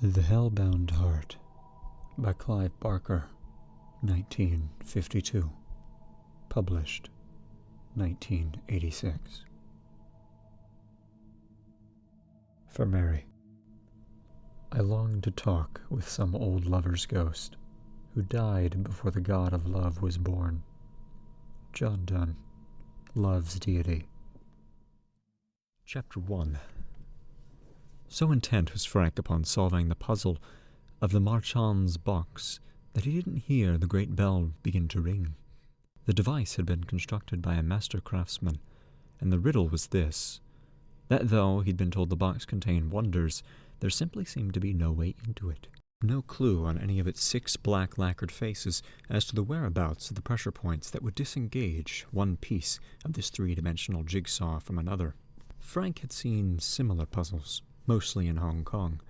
The Hellbound Heart by Clive Barker, 1952. Published, 1986. For Mary. I longed to talk with some old lover's ghost, who died before the god of love was born. John Donne, Love's Deity. Chapter 1. So intent was Frank upon solving the puzzle of Lemarchand's box that he didn't hear the great bell begin to ring. The device had been constructed by a master craftsman, and the riddle was this, that though he'd been told the box contained wonders, there simply seemed to be no way into it. No clue on any of its 6 black lacquered faces as to the whereabouts of the pressure points that would disengage one piece of this 3-dimensional jigsaw from another. Frank had seen similar puzzles, mostly in Hong Kong,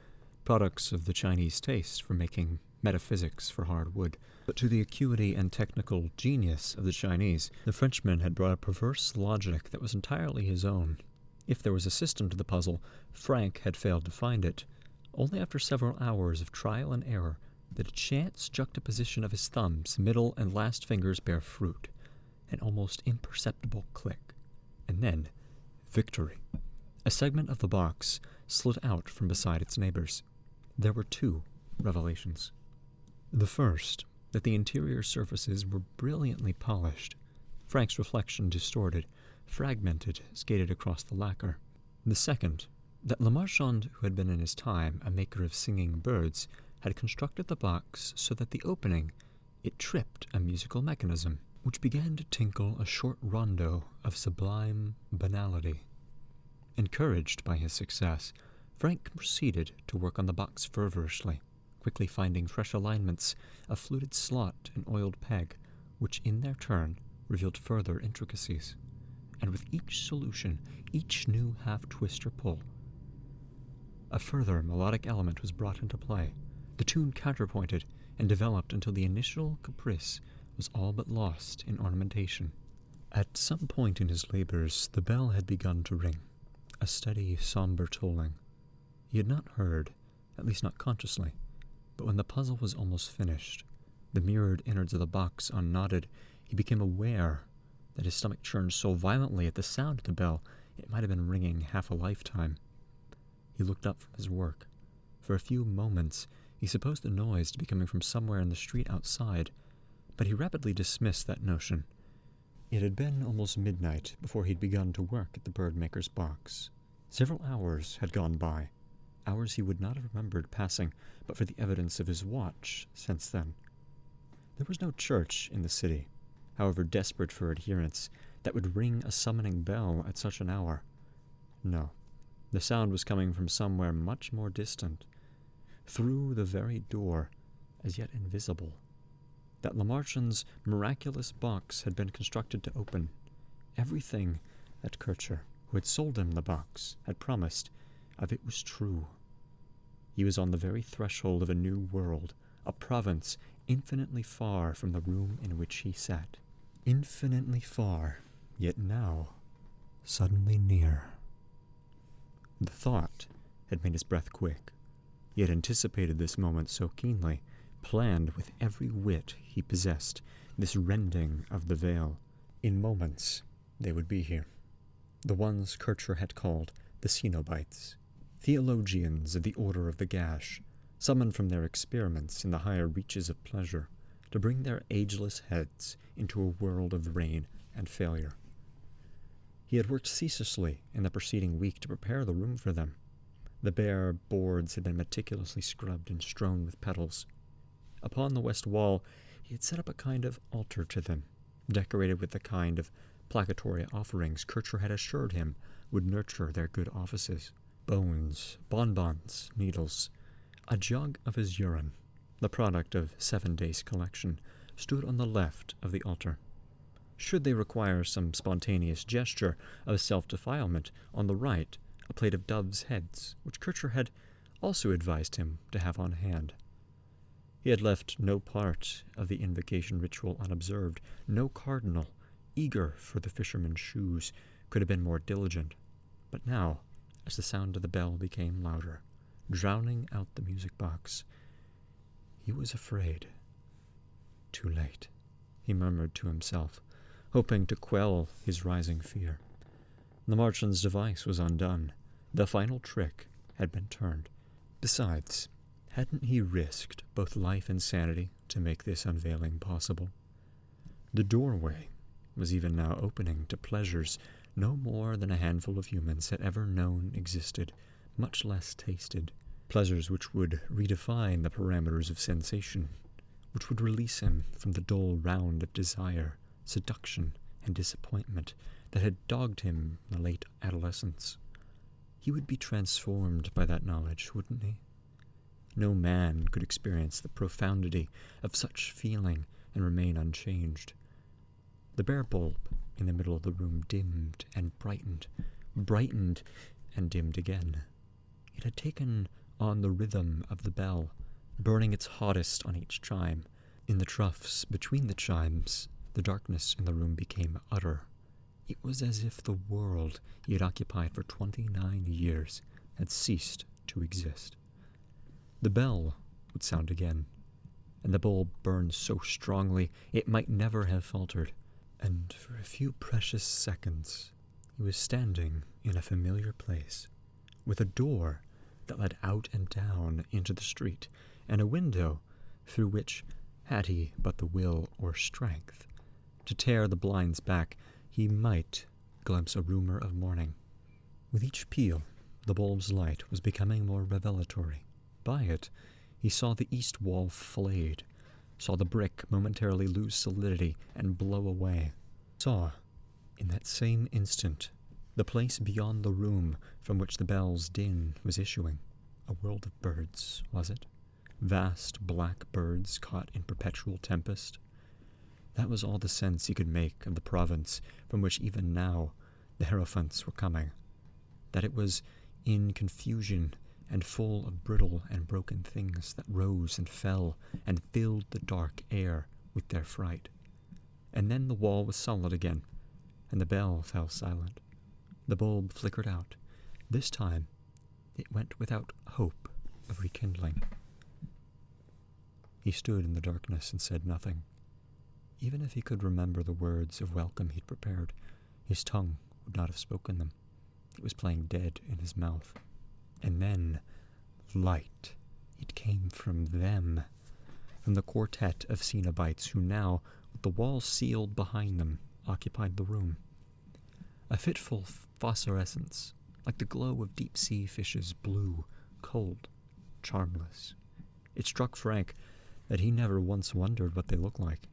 products of the Chinese taste for making metaphysics for hard wood. But to the acuity and technical genius of the Chinese, the Frenchman had brought a perverse logic that was entirely his own. If there was a system to the puzzle, Frank had failed to find it. Only after several hours of trial and error did a chance juxtaposition of his thumbs, middle, and last fingers bear fruit, an almost imperceptible click, and then victory. A segment of the box slid out from beside its neighbors. There were 2 revelations. The first, that the interior surfaces were brilliantly polished. Frank's reflection distorted, fragmented, skated across the lacquer. The second, that Lemarchand, who had been in his time a maker of singing birds, had constructed the box so that the opening, it tripped a musical mechanism, which began to tinkle a short rondo of sublime banality. Encouraged by his success, Frank proceeded to work on the box feverishly, quickly finding fresh alignments, a fluted slot and oiled peg, which in their turn revealed further intricacies. And with each solution, each new half-twist or pull, a further melodic element was brought into play, the tune counterpointed and developed until the initial caprice was all but lost in ornamentation. At some point in his labors, the bell had begun to ring, a steady, somber tolling. He had not heard, at least not consciously, but when the puzzle was almost finished, the mirrored innards of the box unknotted, he became aware that his stomach churned so violently at the sound of the bell it might have been ringing half a lifetime. He looked up from his work. For a few moments he supposed the noise to be coming from somewhere in the street outside, but he rapidly dismissed that notion. It had been almost midnight before he'd begun to work at the bird-maker's box. Several hours had gone by, hours he would not have remembered passing but for the evidence of his watch since then. There was no church in the city, however desperate for adherents, that would ring a summoning bell at such an hour. No, the sound was coming from somewhere much more distant, through the very door, as yet invisible, that Lemarchand's miraculous box had been constructed to open. Everything that Kircher, who had sold him the box, had promised of it was true. He was on the very threshold of a new world, a province infinitely far from the room in which he sat. Infinitely far, yet now suddenly near. The thought had made his breath quick. He had anticipated this moment so keenly, planned with every wit he possessed this rending of the veil. In moments they would be here. The ones Kircher had called the Cenobites, theologians of the Order of the Gash, summoned from their experiments in the higher reaches of pleasure to bring their ageless heads into a world of rain and failure. He had worked ceaselessly in the preceding week to prepare the room for them. The bare boards had been meticulously scrubbed and strewn with petals. Upon the west wall he had set up a kind of altar to them, decorated with the kind of placatory offerings Kircher had assured him would nurture their good offices. Bones, bonbons, needles. A jug of his urine, the product of 7 days' collection, stood on the left of the altar. Should they require some spontaneous gesture of self-defilement, on the right, a plate of doves' heads, which Kircher had also advised him to have on hand. He had left no part of the invocation ritual unobserved. No cardinal, eager for the fisherman's shoes, could have been more diligent. But now, as the sound of the bell became louder, drowning out the music box. He was afraid. Too late, he murmured to himself, hoping to quell his rising fear. Lemarchand's device was undone. The final trick had been turned. Besides, hadn't he risked both life and sanity to make this unveiling possible? The doorway was even now opening to pleasures no more than a handful of humans had ever known existed, much less tasted. Pleasures which would redefine the parameters of sensation, which would release him from the dull round of desire, seduction, and disappointment that had dogged him in the late adolescence. He would be transformed by that knowledge, wouldn't he? No man could experience the profundity of such feeling and remain unchanged. The bare bulb in the middle of the room dimmed and brightened and dimmed again. It had taken on the rhythm of the bell, burning its hottest on each chime. In the troughs between the chimes, the darkness in the room became utter. It was as if the world he had occupied for 29 years had ceased to exist. The bell would sound again, and the bulb burned so strongly it might never have faltered. And for a few precious seconds, he was standing in a familiar place, with a door that led out and down into the street, and a window through which, had he but the will or strength to tear the blinds back, he might glimpse a rumor of morning. With each peal, the bulb's light was becoming more revelatory. By it, he saw the east wall flayed, saw the brick momentarily lose solidity and blow away, saw, in that same instant, the place beyond the room from which the bell's din was issuing. A world of birds, was it? Vast black birds caught in perpetual tempest. That was all the sense he could make of the province from which even now the hierophants were coming, that it was in confusion and full of brittle and broken things that rose and fell and filled the dark air with their fright. And then the wall was solid again, and the bell fell silent. The bulb flickered out. This time it went without hope of rekindling. He stood in the darkness and said nothing. Even if he could remember the words of welcome he'd prepared, his tongue would not have spoken them. It was playing dead in his mouth. And then, light. It came from them, from the quartet of Cenobites who now, with the wall sealed behind them, occupied the room. A fitful phosphorescence, like the glow of deep-sea fishes, blue, cold, charmless. It struck Frank that he never once wondered what they looked like.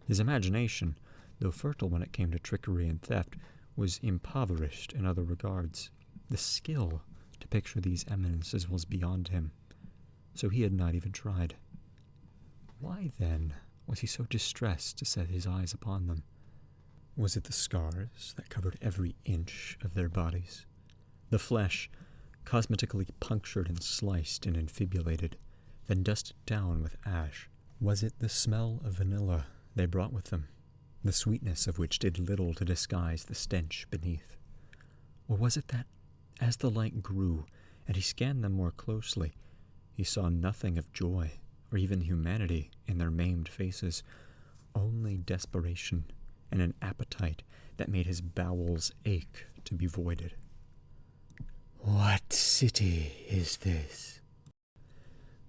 His imagination, though fertile when it came to trickery and theft, was impoverished in other regards. The skill to picture these eminences was beyond him, so he had not even tried. Why, then, was he so distressed to set his eyes upon them? Was it the scars that covered every inch of their bodies? The flesh, cosmetically punctured and sliced and infibulated, then dusted down with ash? Was it the smell of vanilla they brought with them, the sweetness of which did little to disguise the stench beneath? Or was it that, as the light grew and he scanned them more closely, he saw nothing of joy or even humanity in their maimed faces, only desperation and an appetite that made his bowels ache to be voided? "What city is this?"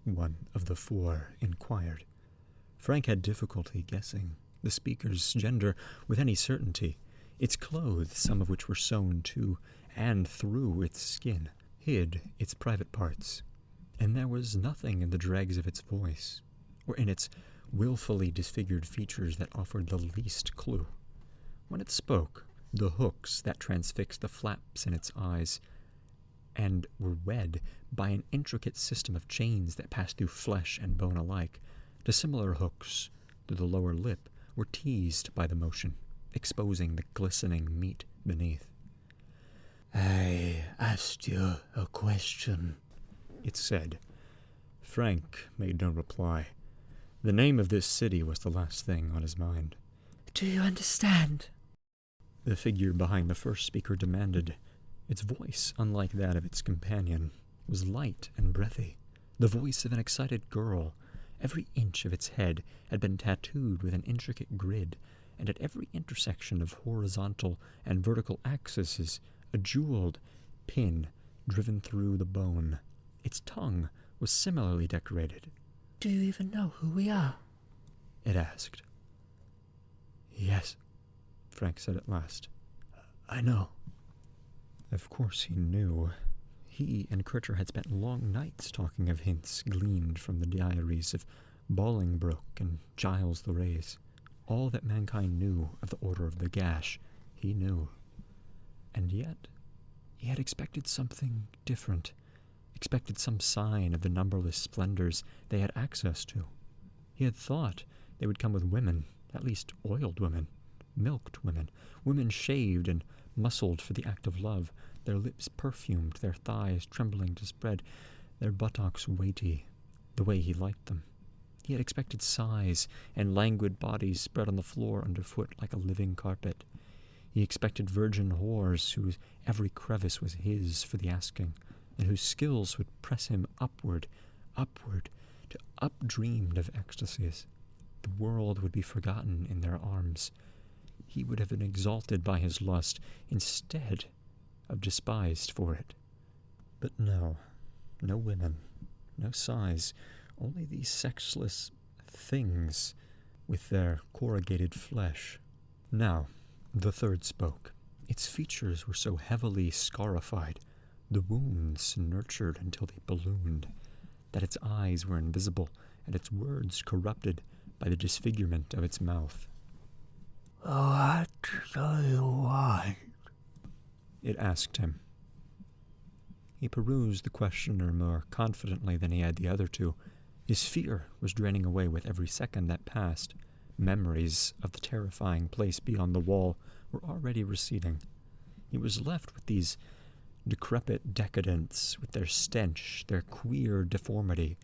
one of the four inquired. Frank had difficulty guessing the speaker's gender with any certainty. Its clothes, some of which were sewn to and through its skin, hid its private parts, and there was nothing in the dregs of its voice, or in its willfully disfigured features that offered the least clue. When it spoke, the hooks that transfixed the flaps in its eyes and were wed by an intricate system of chains that passed through flesh and bone alike, the similar hooks through the lower lip were teased by the motion, exposing the glistening meat beneath. "I asked you a question," it said. Frank made no reply. The name of this city was the last thing on his mind. "Do you understand?" the figure behind the first speaker demanded, its voice unlike that of its companion, was light and breathy, the voice of an excited girl. Every inch of its head had been tattooed with an intricate grid, and at every intersection of horizontal and vertical axes, a jeweled pin driven through the bone. Its tongue was similarly decorated. "Do you even know who we are?" it asked. "Yes," Frank said at last. "I know." Of course he knew. He and Kircher had spent long nights talking of hints gleaned from the diaries of Bolingbroke and Giles the Rays. All that mankind knew of the Order of the Gash, he knew. And yet, he had expected something different, expected some sign of the numberless splendors they had access to. He had thought they would come with women, at least oiled women, milked women, women shaved and muscled for the act of love, their lips perfumed, their thighs trembling to spread, their buttocks weighty, the way he liked them. He had expected sighs and languid bodies spread on the floor underfoot like a living carpet. He expected virgin whores whose every crevice was his for the asking, and whose skills would press him upward, to up-dreamed of ecstasies. The world would be forgotten in their arms. He would have been exalted by his lust instead of despised for it. But no women, no sighs, only these sexless things with their corrugated flesh. Now, the third spoke. Its features were so heavily scarified, the wounds nurtured until they ballooned, that its eyes were invisible and its words corrupted by the disfigurement of its mouth. "What do you want?" it asked him. He perused the questioner more confidently than he had the other two. His fear was draining away with every second that passed. Memories of the terrifying place beyond the wall were already receding. He was left with these decrepit decadents, with their stench, their queer deformity,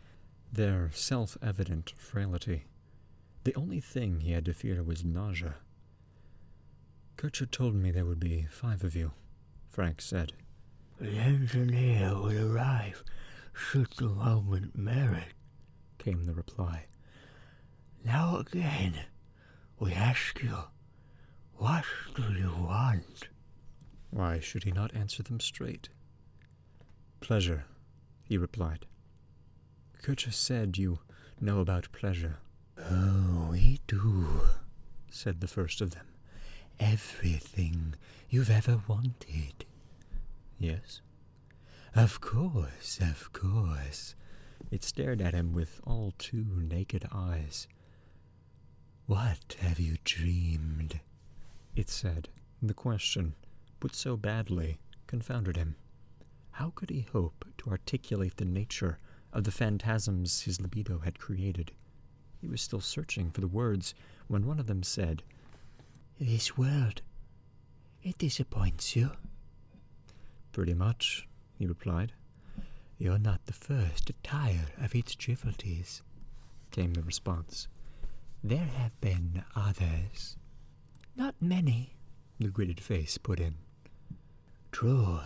their self-evident frailty. The only thing he had to fear was nausea. "Kircher told me there would be 5 of you," Frank said. "The engineer will arrive should the moment merit," came the reply. "Now again, we ask you, what do you want?" Why should he not answer them straight? "Pleasure," he replied. "Kircher said you know about pleasure." "Oh, we do," said the first of them. "Everything you've ever wanted." "Yes?" Of course. It stared at him with all too naked eyes. "What have you dreamed?" it said. The question, put so badly, confounded him. How could he hope to articulate the nature of the phantasms his libido had created? He was still searching for the words when one of them said, "This world, it disappoints you?" "Pretty much," he replied. "You're not the first to tire of its frivolities," came the response. "There have been others." "Not many," the gridded face put in. "True.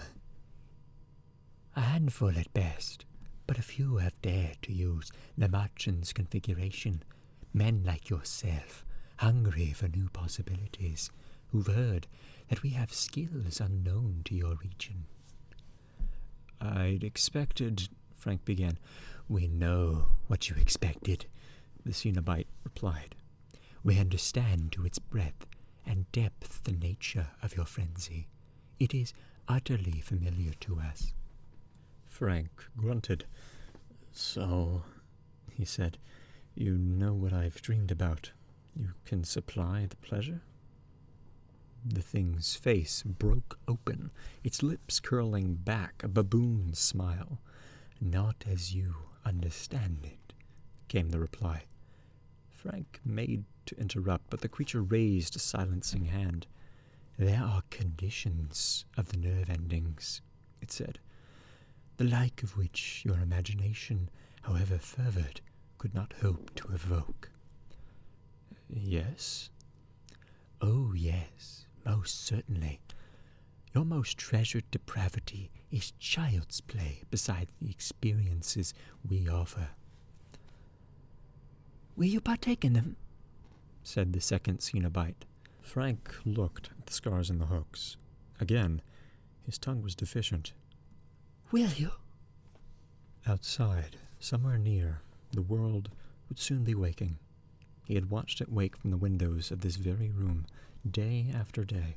A handful at best, but a few have dared to use Lemarchand's configuration. Men like yourself, hungry for new possibilities, who've heard that we have skills unknown to your region." "I'd expected," Frank began. "We know what you expected," the Cenobite replied. "We understand to its breadth and depth the nature of your frenzy. It is utterly familiar to us." Frank grunted. "So," he said, "you know what I've dreamed about. You can supply the pleasure?" The thing's face broke open, its lips curling back, a baboon's smile. "Not as you understand it," came the reply. Frank made to interrupt, but the creature raised a silencing hand. "There are conditions of the nerve endings," it said, "the like of which your imagination, however fervid, could not hope to evoke." "Yes?" "Oh, yes, most certainly. Your most treasured depravity is child's play beside the experiences we offer. Will you partake in them? Said the second Cenobite. Frank looked at the scars and the hooks. Again, his tongue was deficient. Will you? Outside, somewhere near, the world would soon be waking. He had watched it wake from the windows of this very room, day after day,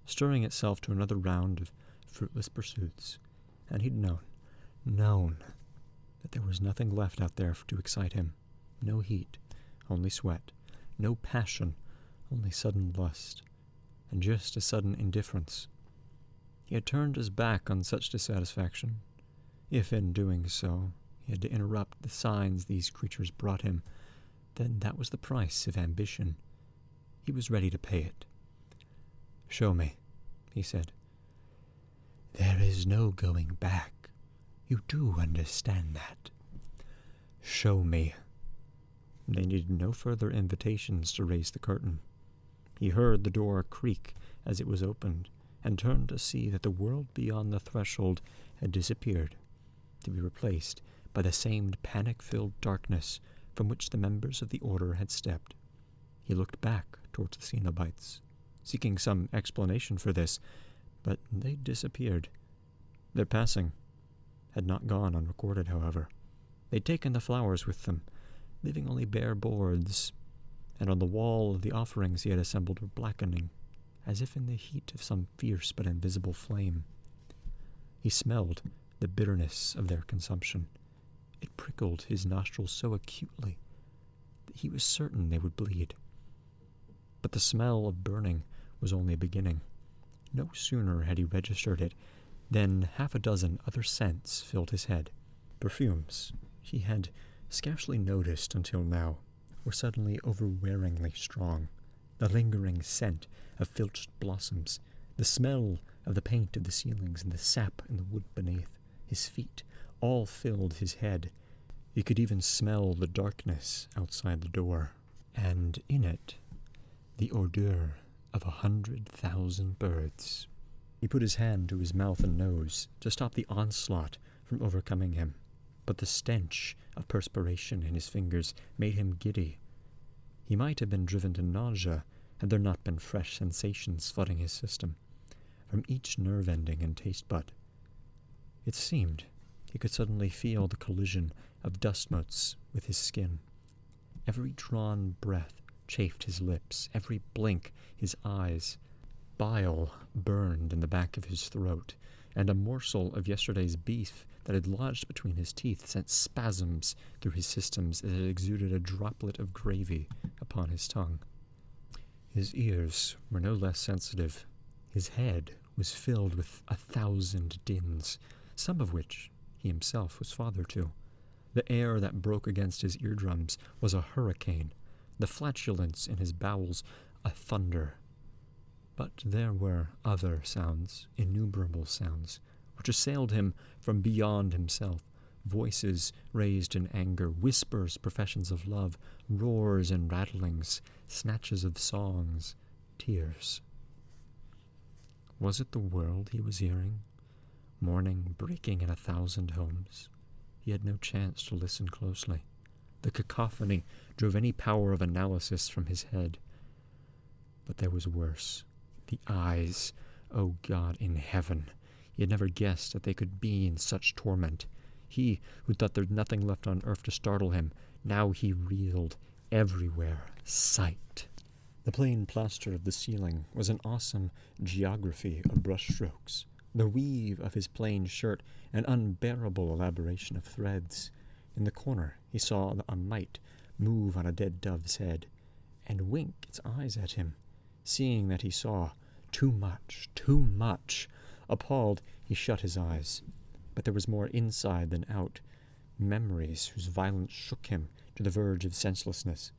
stirring itself to another round of fruitless pursuits, and he'd known that there was nothing left out there to excite him. No heat, only sweat. No passion, only sudden lust, and just a sudden indifference. He had turned his back on such dissatisfaction. If in doing so he had to interrupt the signs these creatures brought him, then that was the price of ambition. He was ready to pay it. "Show me," he said. There is no going back. You do understand that. "Show me." They needed no further invitations to raise the curtain. He heard the door creak as it was opened, and turned to see that the world beyond the threshold had disappeared, to be replaced by the same panic-filled darkness from which the members of the order had stepped. He looked back towards the Cenobites, seeking some explanation for this, but they disappeared. Their passing had not gone unrecorded, however. They'd taken the flowers with them, leaving only bare boards, and on the wall the offerings he had assembled were blackening, as if in the heat of some fierce but invisible flame. He smelled the bitterness of their consumption. It prickled his nostrils so acutely that he was certain they would bleed. But the smell of burning was only beginning. No sooner had he registered it than half a dozen other scents filled his head. Perfumes he had scarcely noticed until now were suddenly overwhelmingly strong. The lingering scent of filched blossoms, the smell of the paint of the ceilings and the sap in the wood beneath, his feet, all filled his head. He could even smell the darkness outside the door, and in it the odor of 100,000 birds. He put his hand to his mouth and nose to stop the onslaught from overcoming him, but the stench of perspiration in his fingers made him giddy. He might have been driven to nausea had there not been fresh sensations flooding his system, from each nerve ending and taste bud. It seemed he could suddenly feel the collision of dust motes with his skin. Every drawn breath chafed his lips, every blink his eyes. Bile burned in the back of his throat, and a morsel of yesterday's beef that had lodged between his teeth sent spasms through his systems as it exuded a droplet of gravy upon his tongue. His ears were no less sensitive. His head was filled with 1,000 dins, some of which he himself was father to. The air that broke against his eardrums was a hurricane, the flatulence in his bowels a thunder. But there were other sounds, innumerable sounds, which assailed him from beyond himself, voices raised in anger, whispers, professions of love, roars and rattlings, snatches of songs, tears. Was it the world he was hearing? Mourning breaking in 1,000 homes. He had no chance to listen closely. The cacophony drove any power of analysis from his head. But there was worse. The eyes, O God in heaven! He had never guessed that they could be in such torment. He, who thought there'd nothing left on earth to startle him, now he reeled. Everywhere, sight. The plain plaster of the ceiling was an awesome geography of brushstrokes. The weave of his plain shirt, an unbearable elaboration of threads. In the corner he saw a mite move on a dead dove's head, and wink its eyes at him, seeing that he saw too much, too much. Appalled, he shut his eyes. But there was more inside than out, memories whose violence shook him to the verge of senselessness.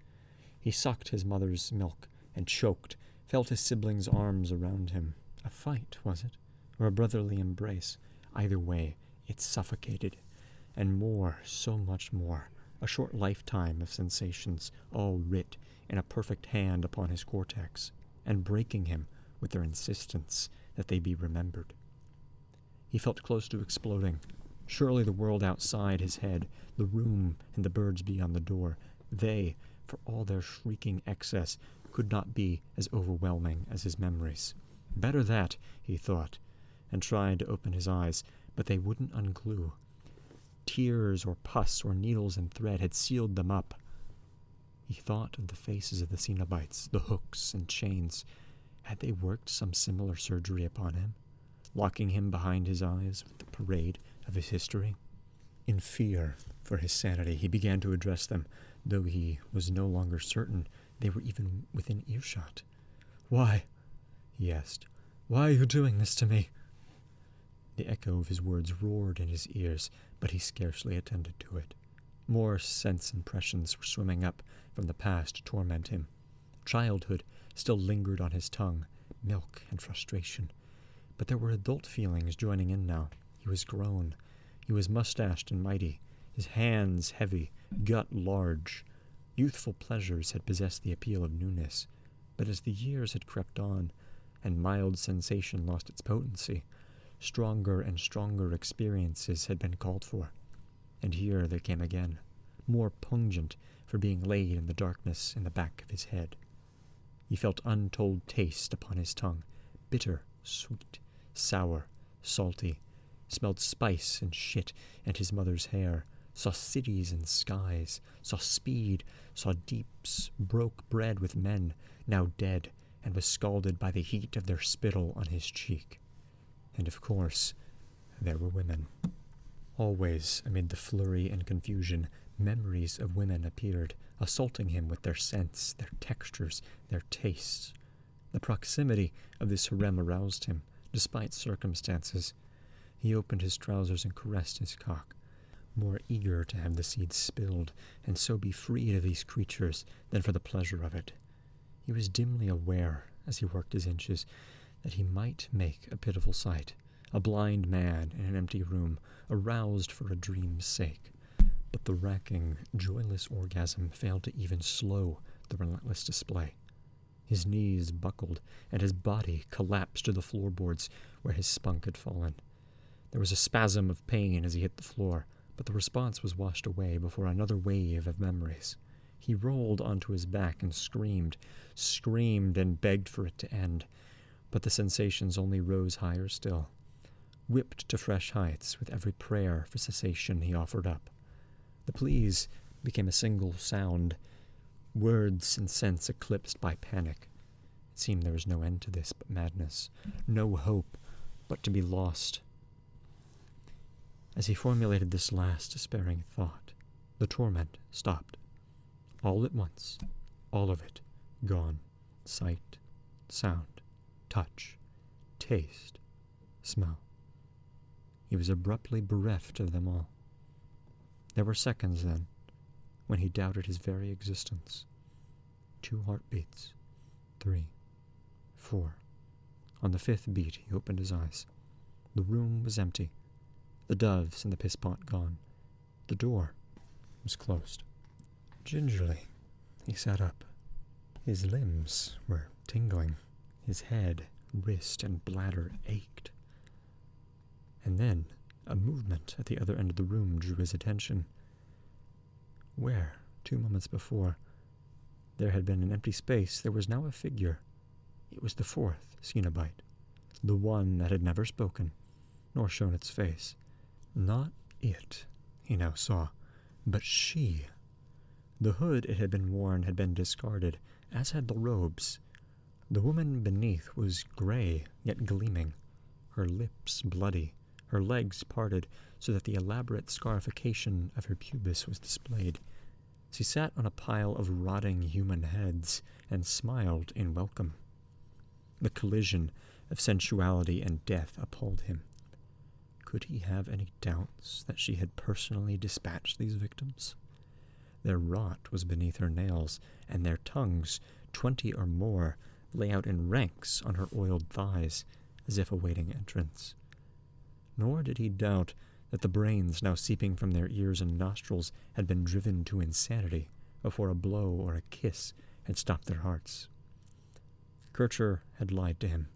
He sucked his mother's milk and choked, felt his siblings' arms around him. A fight, was it? Or a brotherly embrace? Either way, it suffocated. And more, so much more, a short lifetime of sensations, all writ in a perfect hand upon his cortex, and breaking him with their insistence that they be remembered. He felt close to exploding. Surely the world outside his head, the room and the birds beyond the door, they, for all their shrieking excess, could not be as overwhelming as his memories. Better that, he thought, and tried to open his eyes, but they wouldn't unglue. Tears or pus or needles and thread had sealed them up. He thought of the faces of the Cenobites, the hooks and chains. Had they worked some similar surgery upon him, locking him behind his eyes with the parade of his history? In fear for his sanity, he began to address them, though he was no longer certain they were even within earshot. "Why?" he asked. "Why are you doing this to me?" The echo of his words roared in his ears, but he scarcely attended to it. More sense impressions were swimming up from the past to torment him. Childhood still lingered on his tongue, milk and frustration. But there were adult feelings joining in now. He was grown. He was mustached and mighty, his hands heavy, gut large. Youthful pleasures had possessed the appeal of newness, but as the years had crept on, and mild sensation lost its potency, stronger and stronger experiences had been called for. And here they came again, more pungent for being laid in the darkness in the back of his head. He felt untold taste upon his tongue, bitter, sweet, sour, salty, smelled spice and shit and his mother's hair, saw cities and skies, saw speed, saw deeps, broke bread with men, now dead, and was scalded by the heat of their spittle on his cheek. And of course, there were women. Always, amid the flurry and confusion, memories of women appeared, assaulting him with their scents, their textures, their tastes. The proximity of this harem aroused him, despite circumstances. He opened his trousers and caressed his cock, more eager to have the seed spilled, and so be freed of these creatures than for the pleasure of it. He was dimly aware, as he worked his inches, that he might make a pitiful sight, a blind man in an empty room, aroused for a dream's sake. But the racking, joyless orgasm failed to even slow the relentless display. His knees buckled, and his body collapsed to the floorboards where his spunk had fallen. There was a spasm of pain as he hit the floor, but the response was washed away before another wave of memories. He rolled onto his back and screamed and begged for it to end, but the sensations only rose higher still, whipped to fresh heights with every prayer for cessation he offered up. The pleas became a single sound, words and sense eclipsed by panic. It seemed there was no end to this but madness, no hope but to be lost. As he formulated this last despairing thought, the torment stopped. All at once, all of it, gone. Sight, sound, touch, taste, smell. He was abruptly bereft of them all. There were seconds, then, when he doubted his very existence. 2 heartbeats. 3. 4. On the 5th beat, he opened his eyes. The room was empty. The doves and the piss-pot gone. The door was closed. Gingerly, he sat up. His limbs were tingling. His head, wrist, and bladder ached. And then a movement at the other end of the room drew his attention. Where, 2 moments before, there had been an empty space, there was now a figure. It was the 4th Cenobite, the one that had never spoken, nor shown its face. Not it, he now saw, but she. The hood it had been worn had been discarded, as had the robes. The woman beneath was gray, yet gleaming, her lips bloody, her legs parted so that the elaborate scarification of her pubis was displayed. She sat on a pile of rotting human heads and smiled in welcome. The collision of sensuality and death appalled him. Could he have any doubts that she had personally dispatched these victims? Their rot was beneath her nails, and their tongues, 20 or more, lay out in ranks on her oiled thighs, as if awaiting entrance. Nor did he doubt that the brains now seeping from their ears and nostrils had been driven to insanity before a blow or a kiss had stopped their hearts. Kircher had lied to him.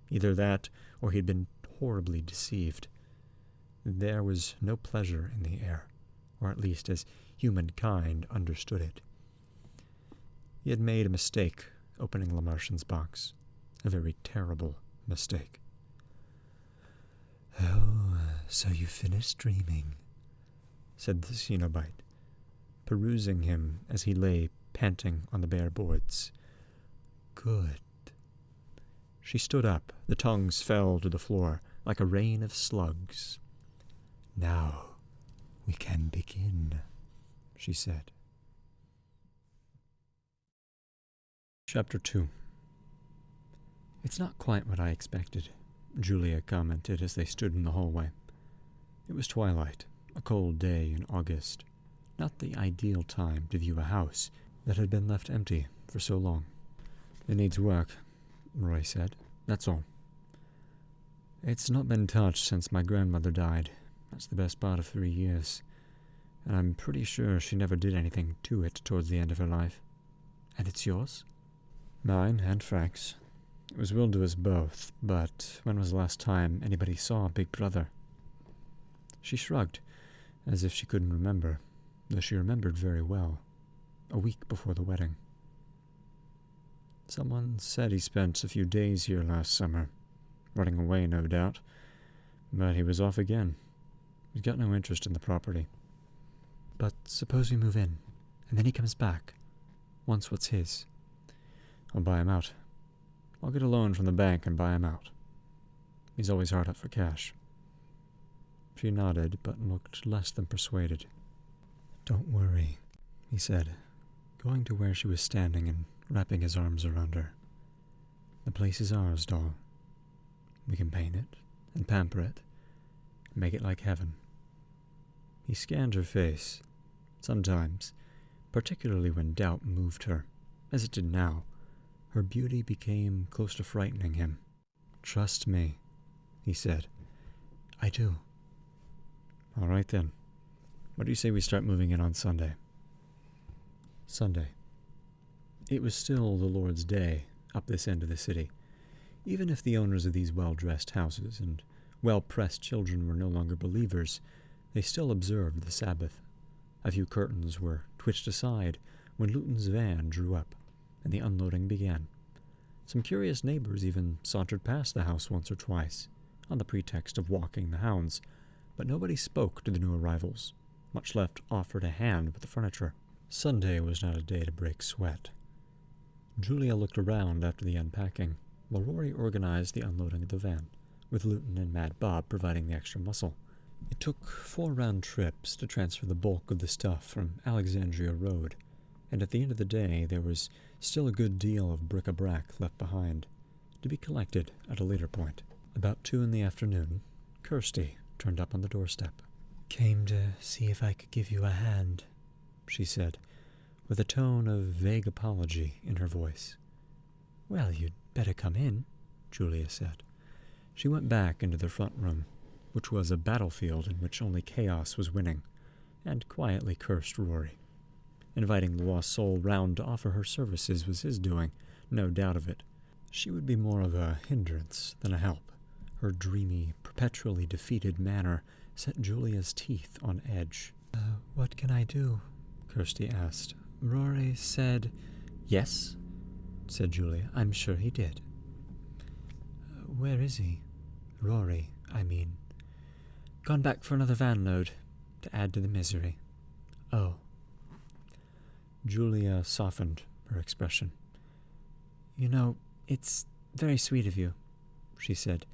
Either that, or he'd been horribly deceived. There was no pleasure in the air, or at least as humankind understood it. He had made a mistake opening Lemarchand's box, a very terrible mistake. "Oh, so you finished dreaming," said the Cenobite, perusing him as he lay panting on the bare boards. "Good." She stood up. The tongues fell to the floor like a rain of slugs. "Now we can begin," she said. Chapter 2. "It's not quite what I expected," Julia commented as they stood in the hallway. It was twilight, a cold day in August, not the ideal time to view a house that had been left empty for so long. "It needs work," Roy said. "That's all. It's not been touched since my grandmother died. That's the best part of 3 years. And I'm pretty sure she never did anything to it towards the end of her life." "And it's yours?" "Mine and Frank's. It was willed to us both, but when was the last time anybody saw Big Brother?" She shrugged, as if she couldn't remember, though she remembered very well. A week before the wedding. "Someone said he spent a few days here last summer. Running away, no doubt. But he was off again. He's got no interest in the property." "But suppose we move in, and then he comes back. Wants what's his." "I'll buy him out. I'll get a loan from the bank and buy him out. He's always hard up for cash." She nodded, but looked less than persuaded. "Don't worry," he said, going to where she was standing and wrapping his arms around her. "The place is ours, doll. We can paint it and pamper it and make it like heaven." He scanned her face. Sometimes, particularly when doubt moved her, as it did now, her beauty became close to frightening him. "Trust me," he said. "I do." "All right then. What do you say we start moving in on Sunday?" Sunday. It was still the Lord's Day up this end of the city. Even if the owners of these well-dressed houses and well-pressed children were no longer believers, they still observed the Sabbath. A few curtains were twitched aside when Luton's van drew up, and the unloading began. Some curious neighbors even sauntered past the house once or twice, on the pretext of walking the hounds, but nobody spoke to the new arrivals, much less offered a hand with the furniture. Sunday was not a day to break sweat. Julia looked around after the unpacking, while Rory organized the unloading of the van, with Luton and Mad Bob providing the extra muscle. It took 4 round trips to transfer the bulk of the stuff from Alexandria Road, and at the end of the day there was still a good deal of bric-a-brac left behind, to be collected at a later point. About 2 in the afternoon, Kirsty turned up on the doorstep. "Came to see if I could give you a hand," she said, with a tone of vague apology in her voice. "Well, you'd better come in," Julia said. She went back into the front room, which was a battlefield in which only chaos was winning, and quietly cursed Rory. Inviting the lost soul round to offer her services was his doing, no doubt of it. She would be more of a hindrance than a help. Her dreamy, perpetually defeated manner set Julia's teeth on edge. What can I do?" Kirsty asked. "Rory said—" "Yes," said Julia. "I'm sure he did." "Where is he? Rory, I mean." "Gone back for another van load, to add to the misery." "Oh." Julia softened her expression. "You know, it's very sweet of you," she said,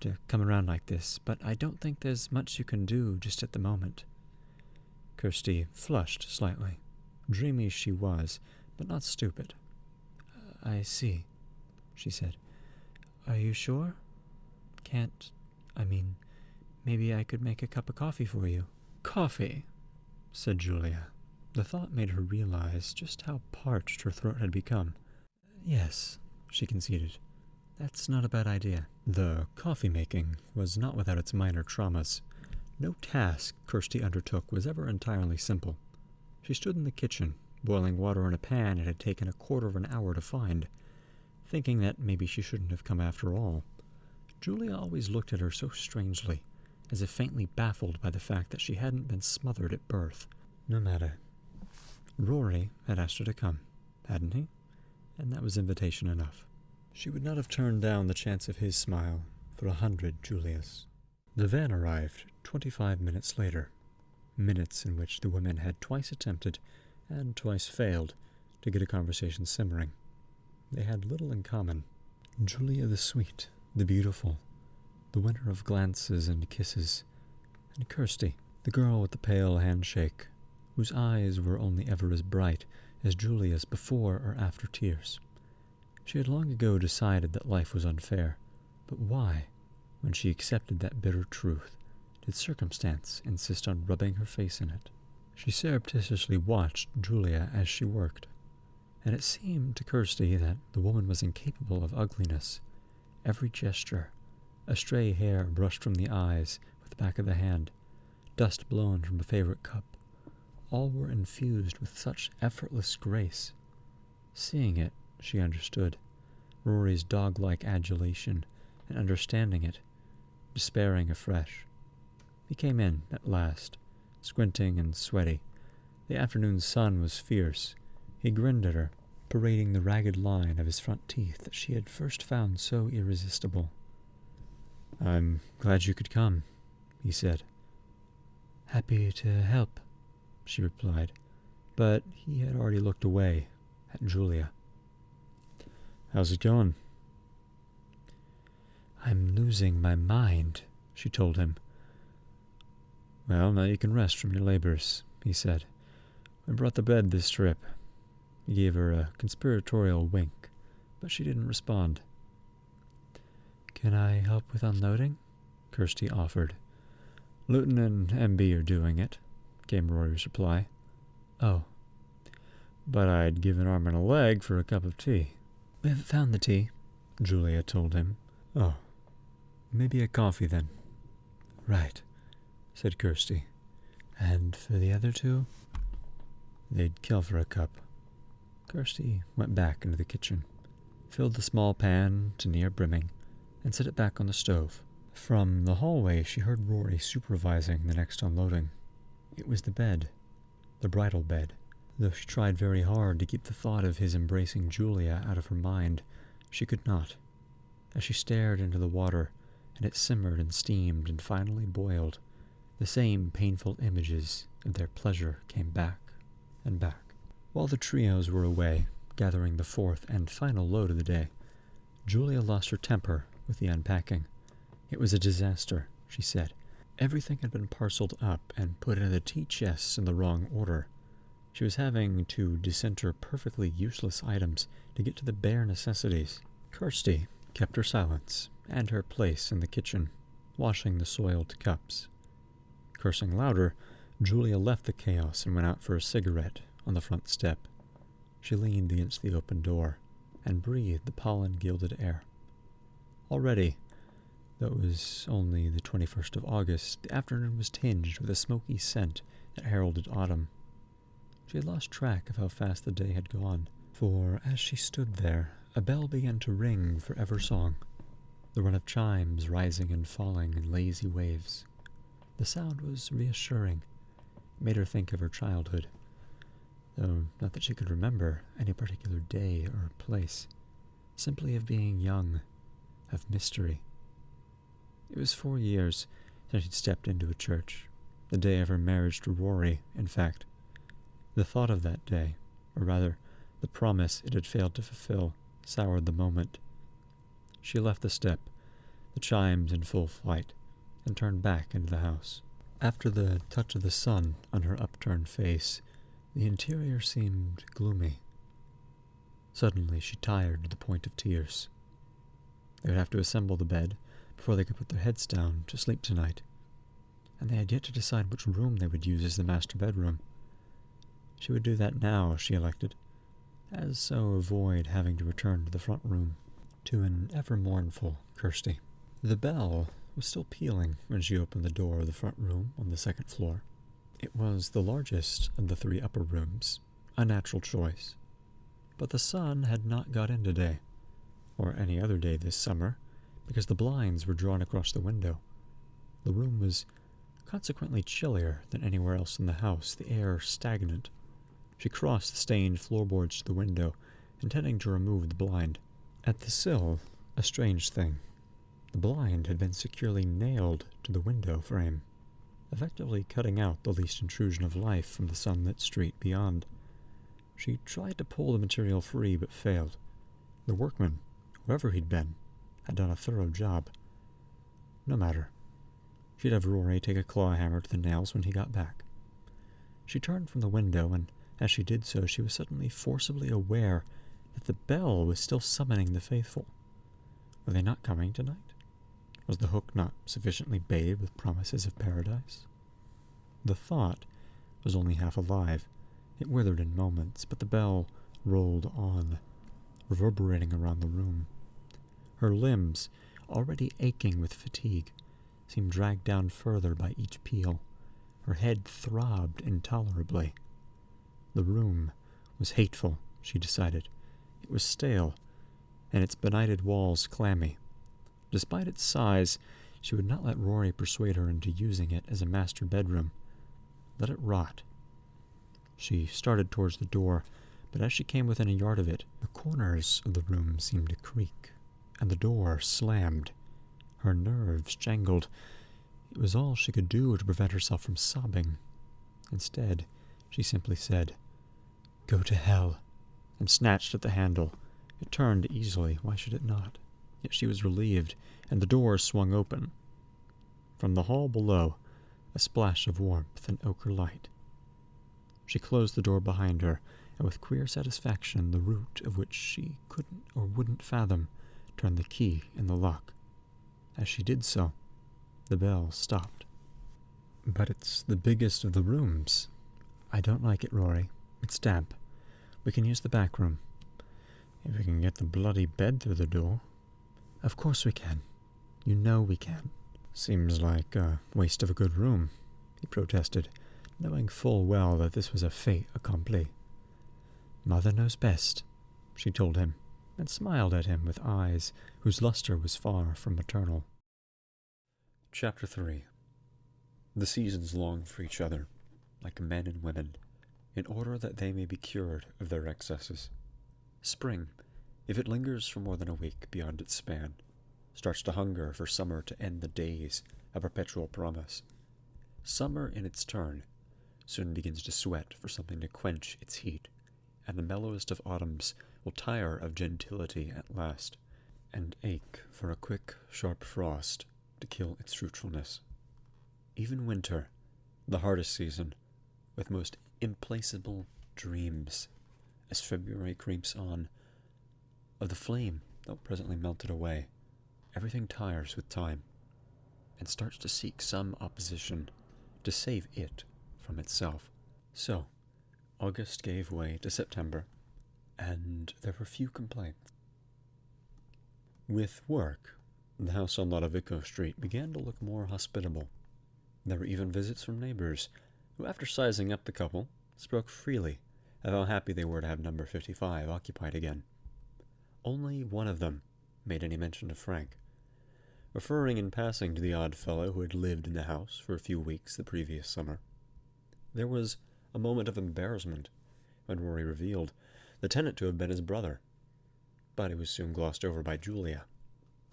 "to come around like this, but I don't think there's much you can do just at the moment." Kirsty flushed slightly. Dreamy she was, but not stupid. "I see," she said. "Are you sure? Maybe I could make a cup of coffee for you." "Coffee?" said Julia. The thought made her realize just how parched her throat had become. "Yes," she conceded. "That's not a bad idea." The coffee-making was not without its minor traumas. No task Kirsty undertook was ever entirely simple. She stood in the kitchen, boiling water in a pan it had taken a quarter of an hour to find. thinking that maybe she shouldn't have come after all. Julia always looked at her so strangely, as if faintly baffled by the fact that she hadn't been smothered at birth. No matter. Rory had asked her to come, hadn't he? And that was invitation enough. She would not have turned down the chance of his smile for 100 Julias. The van arrived 25 minutes later, minutes in which the women had twice attempted and twice failed to get a conversation simmering. They had little in common. Julia the sweet, the beautiful, the winner of glances and kisses, and Kirsty, the girl with the pale handshake, whose eyes were only ever as bright as Julia's before or after tears. She had long ago decided that life was unfair, but why, when she accepted that bitter truth, did circumstance insist on rubbing her face in it? She surreptitiously watched Julia as she worked, and it seemed to Kirsty that the woman was incapable of ugliness. Every gesture, a stray hair brushed from the eyes with the back of the hand, dust blown from a favorite cup, all were infused with such effortless grace. Seeing it, she understood Rory's dog-like adulation, and understanding it, despairing afresh. He came in at last, squinting and sweaty. The afternoon sun was fierce. He grinned at her, parading the ragged line of his front teeth that she had first found so irresistible. "I'm glad you could come," he said. "Happy to help," she replied, but he had already looked away at Julia. "How's it going?" "I'm losing my mind," she told him. "Well, now you can rest from your labors," he said. "I brought the bed this trip." He gave her a conspiratorial wink, but she didn't respond. "Can I help with unloading?" Kirsty offered. "Luton and MB are doing it," came Rory's reply. "Oh. But I'd give an arm and a leg for a cup of tea." "We haven't found the tea," Julia told him. "Oh. Maybe a coffee then." "Right," said Kirsty. "And for the other two?" "They'd kill for a cup." Kirsty went back into the kitchen, filled the small pan to near brimming, and set it back on the stove. From the hallway she heard Rory supervising the next unloading. It was the bed, the bridal bed. Though she tried very hard to keep the thought of his embracing Julia out of her mind, she could not. As she stared into the water, and it simmered and steamed and finally boiled, the same painful images of their pleasure came back and back. While the trios were away, gathering the fourth and final load of the day, Julia lost her temper with the unpacking. It was a disaster, she said. Everything had been parceled up and put into the tea chests in the wrong order. She was having to disinter perfectly useless items to get to the bare necessities. Kirsty kept her silence and her place in the kitchen, washing the soiled cups. Cursing louder, Julia left the chaos and went out for a cigarette on the front step. She leaned against the open door and breathed the pollen-gilded air. Already, though it was only the 21st of August, the afternoon was tinged with a smoky scent that heralded autumn. She had lost track of how fast the day had gone, for as she stood there, a bell began to ring for Eversong, the run of chimes rising and falling in lazy waves. The sound was reassuring. It made her think of her childhood, though not that she could remember any particular day or place, simply of being young, of mystery. It was 4 years since she'd stepped into a church, the day of her marriage to Rory, in fact. The thought of that day, or rather, the promise it had failed to fulfill, soured the moment. She left the step, the chimes in full flight, and turned back into the house. After the touch of the sun on her upturned face, the interior seemed gloomy. Suddenly she tired to the point of tears. They would have to assemble the bed before they could put their heads down to sleep tonight, and they had yet to decide which room they would use as the master bedroom. She would do that now, she elected, as so avoid having to return to the front room, to an ever-mournful Kirsty. The bell was still pealing when she opened the door of the front room on the second floor. It was the largest of the 3 upper rooms, a natural choice. But the sun had not got in today. or any other day this summer, because the blinds were drawn across the window. The room was consequently chillier than anywhere else in the house, the air stagnant. She crossed the stained floorboards to the window, intending to remove the blind. At the sill, a strange thing. The blind had been securely nailed to the window frame, effectively cutting out the least intrusion of light from the sunlit street beyond. She tried to pull the material free, but failed. The workman, whoever he'd been, had done a thorough job. No matter. She'd have Rory take a claw hammer to the nails when he got back. She turned from the window, and as she did so, she was suddenly forcibly aware that the bell was still summoning the faithful. Were they not coming tonight? Was the hook not sufficiently bathed with promises of paradise? The thought was only half alive. It withered in moments, but the bell rolled on, reverberating around the room. Her limbs, already aching with fatigue, seemed dragged down further by each peal. Her head throbbed intolerably. The room was hateful, she decided. It was stale, and its benighted walls clammy. Despite its size, she would not let Rory persuade her into using it as a master bedroom. Let it rot. She started towards the door, but as she came within a yard of it, the corners of the room seemed to creak, and the door slammed. Her nerves jangled. It was all she could do to prevent herself from sobbing. Instead, she simply said, "Go to hell," and snatched at the handle. It turned easily. Why should it not? Yet she was relieved, and the door swung open. From the hall below, a splash of warmth and ochre light. She closed the door behind her, and with queer satisfaction, the root of which she couldn't or wouldn't fathom, turned the key in the lock. As she did so, the bell stopped. "But it's the biggest of the rooms." "I don't like it, Rory. It's damp. We can use the back room." "If we can get the bloody bed through the door." "Of course we can. You know we can." "Seems like a waste of a good room," he protested, knowing full well that this was a fait accompli. "Mother knows best," she told him, and smiled at him with eyes whose luster was far from maternal. Chapter 3. The seasons long for each other, like men and women, in order that they may be cured of their excesses. Spring, if it lingers for more than a week beyond its span, starts to hunger for summer to end the days, a perpetual promise. Summer, in its turn, soon begins to sweat for something to quench its heat, and the mellowest of autumns will tire of gentility at last, and ache for a quick, sharp frost to kill its fruitfulness. Even winter, the hardest season, with most implacable dreams, as February creeps on, of the flame that will presently melt it away. Everything tires with time, and starts to seek some opposition to save it from itself. So, August gave way to September, and there were few complaints. With work, the house on Lodovico Street began to look more hospitable. There were even visits from neighbors, who, after sizing up the couple, spoke freely of how happy they were to have number 55 occupied again. Only one of them made any mention of Frank, referring in passing to the odd fellow who had lived in the house for a few weeks the previous summer. There was a moment of embarrassment when Rory revealed the tenant to have been his brother, but it was soon glossed over by Julia,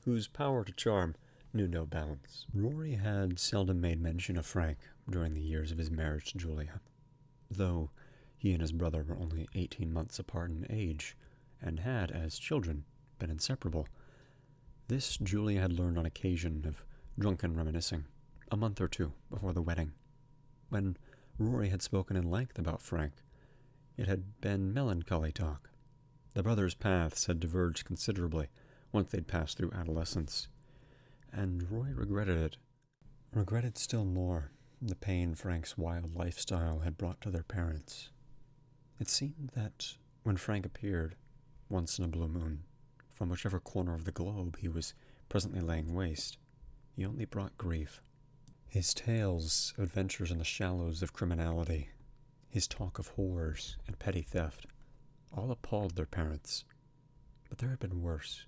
whose power to charm knew no bounds. Rory had seldom made mention of Frank during the years of his marriage to Julia, though he and his brother were only 18 months apart in age, and had, as children, been inseparable. This Julia had learned on occasion of drunken reminiscing, a month or two before the wedding. When Rory had spoken in length about Frank, it had been melancholy talk. The brothers' paths had diverged considerably once they'd passed through adolescence, and Roy regretted it. Regretted still more the pain Frank's wild lifestyle had brought to their parents. It seemed that when Frank appeared, once in a blue moon, from whichever corner of the globe he was presently laying waste, he only brought grief. His tales of adventures in the shallows of criminality, his talk of whores and petty theft, all appalled their parents. But there had been worse.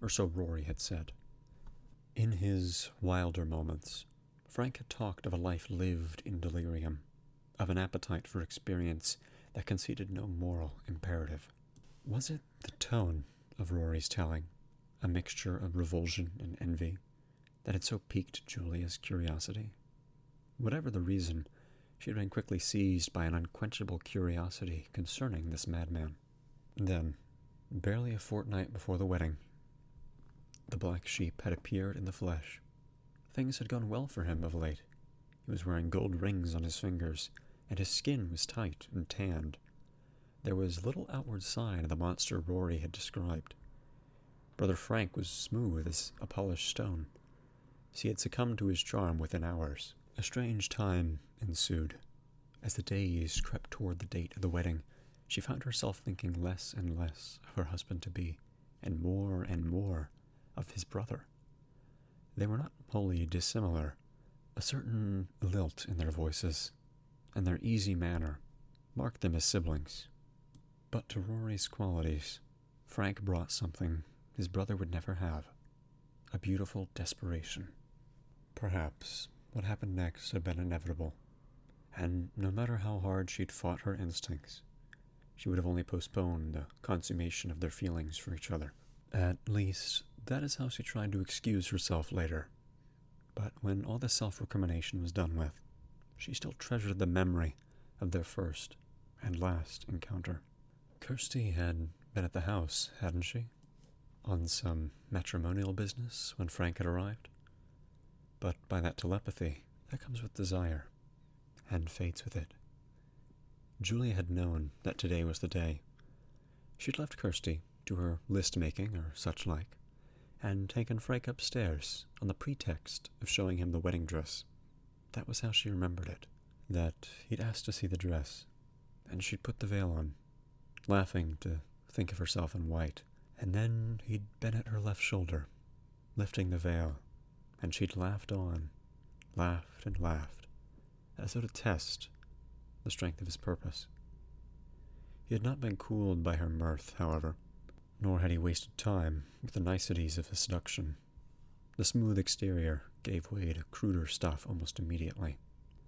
or so Rory had said. In his wilder moments, Frank had talked of a life lived in delirium, of an appetite for experience that conceded no moral imperative. Was it the tone of Rory's telling, a mixture of revulsion and envy, that had so piqued Julia's curiosity? Whatever the reason, she had been quickly seized by an unquenchable curiosity concerning this madman. Then, barely a fortnight before the wedding, the black sheep had appeared in the flesh. Things had gone well for him of late. He was wearing gold rings on his fingers, and his skin was tight and tanned. There was little outward sign of the monster Rory had described. Brother Frank was smooth as a polished stone. He had succumbed to his charm within hours. A strange time ensued. As the days crept toward the date of the wedding, she found herself thinking less and less of her husband-to-be, and more of his brother. They were not wholly dissimilar. A certain lilt in their voices, and their easy manner, marked them as siblings. But to Rory's qualities, Frank brought something his brother would never have, a beautiful desperation. Perhaps what happened next had been inevitable, and no matter how hard she'd fought her instincts, she would have only postponed the consummation of their feelings for each other. At least, that is how she tried to excuse herself later. But when all the self-recrimination was done with, she still treasured the memory of their first and last encounter. Kirsty had been at the house, hadn't she? On some matrimonial business when Frank had arrived? But by that telepathy, that comes with desire, and fades with it. Julia had known that today was the day. She'd left Kirsty to her list-making or such like, and taken Frank upstairs on the pretext of showing him the wedding dress. That was how she remembered it, that he'd asked to see the dress, and she'd put the veil on, laughing to think of herself in white, and then he'd been at her left shoulder, lifting the veil, and she'd laughed on, laughed and laughed, as though to test the strength of his purpose. He had not been cooled by her mirth, however, nor had he wasted time with the niceties of his seduction. The smooth exterior gave way to cruder stuff almost immediately.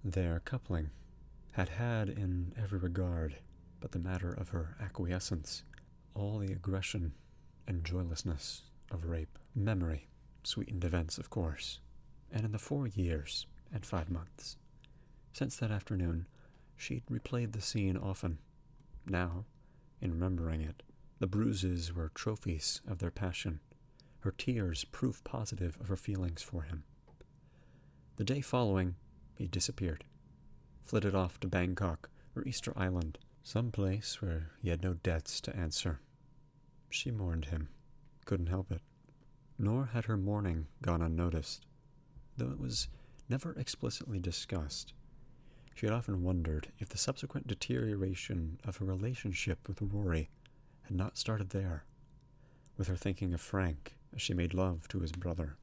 Their coupling had in every regard but the matter of her acquiescence all the aggression and joylessness of rape. Memory sweetened events, of course, and in the 4 years and 5 months since that afternoon, she'd replayed the scene often. Now, in remembering it, the bruises were trophies of their passion, her tears proof positive of her feelings for him. The day following, he disappeared, flitted off to Bangkok or Easter Island, some place where he had no debts to answer. She mourned him, couldn't help it. Nor had her mourning gone unnoticed, though it was never explicitly discussed. She had often wondered if the subsequent deterioration of her relationship with Rory had not started there, with her thinking of Frank as she made love to his brother.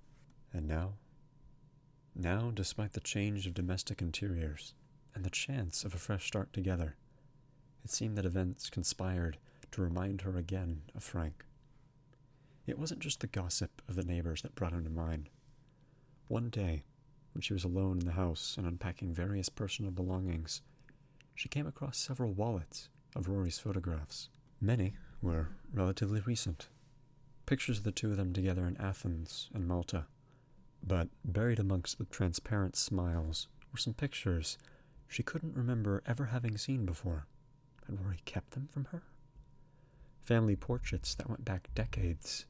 And now, despite the change of domestic interiors and the chance of a fresh start together, it seemed that events conspired to remind her again of Frank. It wasn't just the gossip of the neighbors that brought him to mind. One day, when she was alone in the house and unpacking various personal belongings, she came across several wallets of Rory's photographs. Many were relatively recent. Pictures of the two of them together in Athens and Malta. But buried amongst the transparent smiles were some pictures she couldn't remember ever having seen before. Had Rory kept them from her? Family portraits that went back decades.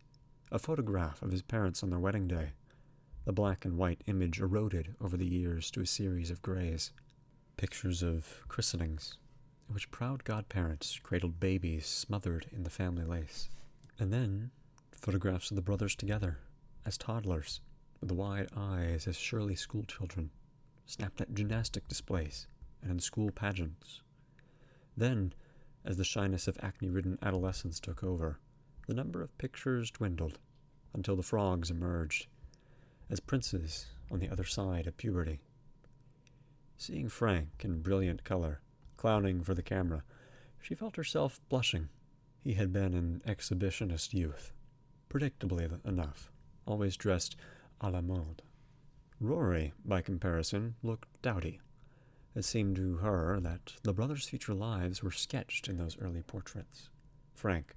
A photograph of his parents on their wedding day. The black and white image eroded over the years to a series of grays. Pictures of christenings, in which proud godparents cradled babies smothered in the family lace. And then, photographs of the brothers together, as toddlers, with wide eyes as surely schoolchildren, snapped at gymnastic displays and in school pageants. Then, as the shyness of acne-ridden adolescence took over, the number of pictures dwindled until the frogs emerged as princes on the other side of puberty. Seeing Frank in brilliant color, clowning for the camera, she felt herself blushing. He had been an exhibitionist youth, predictably enough, always dressed à la mode. Rory, by comparison, looked dowdy. It seemed to her that the brothers' future lives were sketched in those early portraits. Frank,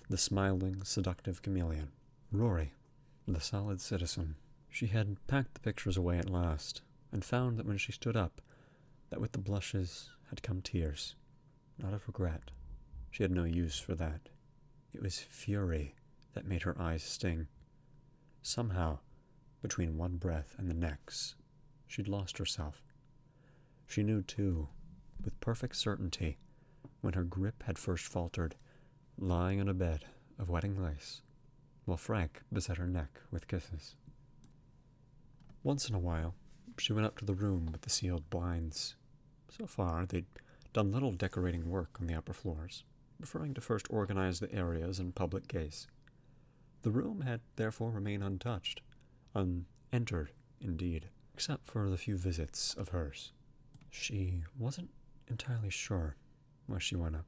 the smiling, seductive chameleon. Rory, the solid citizen. She had packed the pictures away at last, and found that when she stood up, that with the blushes had come tears, not of regret. She had no use for that. It was fury that made her eyes sting. Somehow, between one breath and the next, she'd lost herself. She knew, too, with perfect certainty, when her grip had first faltered, lying on a bed of wedding lace, while Frank beset her neck with kisses. Once in a while, she went up to the room with the sealed blinds. So far, they'd done little decorating work on the upper floors, preferring to first organize the areas in public gaze. The room had therefore remained untouched, unentered, indeed, except for the few visits of hers. She wasn't entirely sure why she went up,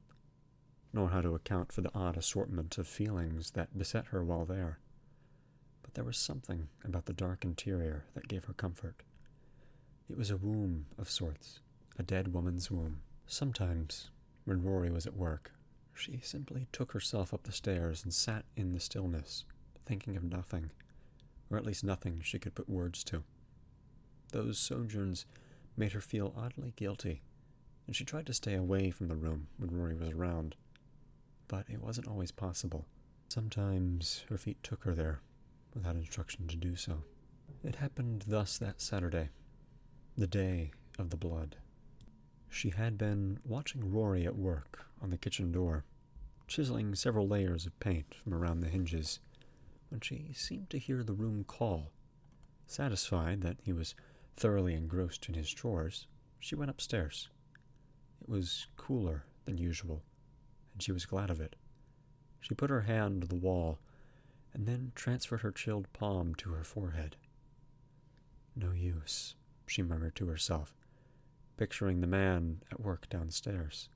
nor how to account for the odd assortment of feelings that beset her while there. But there was something about the dark interior that gave her comfort. It was a womb of sorts, a dead woman's womb. Sometimes, when Rory was at work, she simply took herself up the stairs and sat in the stillness, thinking of nothing, or at least nothing she could put words to. Those sojourns made her feel oddly guilty, and she tried to stay away from the room when Rory was around. But it wasn't always possible. Sometimes her feet took her there, without instruction to do so. It happened thus that Saturday, the day of the blood. She had been watching Rory at work on the kitchen door, chiseling several layers of paint from around the hinges, when she seemed to hear the room call. Satisfied that he was thoroughly engrossed in his chores, she went upstairs. It was cooler than usual, and she was glad of it. She put her hand to the wall, and then transferred her chilled palm to her forehead. No use, she murmured to herself, picturing the man at work downstairs.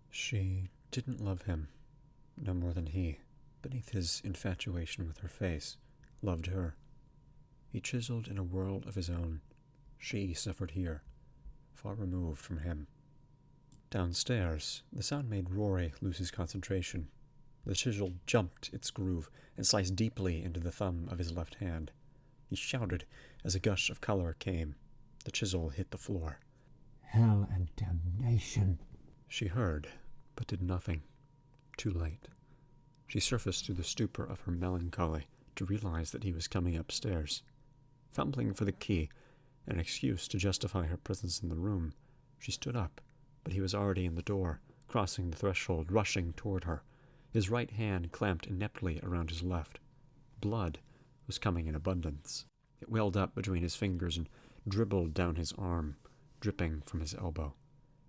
She didn't love him, no more than he, beneath his infatuation with her face, loved her. He chiseled in a world of his own. She suffered here, far removed from him. Downstairs, the sound made Rory lose his concentration. The chisel jumped its groove and sliced deeply into the thumb of his left hand. He shouted as a gush of color came. The chisel hit the floor. Hell and damnation. She heard, but did nothing. Too late. She surfaced through the stupor of her melancholy to realize that he was coming upstairs. Fumbling for the key, an excuse to justify her presence in the room, she stood up, but he was already in the door, crossing the threshold, rushing toward her. His right hand clamped ineptly around his left. Blood was coming in abundance. It welled up between his fingers and dribbled down his arm, dripping from his elbow,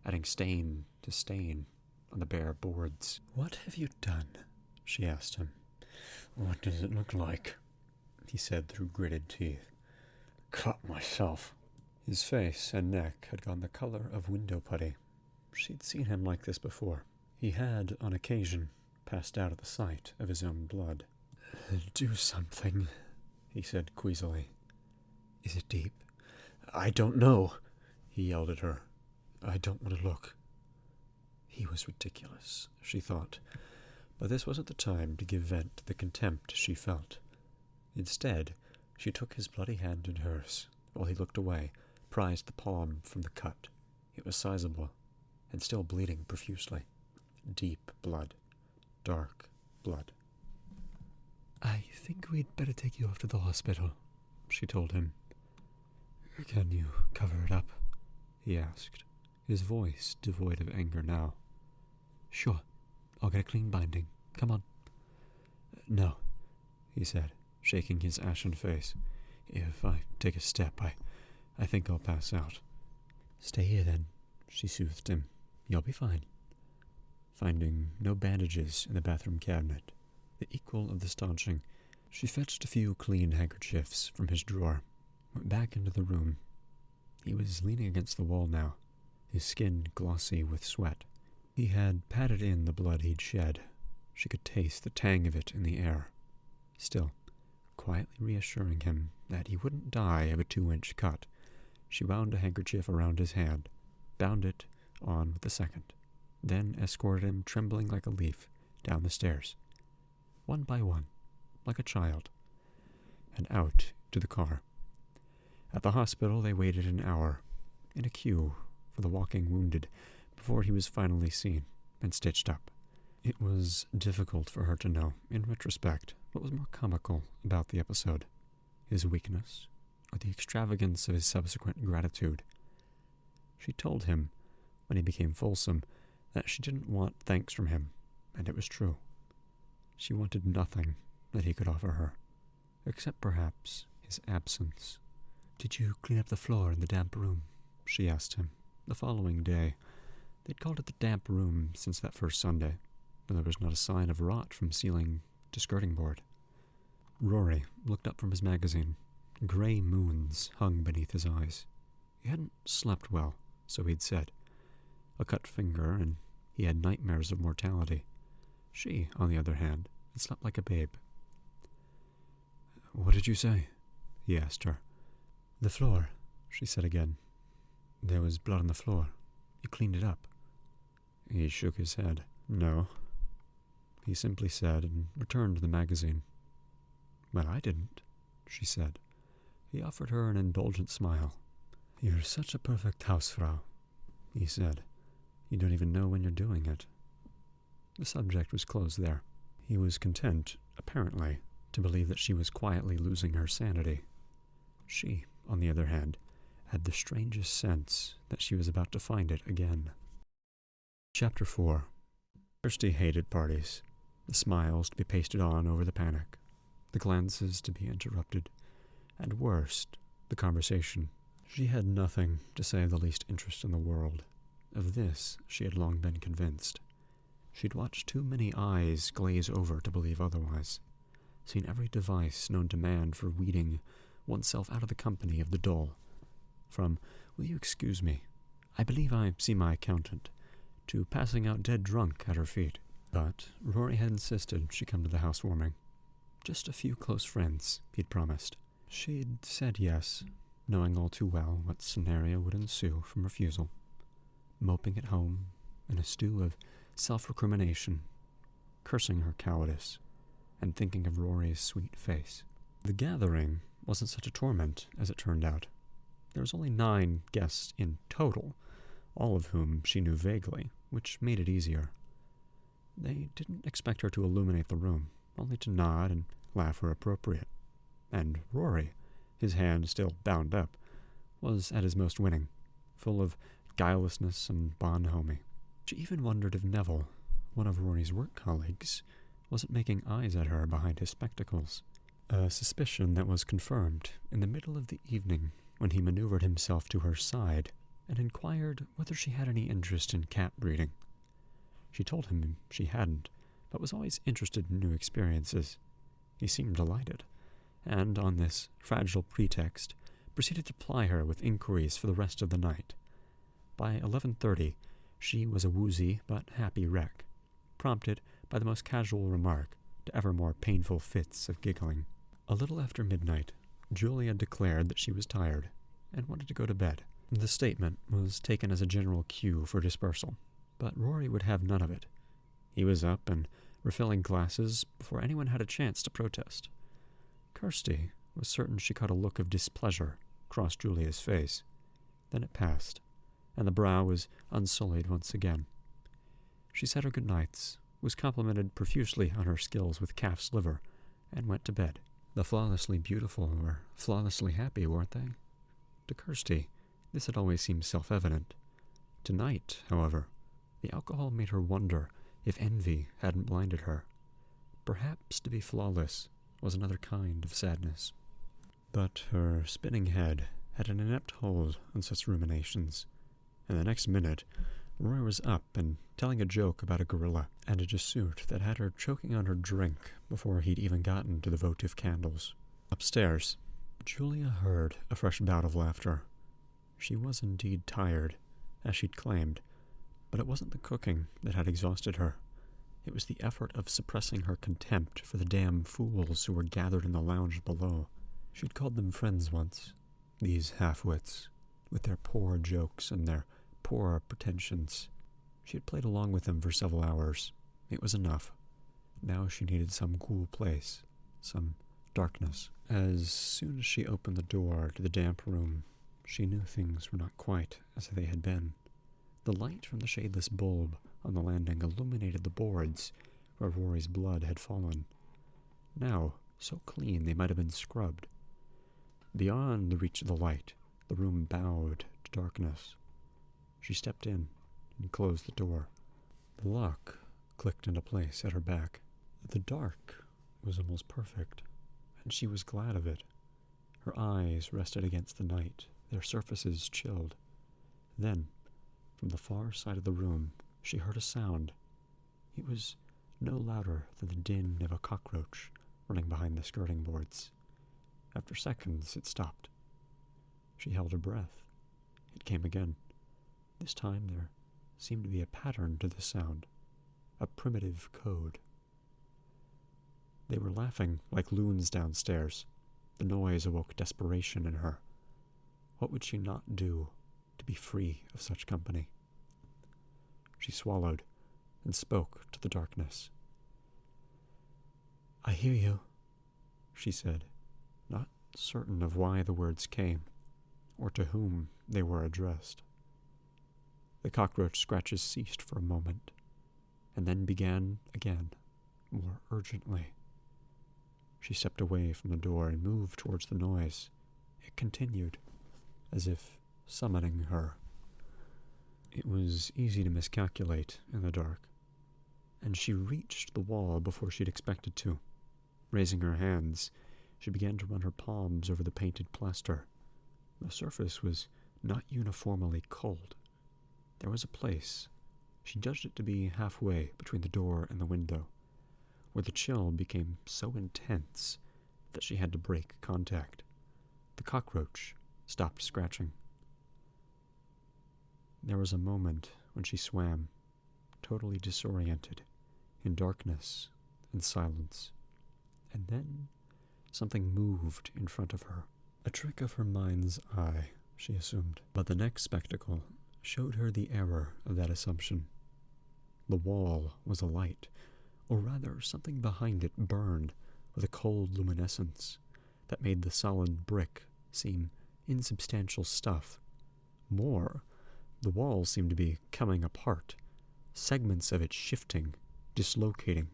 adding stain to stain on the bare boards. "What have you done?" she asked him. "What does it look like?" he said through gritted teeth. "Cut myself." His face and neck had gone the color of window putty. She'd seen him like this before. He had, on occasion, passed out at the sight of his own blood. "Do something," he said queasily. "Is it deep?" "I don't know," he yelled at her. "I don't want to look." He was ridiculous, she thought, but this wasn't the time to give vent to the contempt she felt. Instead, she took his bloody hand in hers, while he looked away, prized the palm from the cut. It was sizable, and still bleeding profusely. Deep blood. Dark blood. "I think we'd better take you off to the hospital," she told him. "Can you cover it up?" he asked, his voice devoid of anger now. "Sure. I'll get a clean binding. Come on." "No," he said, shaking his ashen face. "If I take a step, I think I'll pass out." "Stay here, then," she soothed him. "You'll be fine." Finding no bandages in the bathroom cabinet, the equal of the staunching, she fetched a few clean handkerchiefs from his drawer, went back into the room. He was leaning against the wall now, his skin glossy with sweat. He had patted in the blood he'd shed. She could taste the tang of it in the air. Still, quietly reassuring him that he wouldn't die of a 2-inch cut, she wound a handkerchief around his hand, bound it on with the second, then escorted him trembling like a leaf down the stairs, one by one, like a child, and out to the car. At the hospital they waited an hour, in a queue for the walking wounded, before he was finally seen and stitched up. It was difficult for her to know, in retrospect, what was more comical about the episode, his weakness, or the extravagance of his subsequent gratitude. She told him, when he became fulsome, that she didn't want thanks from him, and it was true. She wanted nothing that he could offer her, except perhaps his absence. "Did you clean up the floor in the damp room?" she asked him, the following day. They'd called it the damp room since that first Sunday, but there was not a sign of rot from ceiling to skirting board. Rory looked up from his magazine. Grey moons hung beneath his eyes. He hadn't slept well, so he'd said. A cut finger, and he had nightmares of mortality. She, on the other hand, had slept like a babe. "What did you say?" he asked her. "The floor," she said again. "There was blood on the floor. You cleaned it up." He shook his head. "No," he simply said, and returned to the magazine. "Well, I didn't," she said. He offered her an indulgent smile. "You're such a perfect hausfrau," he said. "You don't even know when you're doing it." The subject was closed there. He was content, apparently, to believe that she was quietly losing her sanity. She, on the other hand, had the strangest sense that she was about to find it again. Chapter 4. Kirsty hated parties, the smiles to be pasted on over the panic, the glances to be interrupted, and worst, the conversation. She had nothing, to say the least, interest in the world. Of this she had long been convinced. She'd watched too many eyes glaze over to believe otherwise, seen every device known to man for weeding oneself out of the company of the dull, from "Will you excuse me? I believe I see my accountant," to passing out dead drunk at her feet. But Rory had insisted she come to the housewarming. Just a few close friends, he'd promised. She'd said yes, knowing all too well what scenario would ensue from refusal. Moping at home, in a stew of self-recrimination, cursing her cowardice, and thinking of Rory's sweet face. The gathering wasn't such a torment, as it turned out. There was only 9 guests in total, all of whom she knew vaguely, which made it easier. They didn't expect her to illuminate the room, only to nod and laugh where appropriate. And Rory, his hand still bound up, was at his most winning, full of guilelessness and bonhomie. She even wondered if Neville, one of Rory's work colleagues, wasn't making eyes at her behind his spectacles, a suspicion that was confirmed in the middle of the evening when he maneuvered himself to her side and inquired whether she had any interest in cat breeding. She told him she hadn't, but was always interested in new experiences. He seemed delighted, and on this fragile pretext proceeded to ply her with inquiries for the rest of the night. By 11:30, she was a woozy but happy wreck, prompted by the most casual remark to ever more painful fits of giggling. A little after midnight, Julia declared that she was tired and wanted to go to bed. The statement was taken as a general cue for dispersal, but Rory would have none of it. He was up and refilling glasses before anyone had a chance to protest. Kirsty was certain she caught a look of displeasure cross Julia's face. Then it passed, and the brow was unsullied once again. She said her good nights, was complimented profusely on her skills with calf's liver, and went to bed. The flawlessly beautiful were flawlessly happy, weren't they? To Kirsty, this had always seemed self-evident. Tonight, however, the alcohol made her wonder if envy hadn't blinded her. Perhaps to be flawless was another kind of sadness. But her spinning head had an inept hold on such ruminations, and the next minute Rory was up and telling a joke about a gorilla and a Jesuit that had her choking on her drink before he'd even gotten to the votive candles. Upstairs, Julia heard a fresh bout of laughter. She was indeed tired, as she'd claimed, but it wasn't the cooking that had exhausted her. It was the effort of suppressing her contempt for the damn fools who were gathered in the lounge below. She'd called them friends once, these half-wits, with their poor jokes and their poor pretensions. She had played along with them for several hours. It was enough. Now she needed some cool place, some darkness. As soon as she opened the door to the damp room, she knew things were not quite as they had been. The light from the shadeless bulb on the landing illuminated the boards where Rory's blood had fallen. Now, so clean they might have been scrubbed. Beyond the reach of the light, the room bowed to darkness. She stepped in and closed the door. The lock clicked into place at her back. The dark was almost perfect, and she was glad of it. Her eyes rested against the night, their surfaces chilled. Then, from the far side of the room, she heard a sound. It was no louder than the din of a cockroach running behind the skirting boards. After seconds, it stopped. She held her breath. It came again. This time there seemed to be a pattern to the sound, a primitive code. They were laughing like loons downstairs. The noise awoke desperation in her. What would she not do to be free of such company? She swallowed and spoke to the darkness. "I hear you," she said, not certain of why the words came, or to whom they were addressed. The cockroach scratches ceased for a moment, and then began again, more urgently. She stepped away from the door and moved towards the noise. It continued, as if summoning her. It was easy to miscalculate in the dark, and she reached the wall before she'd expected to. Raising her hands, she began to run her palms over the painted plaster. The surface was not uniformly cold. There was a place, she judged it to be halfway between the door and the window, where the chill became so intense that she had to break contact. The cockroach stopped scratching. There was a moment when she swam, totally disoriented, in darkness and silence. And then something moved in front of her. A trick of her mind's eye, she assumed. But the next spectacle showed her the error of that assumption. The wall was alight, or rather something behind it burned with a cold luminescence that made the solid brick seem insubstantial stuff. More, the wall seemed to be coming apart, segments of it shifting, dislocating,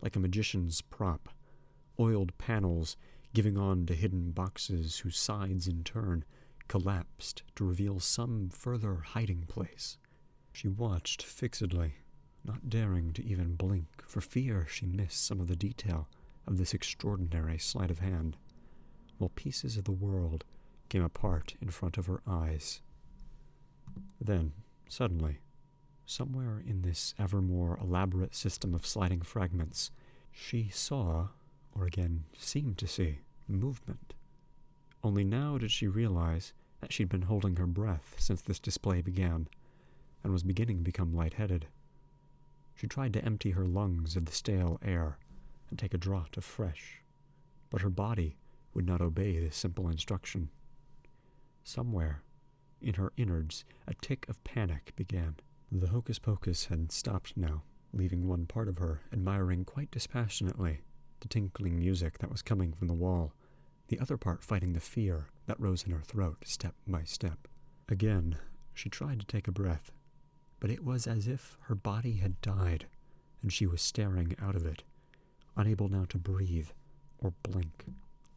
like a magician's prop, oiled panels giving on to hidden boxes whose sides in turn collapsed to reveal some further hiding place. She watched fixedly, not daring to even blink for fear she missed some of the detail of this extraordinary sleight of hand, while pieces of the world came apart in front of her eyes. Then, suddenly, somewhere in this ever more elaborate system of sliding fragments, she saw, or again seemed to see, movement. Only now did she realize that she'd been holding her breath since this display began, and was beginning to become lightheaded. She tried to empty her lungs of the stale air and take a draught of fresh, but her body would not obey this simple instruction. Somewhere, in her innards, a tick of panic began. The hocus-pocus had stopped now, leaving one part of her admiring quite dispassionately the tinkling music that was coming from the wall, the other part fighting the fear that rose in her throat step by step. Again, she tried to take a breath, but it was as if her body had died, and she was staring out of it, unable now to breathe, or blink,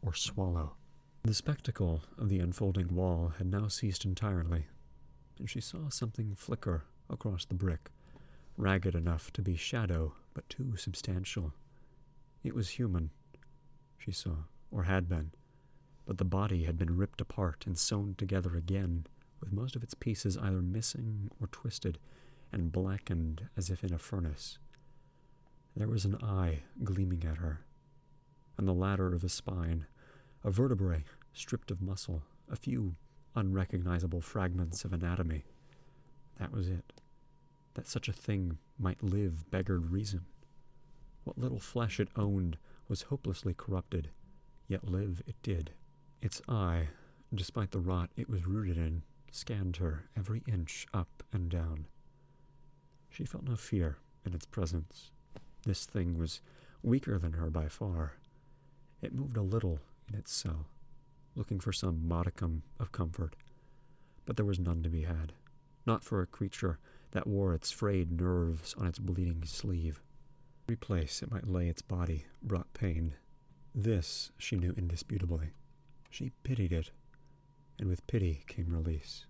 or swallow. The spectacle of the unfolding wall had now ceased entirely, and she saw something flicker across the brick, ragged enough to be shadow, but too substantial. It was human, she saw, or had been, but the body had been ripped apart and sewn together again, with most of its pieces either missing or twisted, and blackened as if in a furnace. There was an eye gleaming at her, and the ladder of a spine, a vertebrae stripped of muscle, a few unrecognizable fragments of anatomy. That was it. That such a thing might live beggared reason. What little flesh it owned was hopelessly corrupted, yet live it did. Its eye, despite the rot it was rooted in, scanned her every inch up and down. She felt no fear in its presence. This thing was weaker than her by far. It moved a little in its cell, looking for some modicum of comfort, but there was none to be had, not for a creature that wore its frayed nerves on its bleeding sleeve. Every place it might lay its body brought pain. This she knew indisputably. She pitied it, and with pity came release.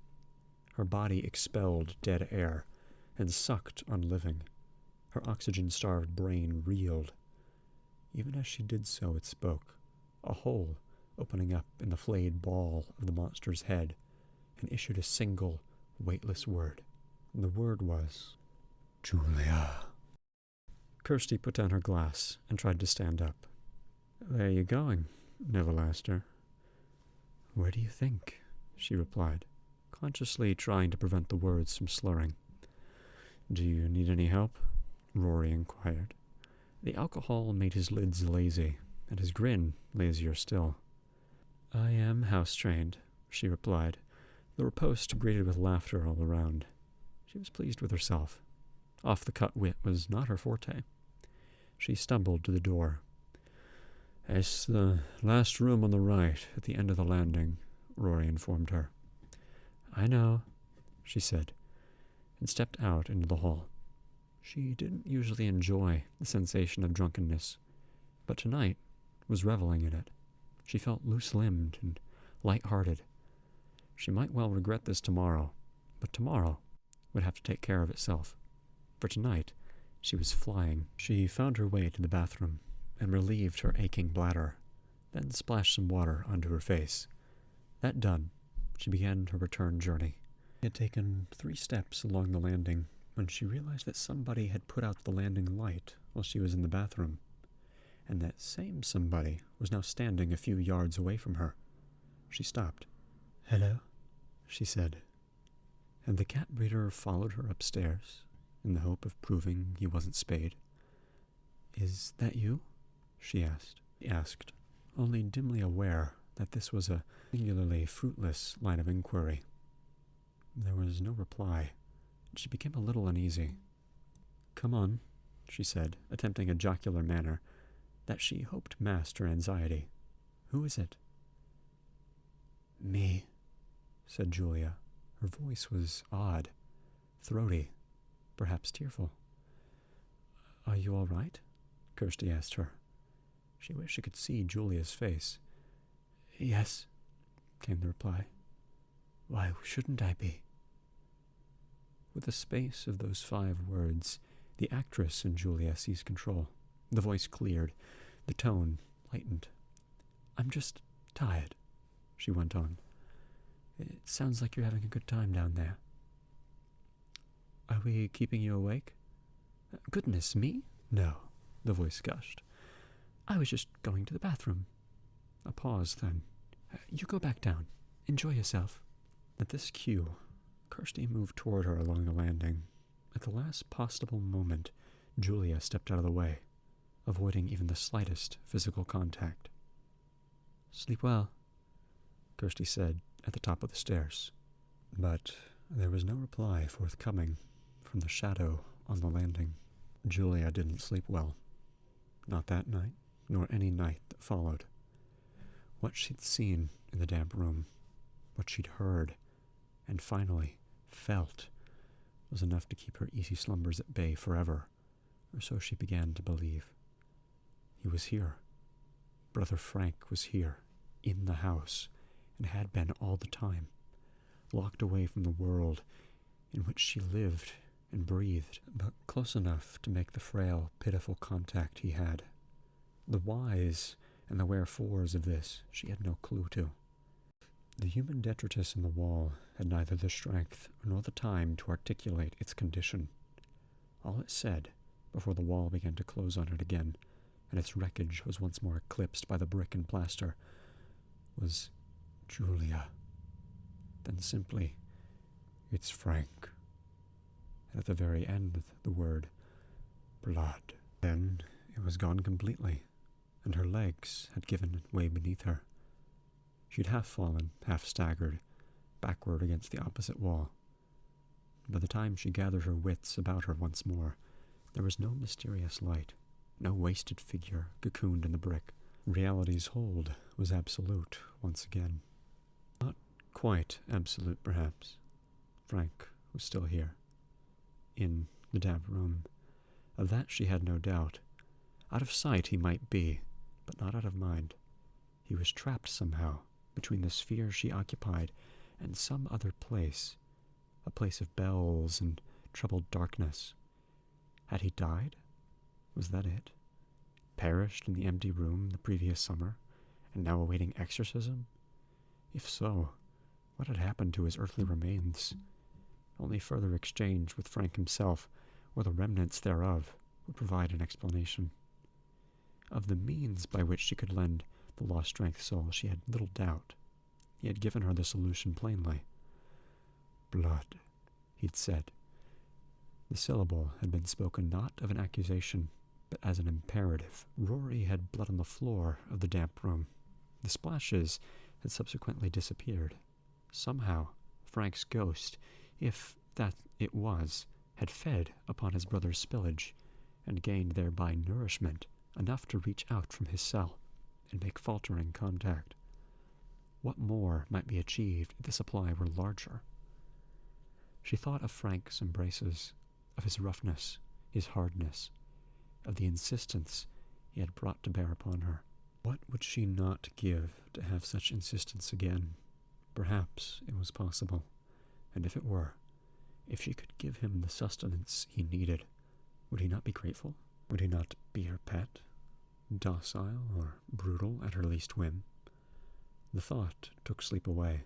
Her body expelled dead air and sucked on living. Her oxygen-starved brain reeled. Even as she did so, it spoke, a hole opening up in the flayed ball of the monster's head, and issued a single, weightless word. And the word was, Julia. Kirsty put down her glass and tried to stand up. Where are you going? Neville asked her. Where do you think? She replied, consciously trying to prevent the words from slurring. Do you need any help? Rory inquired. The alcohol made his lids lazy, and his grin lazier still. I am house-trained, she replied, the riposte greeted with laughter all around. She was pleased with herself. Off-the-cut wit was not her forte. She stumbled to the door. It's the last room on the right, at the end of the landing, Rory informed her. I know, she said, and stepped out into the hall. She didn't usually enjoy the sensation of drunkenness, but tonight was reveling in it. She felt loose-limbed and light-hearted. She might well regret this tomorrow, but tomorrow would have to take care of itself. For tonight, she was flying. She found her way to the bathroom and relieved her aching bladder, then splashed some water onto her face. That done, she began her return journey. She had taken 3 steps along the landing when she realized that somebody had put out the landing light while she was in the bathroom, and that same somebody was now standing a few yards away from her. She stopped. Hello, she said, and the cat breeder followed her upstairs in the hope of proving he wasn't spayed. Is that you? She asked, only dimly aware that this was a singularly fruitless line of inquiry. There was no reply. She became a little uneasy. Come on, she said, attempting a jocular manner that she hoped masked her anxiety. Who is it? Me, said Julia. Her voice was odd, throaty, perhaps tearful. Are you all right? Kirsty asked her. She wished she could see Julia's face. Yes, came the reply. Why shouldn't I be? With the space of those 5 words, the actress in Julia seized control. The voice cleared, the tone lightened. I'm just tired, she went on. It sounds like you're having a good time down there. Are we keeping you awake? Goodness me, no, the voice gushed. I was just going to the bathroom. A pause, then. You go back down. Enjoy yourself. At this cue, Kirsty moved toward her along the landing. At the last possible moment, Julia stepped out of the way, avoiding even the slightest physical contact. Sleep well, Kirsty said at the top of the stairs. But there was no reply forthcoming from the shadow on the landing. Julia didn't sleep well. Not that night, nor any night that followed. What she'd seen in the damp room, what she'd heard, and finally felt, was enough to keep her easy slumbers at bay forever, or so she began to believe. He was here. Brother Frank was here, in the house, and had been all the time, locked away from the world in which she lived and breathed, but close enough to make the frail, pitiful contact he had. The whys and the wherefores of this she had no clue to. The human detritus in the wall had neither the strength nor the time to articulate its condition. All it said, before the wall began to close on it again, and its wreckage was once more eclipsed by the brick and plaster, was Julia. Then simply, it's Frank. And at the very end, the word blood. Then it was gone completely, and her legs had given way beneath her. She had half fallen, half staggered, backward against the opposite wall. By the time she gathered her wits about her once more, there was no mysterious light, no wasted figure cocooned in the brick. Reality's hold was absolute once again. Not quite absolute, perhaps. Frank was still here, in the damp room. Of that she had no doubt. Out of sight he might be, but not out of mind. He was trapped somehow between the sphere she occupied and some other place, a place of bells and troubled darkness. Had he died? Was that it? Perished in the empty room the previous summer, and now awaiting exorcism? If so, what had happened to his earthly remains? Only further exchange with Frank himself, or the remnants thereof, would provide an explanation. Of the means by which she could lend the lost strength soul she had little doubt. He had given her the solution plainly. Blood, he'd said. The syllable had been spoken not of an accusation, but as an imperative. Rory had blood on the floor of the damp room. The splashes had subsequently disappeared. Somehow, Frank's ghost, if that it was, had fed upon his brother's spillage, and gained thereby nourishment enough to reach out from his cell and make faltering contact. What more might be achieved if the supply were larger? She thought of Frank's embraces, of his roughness, his hardness, of the insistence he had brought to bear upon her. What would she not give to have such insistence again? Perhaps it was possible, and if it were, if she could give him the sustenance he needed, would he not be grateful? Would he not be her pet, docile or brutal at her least whim? The thought took sleep away,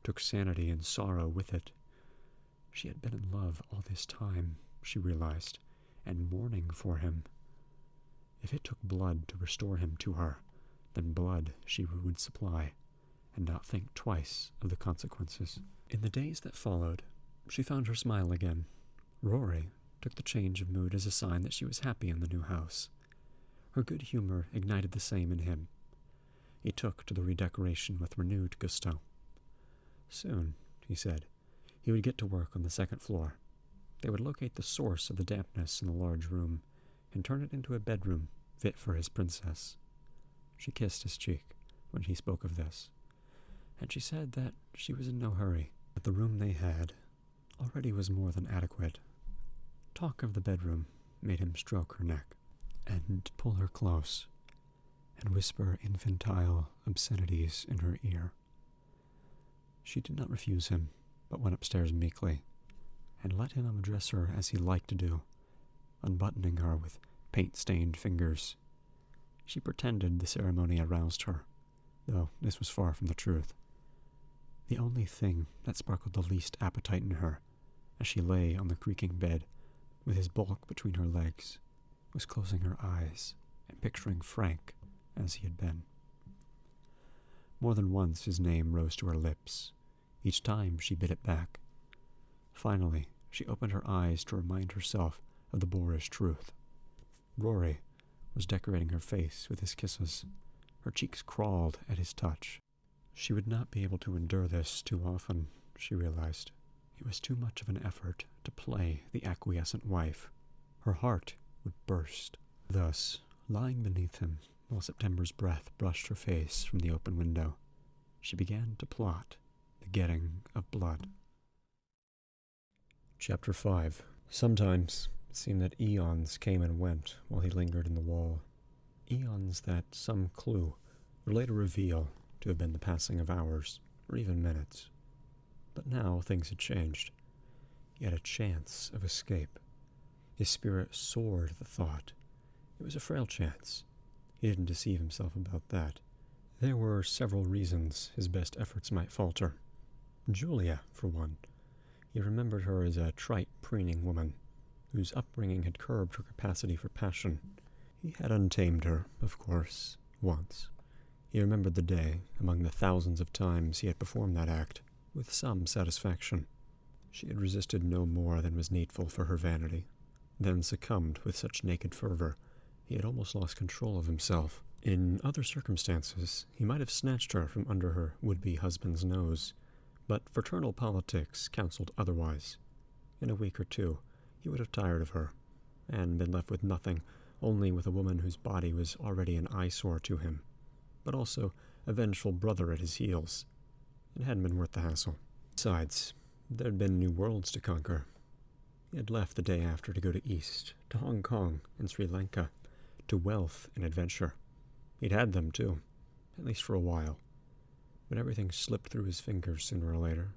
took sanity and sorrow with it. She had been in love all this time, she realized, and mourning for him. If it took blood to restore him to her, then blood she would supply, and not think twice of the consequences. In the days that followed, she found her smile again. Rory took the change of mood as a sign that she was happy in the new house. Her good humor ignited the same in him. He took to the redecoration with renewed gusto. Soon, he said, he would get to work on the second floor. They would locate the source of the dampness in the large room and turn it into a bedroom fit for his princess. She kissed his cheek when he spoke of this, and she said that she was in no hurry, that the room they had already was more than adequate. Talk of the bedroom made him stroke her neck and pull her close and whisper infantile obscenities in her ear. She did not refuse him, but went upstairs meekly and let him undress her as he liked to do, unbuttoning her with paint-stained fingers. She pretended the ceremony aroused her, though this was far from the truth. The only thing that sparkled the least appetite in her, as she lay on the creaking bed, with his bulk between her legs, was closing her eyes and picturing Frank as he had been. More than once his name rose to her lips. Each time she bit it back. Finally, she opened her eyes to remind herself of the boorish truth. Rory was decorating her face with his kisses. Her cheeks crawled at his touch. She would not be able to endure this too often, she realized. It was too much of an effort to play the acquiescent wife. Her heart would burst. Thus, lying beneath him, while September's breath brushed her face from the open window, she began to plot the getting of blood. Chapter 5. Sometimes it seemed that eons came and went while he lingered in the wall. Eons that some clue would later reveal to have been the passing of hours, or even minutes. But now things had changed. He had a chance of escape. His spirit soared at the thought. It was a frail chance. He didn't deceive himself about that. There were several reasons his best efforts might falter. Julia, for one. He remembered her as a trite, preening woman, whose upbringing had curbed her capacity for passion. He had untamed her, of course, once. He remembered the day, among the thousands of times he had performed that act, with some satisfaction. She had resisted no more than was needful for her vanity, then succumbed with such naked fervor he had almost lost control of himself. In other circumstances, he might have snatched her from under her would-be husband's nose, but fraternal politics counseled otherwise. In a week or two, he would have tired of her, and been left with nothing, only with a woman whose body was already an eyesore to him, but also a vengeful brother at his heels. It hadn't been worth the hassle. Besides, there had been new worlds to conquer. He had left the day after to go to East, to Hong Kong and Sri Lanka, to wealth and adventure. He'd had them, too, at least for a while. But everything slipped through his fingers sooner or later.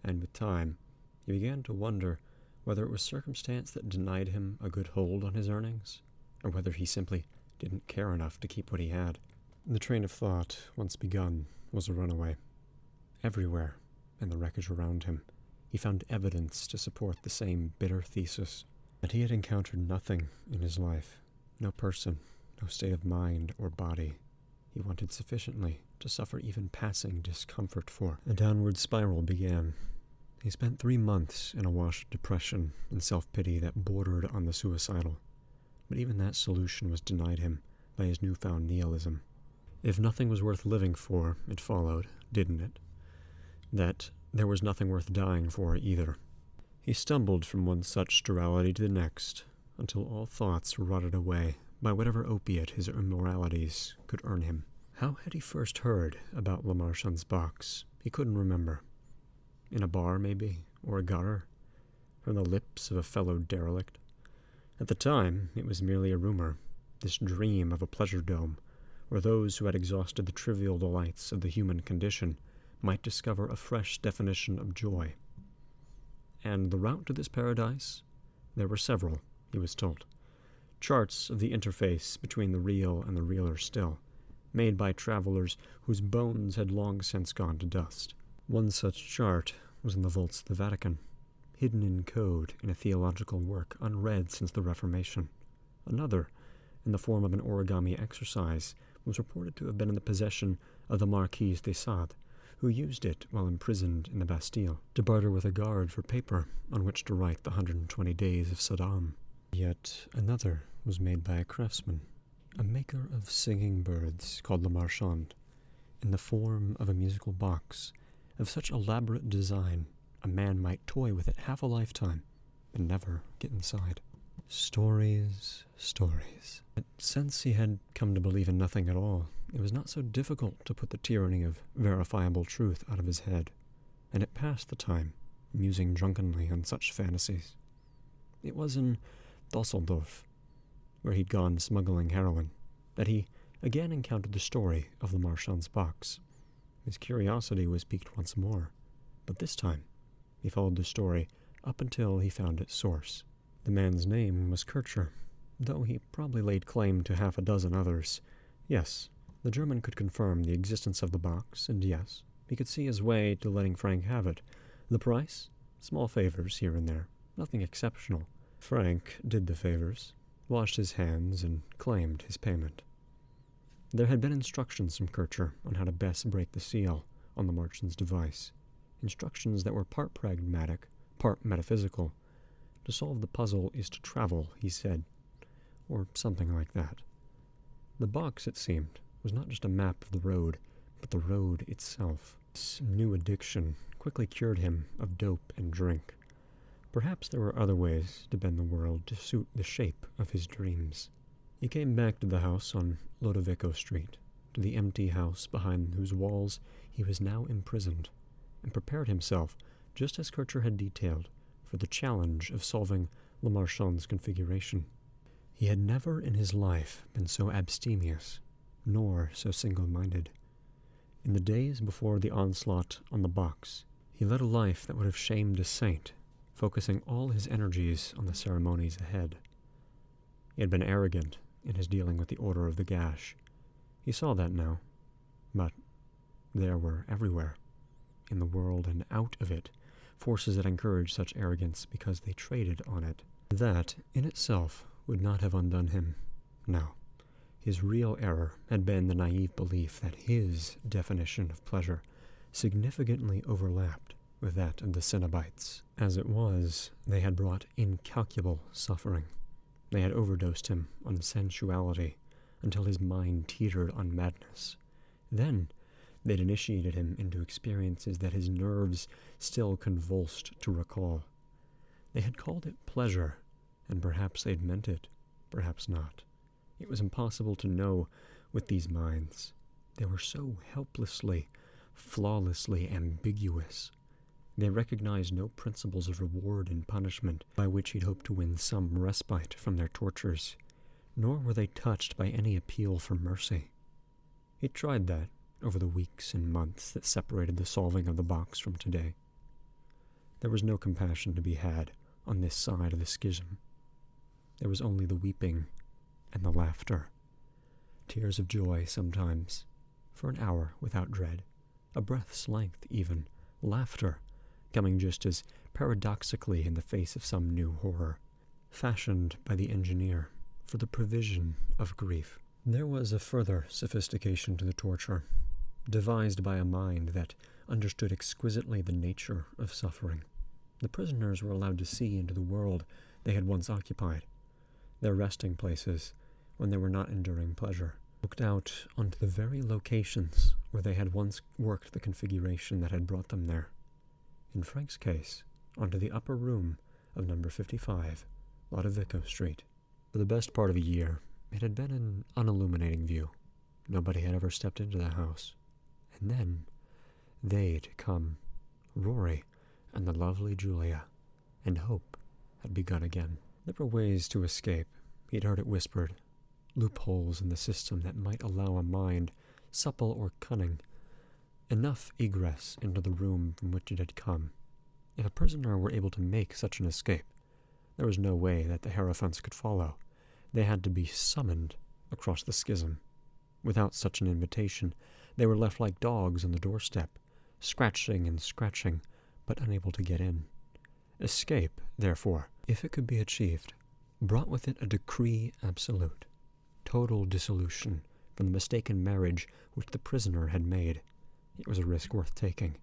And with time, he began to wonder whether it was circumstance that denied him a good hold on his earnings, or whether he simply didn't care enough to keep what he had. The train of thought, once begun, was a runaway. Everywhere, in the wreckage around him, he found evidence to support the same bitter thesis, that he had encountered nothing in his life, no person, no state of mind or body he wanted sufficiently to suffer even passing discomfort for. A downward spiral began. He spent 3 months in a wash of depression and self-pity that bordered on the suicidal, but even that solution was denied him by his newfound nihilism. If nothing was worth living for, it followed, didn't it, that there was nothing worth dying for either. He stumbled from one such sterility to the next, until all thoughts rotted away by whatever opiate his immoralities could earn him. How had he first heard about Lemarchand's box? He couldn't remember. In a bar, maybe, or a gutter, from the lips of a fellow derelict. At the time, it was merely a rumor, this dream of a pleasure dome, where those who had exhausted the trivial delights of the human condition might discover a fresh definition of joy. And the route to this paradise? There were several, he was told. Charts of the interface between the real and the realer still, made by travelers whose bones had long since gone to dust. One such chart was in the vaults of the Vatican, hidden in code in a theological work unread since the Reformation. Another, in the form of an origami exercise, was reported to have been in the possession of the Marquis de Sade, who used it while imprisoned in the Bastille, to barter with a guard for paper on which to write the 120 Days of Saddam. Yet another was made by a craftsman, a maker of singing birds called Lemarchand, in the form of a musical box, of such elaborate design a man might toy with it half a lifetime and never get inside. Stories, stories. But since he had come to believe in nothing at all, it was not so difficult to put the tyranny of verifiable truth out of his head, and it passed the time, musing drunkenly on such fantasies. It was in Dusseldorf, where he'd gone smuggling heroin, that he again encountered the story of Lemarchand's box. His curiosity was piqued once more, but this time he followed the story up until he found its source. The man's name was Kircher, though he probably laid claim to half a dozen others. Yes, the German could confirm the existence of the box, and yes, he could see his way to letting Frank have it. The price? Small favors here and there, nothing exceptional. Frank did the favors, washed his hands, and claimed his payment. There had been instructions from Kircher on how to best break the seal on the merchant's device, instructions that were part pragmatic, part metaphysical. To solve the puzzle is to travel, he said, or something like that. The box, it seemed, was not just a map of the road, but the road itself. This new addiction quickly cured him of dope and drink. Perhaps there were other ways to bend the world to suit the shape of his dreams. He came back to the house on Lodovico Street, to the empty house behind whose walls he was now imprisoned, and prepared himself, just as Kircher had detailed, for the challenge of solving Lemarchand's configuration. He had never in his life been so abstemious, nor so single-minded. In the days before the onslaught on the box, he led a life that would have shamed a saint, focusing all his energies on the ceremonies ahead. He had been arrogant in his dealing with the Order of the Gash. He saw that now, but there were everywhere, in the world and out of it, forces that encouraged such arrogance because they traded on it. That, in itself, would not have undone him. No. His real error had been the naive belief that his definition of pleasure significantly overlapped with that of the Cenobites. As it was, they had brought incalculable suffering. They had overdosed him on sensuality until his mind teetered on madness. Then they'd initiated him into experiences that his nerves still convulsed to recall. They had called it pleasure, and perhaps they'd meant it, perhaps not. It was impossible to know with these minds. They were so helplessly, flawlessly ambiguous. They recognized no principles of reward and punishment by which he'd hoped to win some respite from their tortures, nor were they touched by any appeal for mercy. He tried that over the weeks and months that separated the solving of the box from today. There was no compassion to be had on this side of the schism. There was only the weeping and the laughter. Tears of joy sometimes, for an hour without dread, a breath's length even, laughter, coming just as paradoxically in the face of some new horror, fashioned by the engineer for the provision of grief. There was a further sophistication to the torture, devised by a mind that understood exquisitely the nature of suffering. The prisoners were allowed to see into the world they had once occupied, their resting places when they were not enduring pleasure, looked out onto the very locations where they had once worked the configuration that had brought them there. In Frank's case, onto the upper room of number 55, Lodovico Street. For the best part of a year, it had been an unilluminating view. Nobody had ever stepped into the house. And then they'd come, Rory and the lovely Julia, and hope had begun again. There were ways to escape, he'd heard it whispered, loopholes in the system that might allow a mind, supple or cunning, enough egress into the room from which it had come. If a prisoner were able to make such an escape, there was no way that the Hierophants could follow. They had to be summoned across the schism. Without such an invitation, they were left like dogs on the doorstep, scratching and scratching, but unable to get in. Escape, therefore, if it could be achieved, brought with it a decree absolute, total dissolution from the mistaken marriage which the prisoner had made. It was a risk worth taking.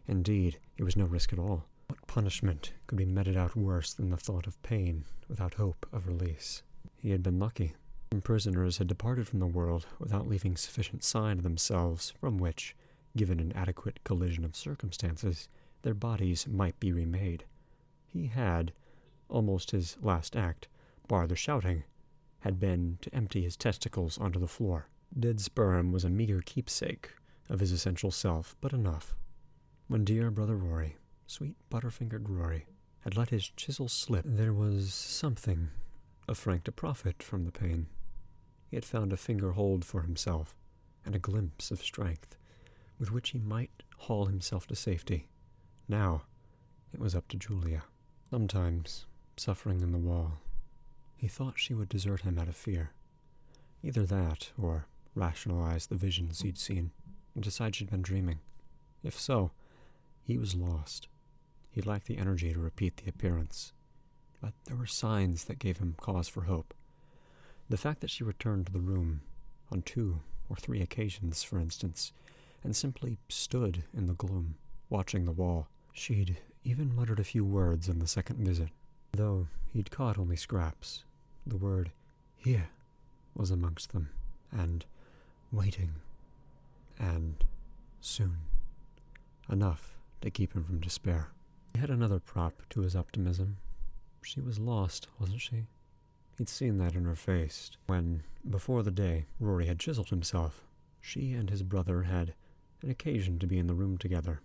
Indeed, it was no risk at all. What punishment could be meted out worse than the thought of pain without hope of release? He had been lucky. Some prisoners had departed from the world without leaving sufficient sign of themselves from which, given an adequate collision of circumstances, their bodies might be remade. He had, almost his last act, bar the shouting, had been to empty his testicles onto the floor. Dead sperm was a meager keepsake of his essential self, but enough. When dear brother Rory, sweet butter-fingered Rory, had let his chisel slip, there was something of Frank to profit from the pain. He had found a finger hold for himself, and a glimpse of strength, with which he might haul himself to safety. Now, it was up to Julia. Sometimes, suffering in the wall, he thought she would desert him out of fear. Either that, or rationalize the visions he'd seen, and decide she'd been dreaming. If so, he was lost. He lacked the energy to repeat the appearance. But there were signs that gave him cause for hope. The fact that she returned to the room, on 2 or 3 occasions, for instance, and simply stood in the gloom, watching the wall. She'd even muttered a few words on the second visit, though he'd caught only scraps. The word "here" was amongst them, and "waiting," and "soon." Enough to keep him from despair. He had another prop to his optimism. She was lost, wasn't she? He'd seen that in her face when, before the day Rory had chiseled himself, she and his brother had an occasion to be in the room together.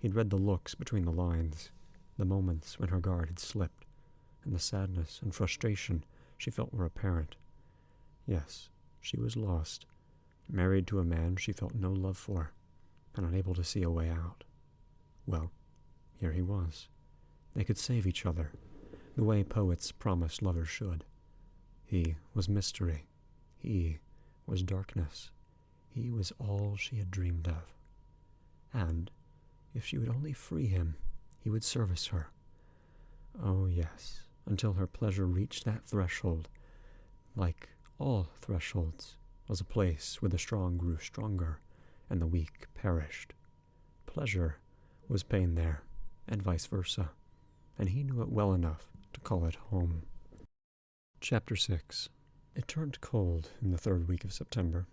He'd read the looks between the lines, the moments when her guard had slipped, and the sadness and frustration she felt were apparent. Yes, she was lost, married to a man she felt no love for, and unable to see a way out. Well, here he was. They could save each other, the way poets promise lovers should. He was mystery. He was darkness. He was all she had dreamed of. And, if she would only free him, he would service her. Oh, yes, until her pleasure reached that threshold. Like all thresholds, was a place where the strong grew stronger and the weak perished. Pleasure was pain there, and vice versa, and he knew it well enough to call it home. Chapter 6. It turned cold in the third week of September.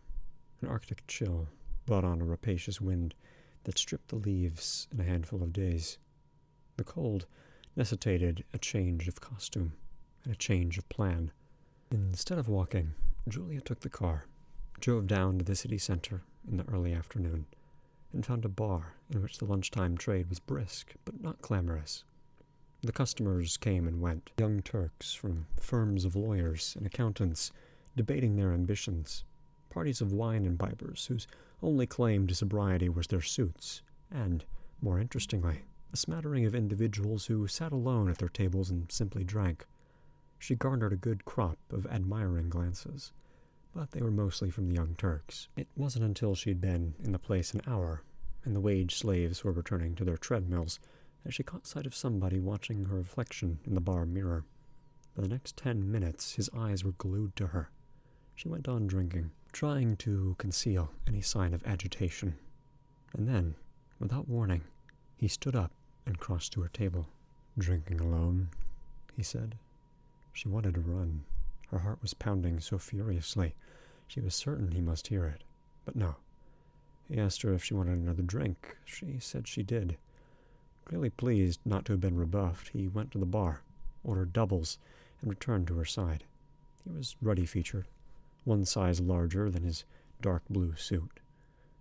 An arctic chill brought on a rapacious wind that stripped the leaves in a handful of days. The cold necessitated a change of costume and a change of plan. Instead of walking, Julia took the car, drove down to the city center in the early afternoon, and found a bar in which the lunchtime trade was brisk but not clamorous. The customers came and went, young Turks from firms of lawyers and accountants debating their ambitions, parties of wine imbibers whose only claim to sobriety was their suits, and, more interestingly, a smattering of individuals who sat alone at their tables and simply drank. She garnered a good crop of admiring glances, but they were mostly from the young Turks. It wasn't until she'd been in the place an hour, and the wage slaves were returning to their treadmills, that she caught sight of somebody watching her reflection in the bar mirror. For the next 10 minutes his eyes were glued to her. She went on drinking, trying to conceal any sign of agitation. And then, without warning, he stood up and crossed to her table. "Drinking alone," he said. She wanted to run. Her heart was pounding so furiously. She was certain he must hear it. But no. He asked her if she wanted another drink. She said she did. Clearly pleased not to have been rebuffed, he went to the bar, ordered doubles, and returned to her side. He was ruddy-featured, one size larger than his dark blue suit.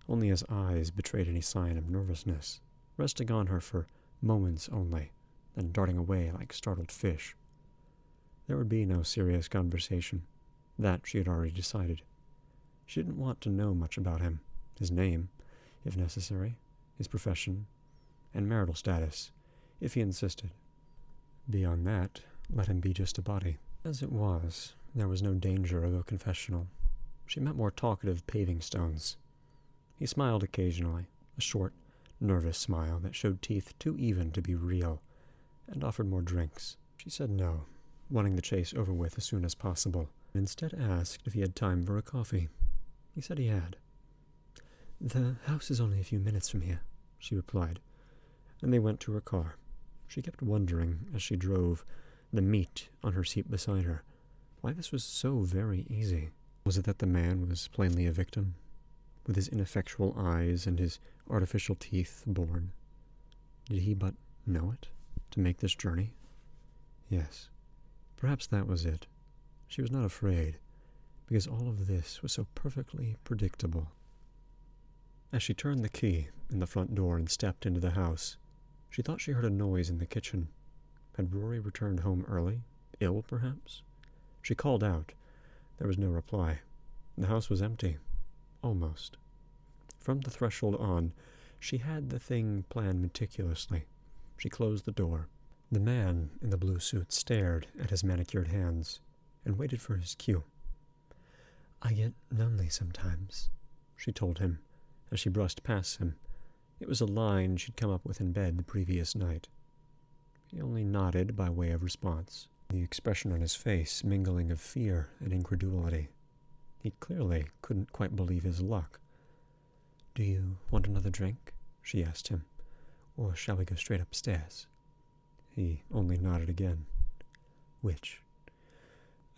Only his eyes betrayed any sign of nervousness, resting on her for moments only, then darting away like startled fish. There would be no serious conversation. That she had already decided. She didn't want to know much about him, his name, if necessary, his profession, and marital status, if he insisted. Beyond that, let him be just a body. As it was, there was no danger of a confessional. She met more talkative paving stones. He smiled occasionally, a short, nervous smile that showed teeth too even to be real, and offered more drinks. She said no, wanting the chase over with as soon as possible, and instead asked if he had time for a coffee. He said he had. "The house is only a few minutes from here," she replied, and they went to her car. She kept wondering, as she drove, the meat on her seat beside her, why this was so very easy. Was it that the man was plainly a victim, with his ineffectual eyes and his artificial teeth born? Did he but know it, to make this journey? Yes, perhaps that was it. She was not afraid, because all of this was so perfectly predictable. As she turned the key in the front door and stepped into the house, she thought she heard a noise in the kitchen. Had Rory returned home early? Ill, perhaps? She called out. There was no reply. The house was empty. Almost. From the threshold on, she had the thing planned meticulously. She closed the door. The man in the blue suit stared at his manicured hands and waited for his cue. "I get lonely sometimes," she told him as she brushed past him. It was a line she'd come up with in bed the previous night. He only nodded by way of response, the expression on his face mingling of fear and incredulity. He clearly couldn't quite believe his luck. "Do you want another drink?" she asked him. "Or shall we go straight upstairs?" He only nodded again. "Which?"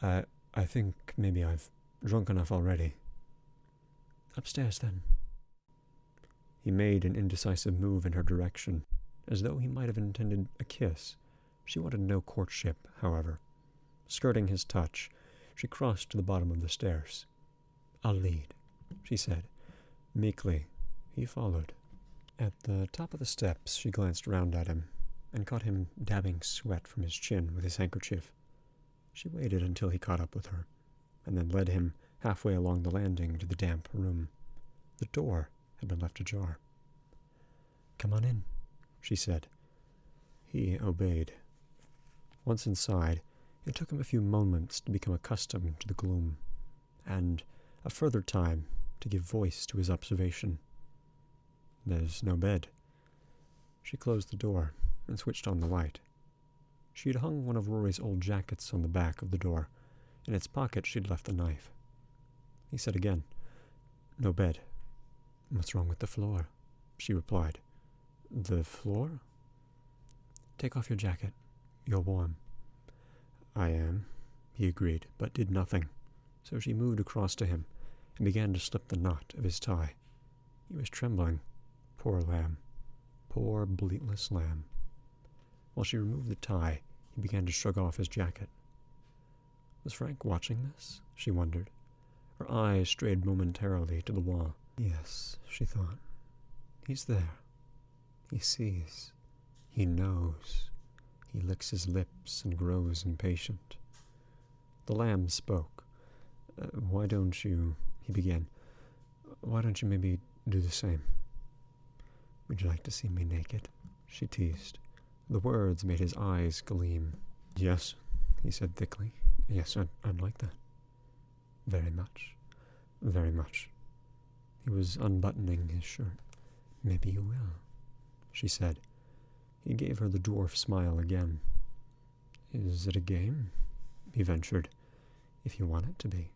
I think maybe I've drunk enough already." "Upstairs, then." He made an indecisive move in her direction, as though he might have intended a kiss. She wanted no courtship, however. Skirting his touch, she crossed to the bottom of the stairs. "I'll lead," she said. Meekly, he followed. At the top of the steps, she glanced round at him, and caught him dabbing sweat from his chin with his handkerchief. She waited until he caught up with her, and then led him halfway along the landing to the damp room. The door had been left ajar. "Come on in," she said. He obeyed. Once inside, it took him a few moments to become accustomed to the gloom, and a further time to give voice to his observation. "There's no bed." She closed the door and switched on the light. She had hung one of Rory's old jackets on the back of the door. In its pocket she'd left the knife. He said again, "No bed." "What's wrong with the floor?" she replied. "The floor?" "Take off your jacket. You're warm." "I am," he agreed, but did nothing. So she moved across to him and began to slip the knot of his tie. He was trembling. Poor lamb. Poor bleatless lamb. While she removed the tie, he began to shrug off his jacket. Was Frank watching this? She wondered. Her eyes strayed momentarily to the wall. Yes, she thought. He's there. He sees. He knows. He licks his lips and grows impatient. The lamb spoke. Why don't you, he began. Why don't you maybe do the same? Would you like to see me naked? She teased. The words made his eyes gleam. Yes, he said thickly. Yes, I'd like that. Very much. Very much. He was unbuttoning his shirt. Maybe you will, she said. He gave her the dwarf smile again. Is it a game? He ventured. If you want it to be,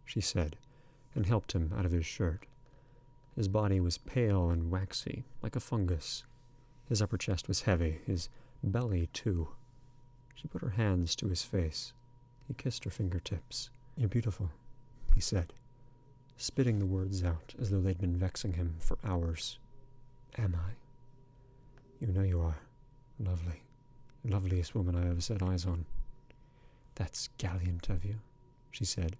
she said, and helped him out of his shirt. His body was pale and waxy, like a fungus. His upper chest was heavy, his belly too. She put her hands to his face. He kissed her fingertips. You're beautiful, he said, spitting the words out as though they'd been vexing him for hours. Am I? You know you are. Lovely. Loveliest woman I ever set eyes on. That's gallant of you, she said,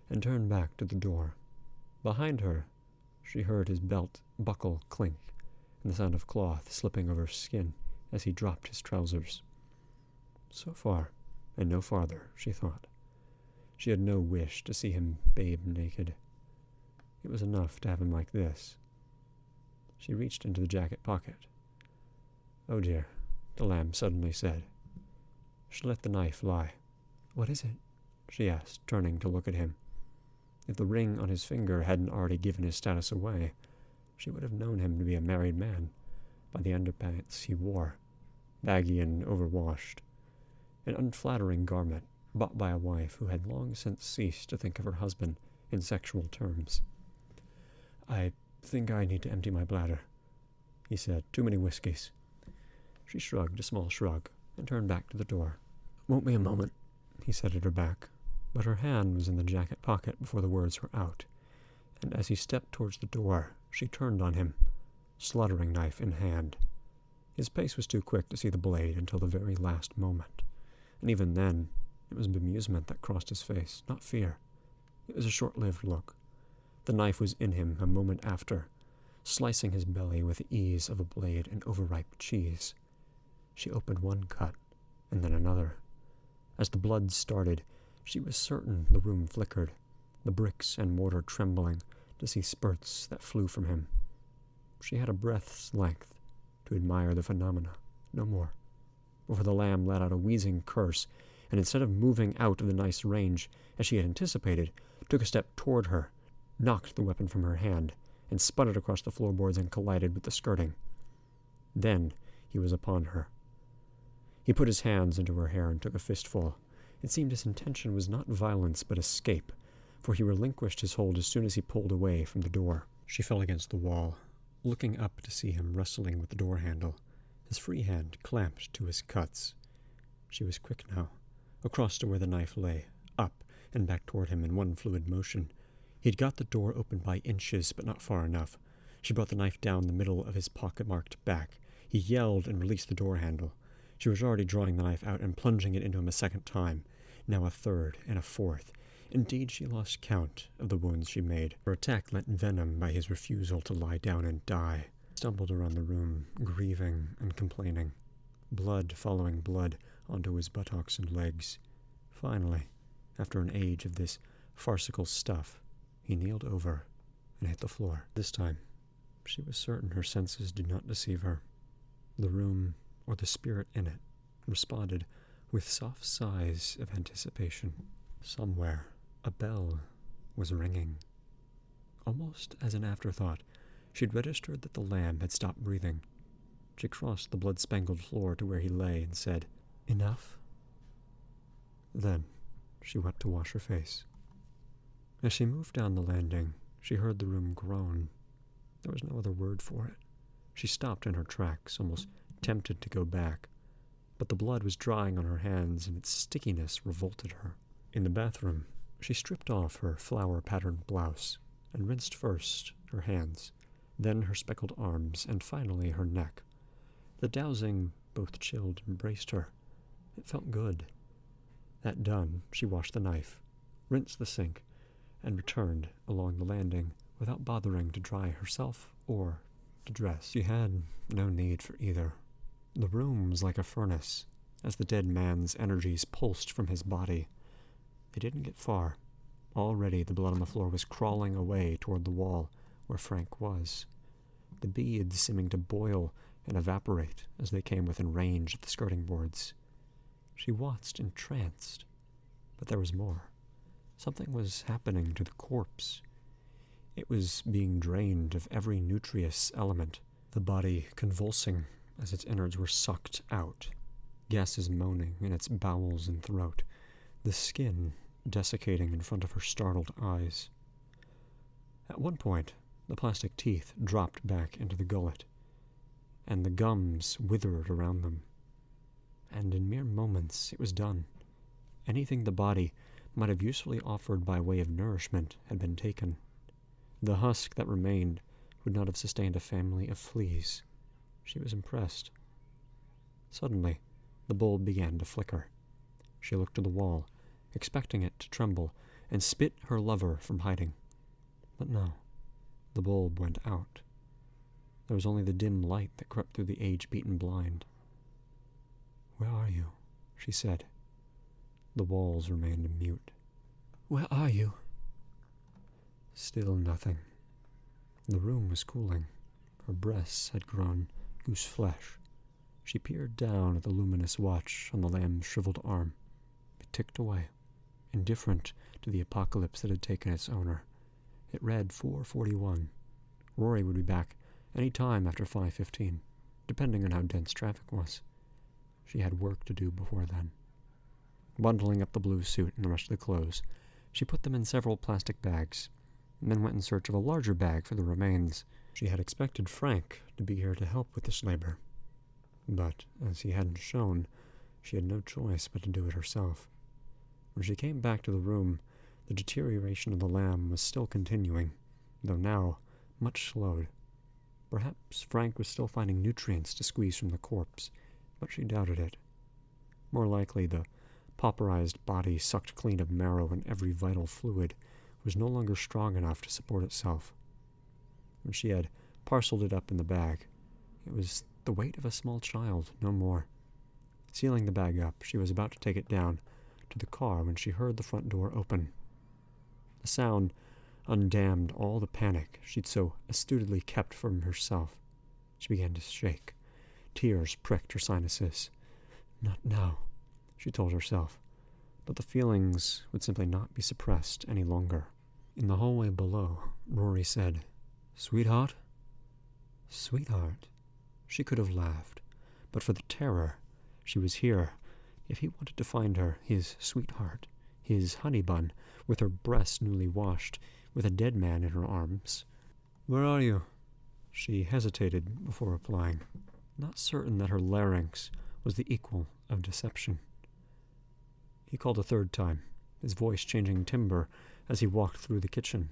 and turned back to the door. Behind her, she heard his belt buckle clink, and the sound of cloth slipping over his skin as he dropped his trousers. So far, and no farther, she thought. She had no wish to see him babe naked. It was enough to have him like this. She reached into the jacket pocket. Oh dear, the lamb suddenly said. She let the knife lie. What is it? She asked, turning to look at him. If the ring on his finger hadn't already given his status away, she would have known him to be a married man by the underpants he wore, baggy and overwashed, an unflattering garment bought by a wife who had long since ceased to think of her husband in sexual terms. I think I need to empty my bladder, he said. Too many whiskeys. She shrugged a small shrug and turned back to the door. Won't be a moment, he said at her back, but her hand was in the jacket pocket before the words were out, and as he stepped towards the door, she turned on him, slaughtering knife in hand. His pace was too quick to see the blade until the very last moment, and even then, it was bemusement that crossed his face, not fear. It was a short-lived look. The knife was in him a moment after, slicing his belly with the ease of a blade in overripe cheese. She opened one cut, and then another. As the blood started, she was certain the room flickered, the bricks and mortar trembling to see spurts that flew from him. She had a breath's length to admire the phenomena, no more, before the lamb let out a wheezing curse, and instead of moving out of the knife's range, as she had anticipated, took a step toward her, knocked the weapon from her hand, and spun it across the floorboards and collided with the skirting. Then he was upon her. He put his hands into her hair and took a fistful. It seemed his intention was not violence but escape, for he relinquished his hold as soon as he pulled away from the door. She fell against the wall, looking up to see him wrestling with the door handle, his free hand clamped to his cuts. She was quick now, across to where the knife lay, up and back toward him in one fluid motion. He'd got the door open by inches, but not far enough. She brought the knife down the middle of his pocket-marked back. He yelled and released the door handle. She was already drawing the knife out and plunging it into him a second time, now a third and a fourth. Indeed, she lost count of the wounds she made. Her attack lent venom by his refusal to lie down and die. Stumbled around the room, grieving and complaining, blood following blood onto his buttocks and legs. Finally, after an age of this farcical stuff, he kneeled over and hit the floor. This time, she was certain her senses did not deceive her. The room, or the spirit in it, responded with soft sighs of anticipation. Somewhere, a bell was ringing. Almost as an afterthought, she'd registered that the lamb had stopped breathing. She crossed the blood-spangled floor to where he lay and said, "Enough?" Then she went to wash her face. As she moved down the landing, she heard the room groan. There was no other word for it. She stopped in her tracks, almost tempted to go back, but the blood was drying on her hands and its stickiness revolted her. In the bathroom, she stripped off her flower-patterned blouse and rinsed first her hands, then her speckled arms, and finally her neck. The dousing both chilled and braced her. It felt good. That done, she washed the knife, rinsed the sink, and returned along the landing without bothering to dry herself or to dress. She had no need for either. The room was like a furnace, as the dead man's energies pulsed from his body. They didn't get far. Already the blood on the floor was crawling away toward the wall where Frank was, the beads seeming to boil and evaporate as they came within range of the skirting boards. She watched entranced, but there was more. Something was happening to the corpse. It was being drained of every nutritious element, the body convulsing as its innards were sucked out, gases moaning in its bowels and throat, the skin desiccating in front of her startled eyes. At one point, the plastic teeth dropped back into the gullet, and the gums withered around them. And in mere moments it was done. Anything the body might have usefully offered by way of nourishment had been taken. The husk that remained would not have sustained a family of fleas. She was impressed. Suddenly, the bulb began to flicker. She looked to the wall, expecting it to tremble and spit her lover from hiding. But no, the bulb went out. There was only the dim light that crept through the age-beaten blind. "Where are you?" she said. The walls remained mute. "Where are you?" Still nothing. The room was cooling. Her breasts had grown goose-flesh. She peered down at the luminous watch on the lamb's shriveled arm. It ticked away, indifferent to the apocalypse that had taken its owner. It read 4:41. Rory would be back any time after 5:15, depending on how dense traffic was. She had work to do before then. Bundling up the blue suit and the rest of the clothes, she put them in several plastic bags, and then went in search of a larger bag for the remains. She had expected Frank to be here to help with this labor, but, as he hadn't shown, she had no choice but to do it herself. When she came back to the room, the deterioration of the lamb was still continuing, though now much slowed. Perhaps Frank was still finding nutrients to squeeze from the corpse, but she doubted it. More likely, the pauperized body, sucked clean of marrow and every vital fluid, was no longer strong enough to support itself. When she had parceled it up in the bag, it was the weight of a small child, no more. Sealing the bag up, she was about to take it down to the car when she heard the front door open. The sound undammed all the panic she'd so astutely kept from herself. She began to shake. Tears pricked her sinuses. Not now, she told herself, but the feelings would simply not be suppressed any longer. In the hallway below, Rory said, "Sweetheart?" Sweetheart? She could have laughed, but for the terror. She was here. If he wanted to find her, his sweetheart, his honey bun, with her breasts newly washed, with a dead man in her arms. "Where are you?" She hesitated before replying, not certain that her larynx was the equal of deception. He called a third time, his voice changing timbre as he walked through the kitchen.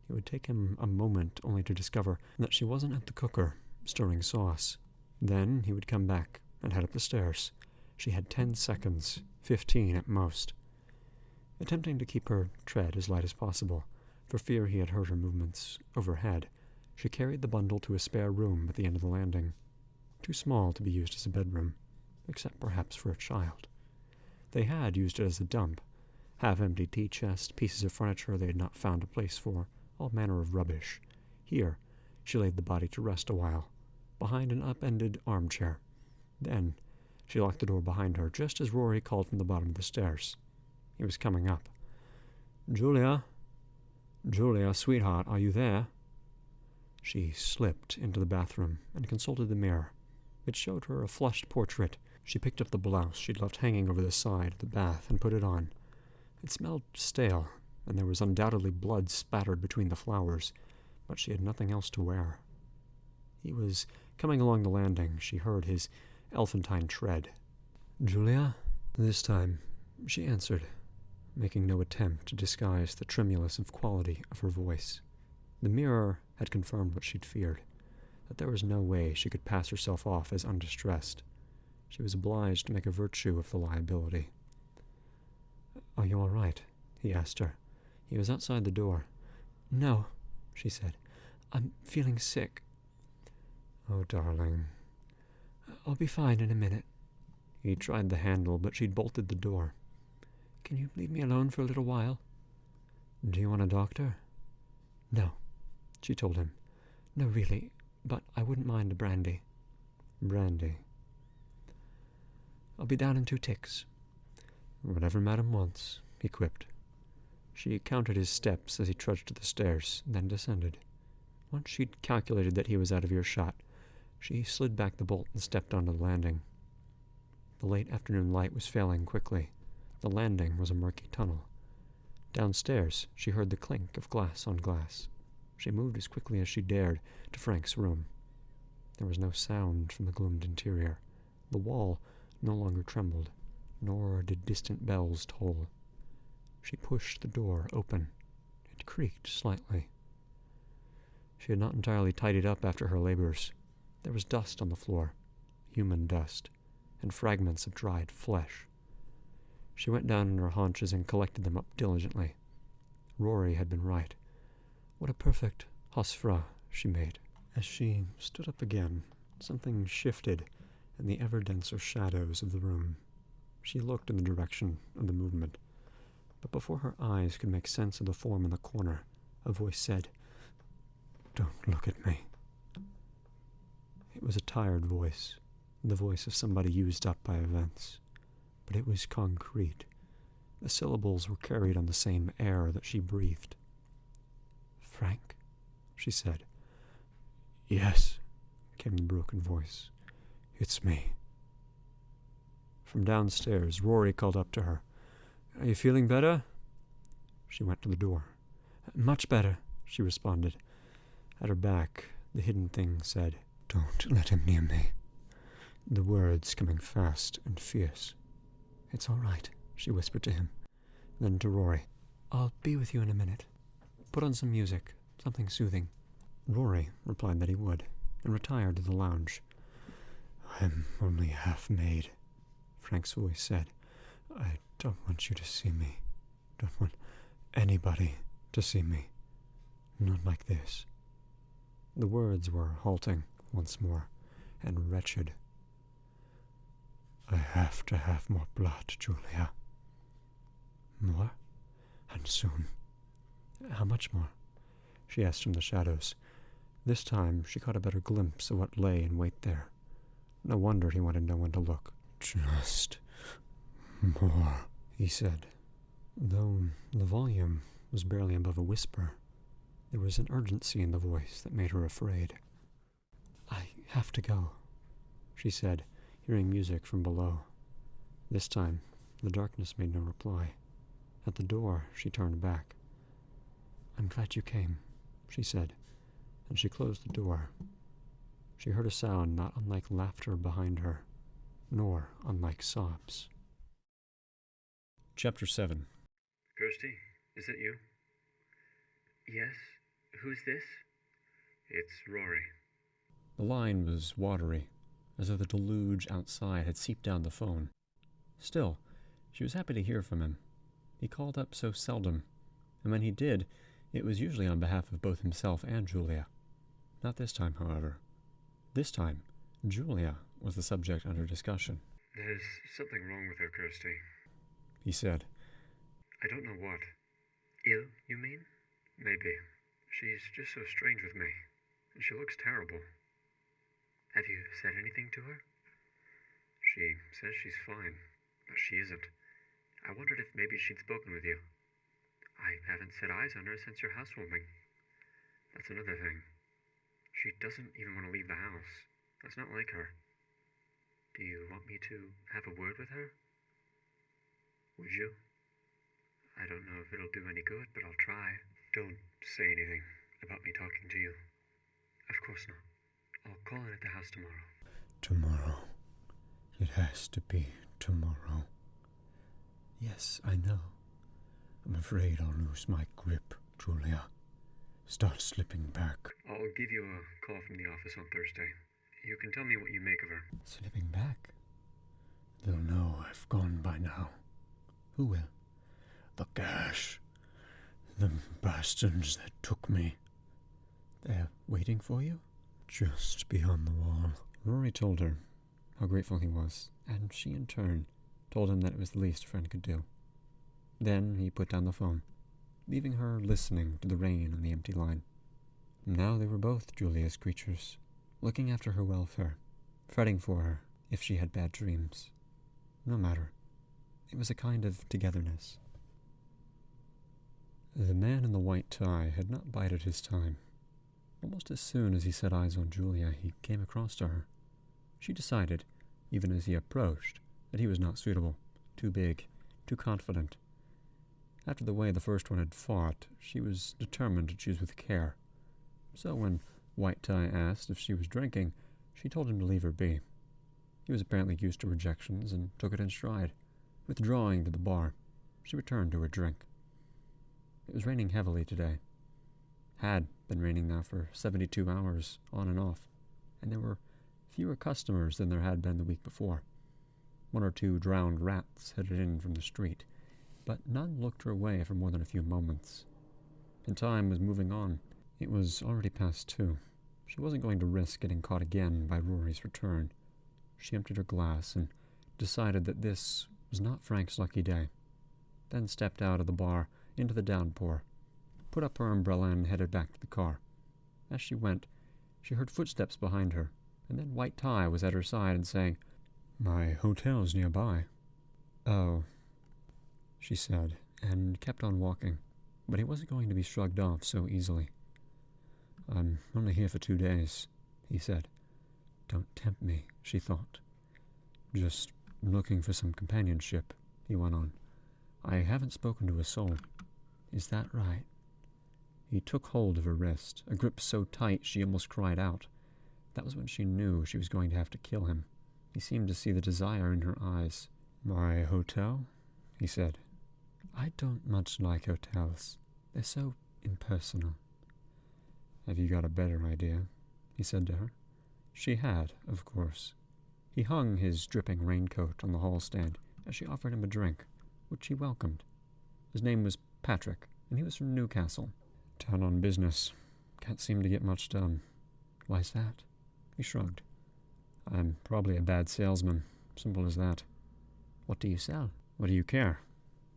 It would take him a moment only to discover that she wasn't at the cooker, stirring sauce. Then he would come back and head up the stairs. She had 10 seconds, 15 at most. Attempting to keep her tread as light as possible, for fear he had heard her movements overhead, she carried the bundle to a spare room at the end of the landing, too small to be used as a bedroom, except perhaps for a child. They had used it as a dump, half-empty tea chest, pieces of furniture they had not found a place for, all manner of rubbish. Here, she laid the body to rest a while, behind an upended armchair. Then, she locked the door behind her just as Rory called from the bottom of the stairs. He was coming up. "Julia? Julia, sweetheart, are you there?" She slipped into the bathroom and consulted the mirror. It showed her a flushed portrait. She picked up the blouse she'd left hanging over the side of the bath and put it on. It smelled stale, and there was undoubtedly blood spattered between the flowers, but she had nothing else to wear. He was coming along the landing. She heard his elephantine tread. "Julia?" This time, she answered, making no attempt to disguise the tremulous quality of her voice. The mirror had confirmed what she'd feared, that there was no way she could pass herself off as undistressed. She was obliged to make a virtue of the liability. "Are you all right?" he asked her. He was outside the door. "No," she said. "I'm feeling sick." "Oh, darling." "I'll be fine in a minute." He tried the handle, but she'd bolted the door. "Can you leave me alone for a little while?" "Do you want a doctor?" "No," she told him. "No, really, but I wouldn't mind a brandy." "Brandy." "I'll be down in 2 ticks." "Whatever Madam wants," he quipped. She counted his steps as he trudged to the stairs, then descended. Once she'd calculated that he was out of earshot, she slid back the bolt and stepped onto the landing. The late afternoon light was failing quickly. The landing was a murky tunnel. Downstairs, she heard the clink of glass on glass. She moved as quickly as she dared to Frank's room. There was no sound from the gloomed interior. The wall no longer trembled, nor did distant bells toll. She pushed the door open. It creaked slightly. She had not entirely tidied up after her labors. There was dust on the floor, human dust, and fragments of dried flesh. She went down on her haunches and collected them up diligently. Rory had been right. What a perfect hausfra she made. As she stood up again, something shifted in the ever-denser shadows of the room. She looked in the direction of the movement, but before her eyes could make sense of the form in the corner, a voice said, "Don't look at me." It was a tired voice, the voice of somebody used up by events, but it was concrete. The syllables were carried on the same air that she breathed. "Frank?" she said. "Yes," came the broken voice. "It's me." From downstairs, Rory called up to her. "Are you feeling better?" She went to the door. "Much better," she responded. At her back, the hidden thing said, "Don't let him near me," the words coming fast and fierce. "It's all right," she whispered to him. Then to Rory, "I'll be with you in a minute. Put on some music, something soothing." Rory replied that he would, and retired to the lounge. "I'm only half made," Frank's voice said. "I don't want you to see me. Don't want anybody to see me. Not like this." The words were halting once more, and wretched. "I have to have more blood, Julia." "More? And soon." "How much more?" she asked from the shadows. This time she caught a better glimpse of what lay in wait there. No wonder he wanted no one to look. "Just more," he said, though the volume was barely above a whisper. There was an urgency in the voice that made her afraid. "I have to go," she said, hearing music from below. This time, the darkness made no reply. At the door, she turned back. "I'm glad you came," she said, and she closed the door. She heard a sound not unlike laughter behind her, nor unlike sobs. Chapter 7. "Kirsty, is it you?" "Yes. Who's this?" "It's Rory." The line was watery, as though the deluge outside had seeped down the phone. Still, she was happy to hear from him. He called up so seldom, and when he did, it was usually on behalf of both himself and Julia. Not this time, however. This time, Julia was the subject under discussion. "There's something wrong with her, Kirsty." He said, "I don't know what. Ill, you mean? Maybe. She's just so strange with me, and she looks terrible. Have you said anything to her?" "She says she's fine, but she isn't. I wondered if maybe she'd spoken with you. I haven't set eyes on her since your housewarming. That's another thing. She doesn't even want to leave the house. That's not like her. Do you want me to have a word with her? Would you? I don't know if it'll do any good, but I'll try. Don't say anything about me talking to you. Of course not. I'll call in at the house tomorrow." "Tomorrow. It has to be tomorrow." "Yes, I know. I'm afraid I'll lose my grip, Julia. Start slipping back. I'll give you a call from the office on Thursday. You can tell me what you make of her. Slipping back? They'll know I've gone by now. Who will? The Gash. The bastards that took me. They're waiting for you? Just beyond the wall. Rory told her how grateful he was, and she in turn told him that it was the least a friend could do. Then he put down the phone, leaving her listening to the rain on the empty line. Now they were both Julia's creatures, looking after her welfare, fretting for her if she had bad dreams. No matter. It was a kind of togetherness. The man in the white tie had not bided his time. Almost as soon as he set eyes on Julia, he came across to her. She decided, even as he approached, that he was not suitable, too big, too confident. After the way the first one had fought, she was determined to choose with care. So when White Tie asked if she was drinking, she told him to leave her be. He was apparently used to rejections and took it in stride. Withdrawing to the bar, she returned to her drink. It was raining heavily today. Had been raining now for 72 hours, on and off, and there were fewer customers than there had been the week before. 1 or 2 drowned rats headed in from the street, but none looked her way for more than a few moments. And time was moving on. It was already past 2. She wasn't going to risk getting caught again by Rory's return. She emptied her glass and decided that this was not Frank's lucky day, then stepped out of the bar into the downpour, put up her umbrella and headed back to the car. As she went, she heard footsteps behind her, and then White Tie was at her side and saying, "My hotel's nearby." "Oh," she said, and kept on walking, but he wasn't going to be shrugged off so easily. "I'm only here for 2 days," he said. "Don't tempt me," she thought. "Just looking for some companionship," he went on. "I haven't spoken to a soul." "Is that right?" He took hold of her wrist, a grip so tight she almost cried out. That was when she knew she was going to have to kill him. He seemed to see the desire in her eyes. "My hotel?" he said. "I don't much like hotels. They're so impersonal." "Have you got a better idea?" he said to her. She had, of course. He hung his dripping raincoat on the hall stand as she offered him a drink, which he welcomed. His name was Patrick, and he was from Newcastle. "Down on business. Can't seem to get much done." "Why's that?" He shrugged. "I'm probably a bad salesman. Simple as that." "What do you sell?" "What do you care?"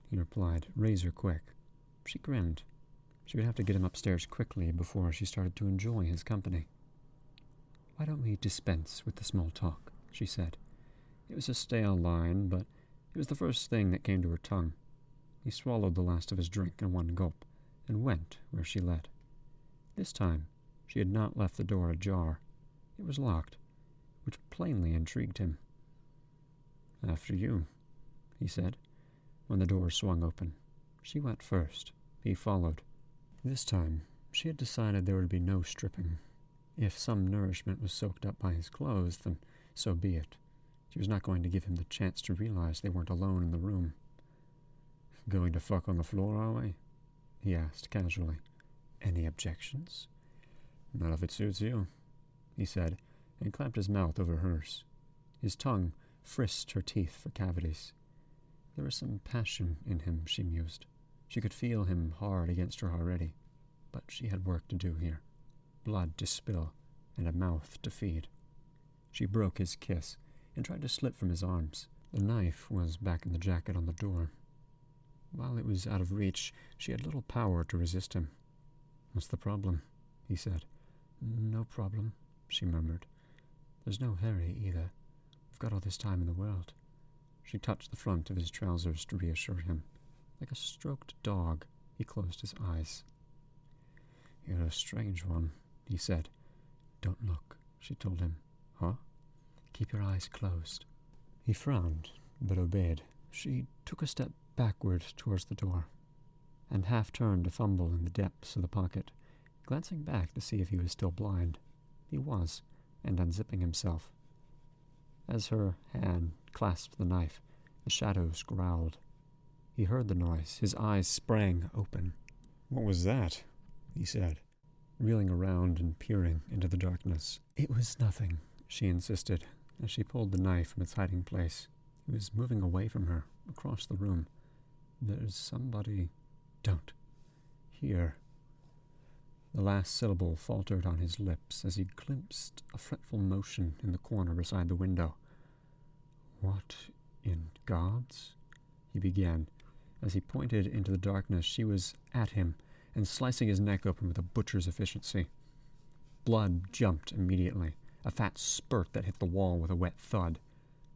he replied, razor quick. She grinned. She would have to get him upstairs quickly before she started to enjoy his company. "Why don't we dispense with the small talk?" she said. It was a stale line, but it was the first thing that came to her tongue. He swallowed the last of his drink in one gulp, and went where she led. This time, she had not left the door ajar. It was locked, which plainly intrigued him. "After you," he said, when the door swung open. She went first. He followed. This time, she had decided there would be no stripping. If some nourishment was soaked up by his clothes, then so be it. She was not going to give him the chance to realize they weren't alone in the room. "Going to fuck on the floor, are we?" he asked casually. "Any objections?" "Not if it suits you," he said, and clamped his mouth over hers. His tongue frisked her teeth for cavities. There was some passion in him, she mused. She could feel him hard against her already, but she had work to do here. Blood to spill, and a mouth to feed. She broke his kiss, and tried to slip from his arms. The knife was back in the jacket on the door. While it was out of reach, she had little power to resist him. "What's the problem?" he said. "No problem," she murmured. "There's no hurry, either. We've got all this time in the world." She touched the front of his trousers to reassure him. Like a stroked dog, he closed his eyes. "You're a strange one," he said. "Don't look," she told him. "Huh?" "Keep your eyes closed." He frowned, but obeyed. She took a step backward towards the door, and half turned to fumble in the depths of the pocket, glancing back to see if he was still blind. He was, and unzipping himself. As her hand clasped the knife, the shadows growled. He heard the noise. His eyes sprang open. "What was that?" he said, reeling around and peering into the darkness. "It was nothing," she insisted, as she pulled the knife from its hiding place. He was moving away from her, across the room. "There's somebody—" "Don't." "Here." The last syllable faltered on his lips as he glimpsed a fretful motion in the corner beside the window. "What in God's—" he began. As he pointed into the darkness, she was at him and slicing his neck open with a butcher's efficiency. Blood jumped immediately, a fat spurt that hit the wall with a wet thud.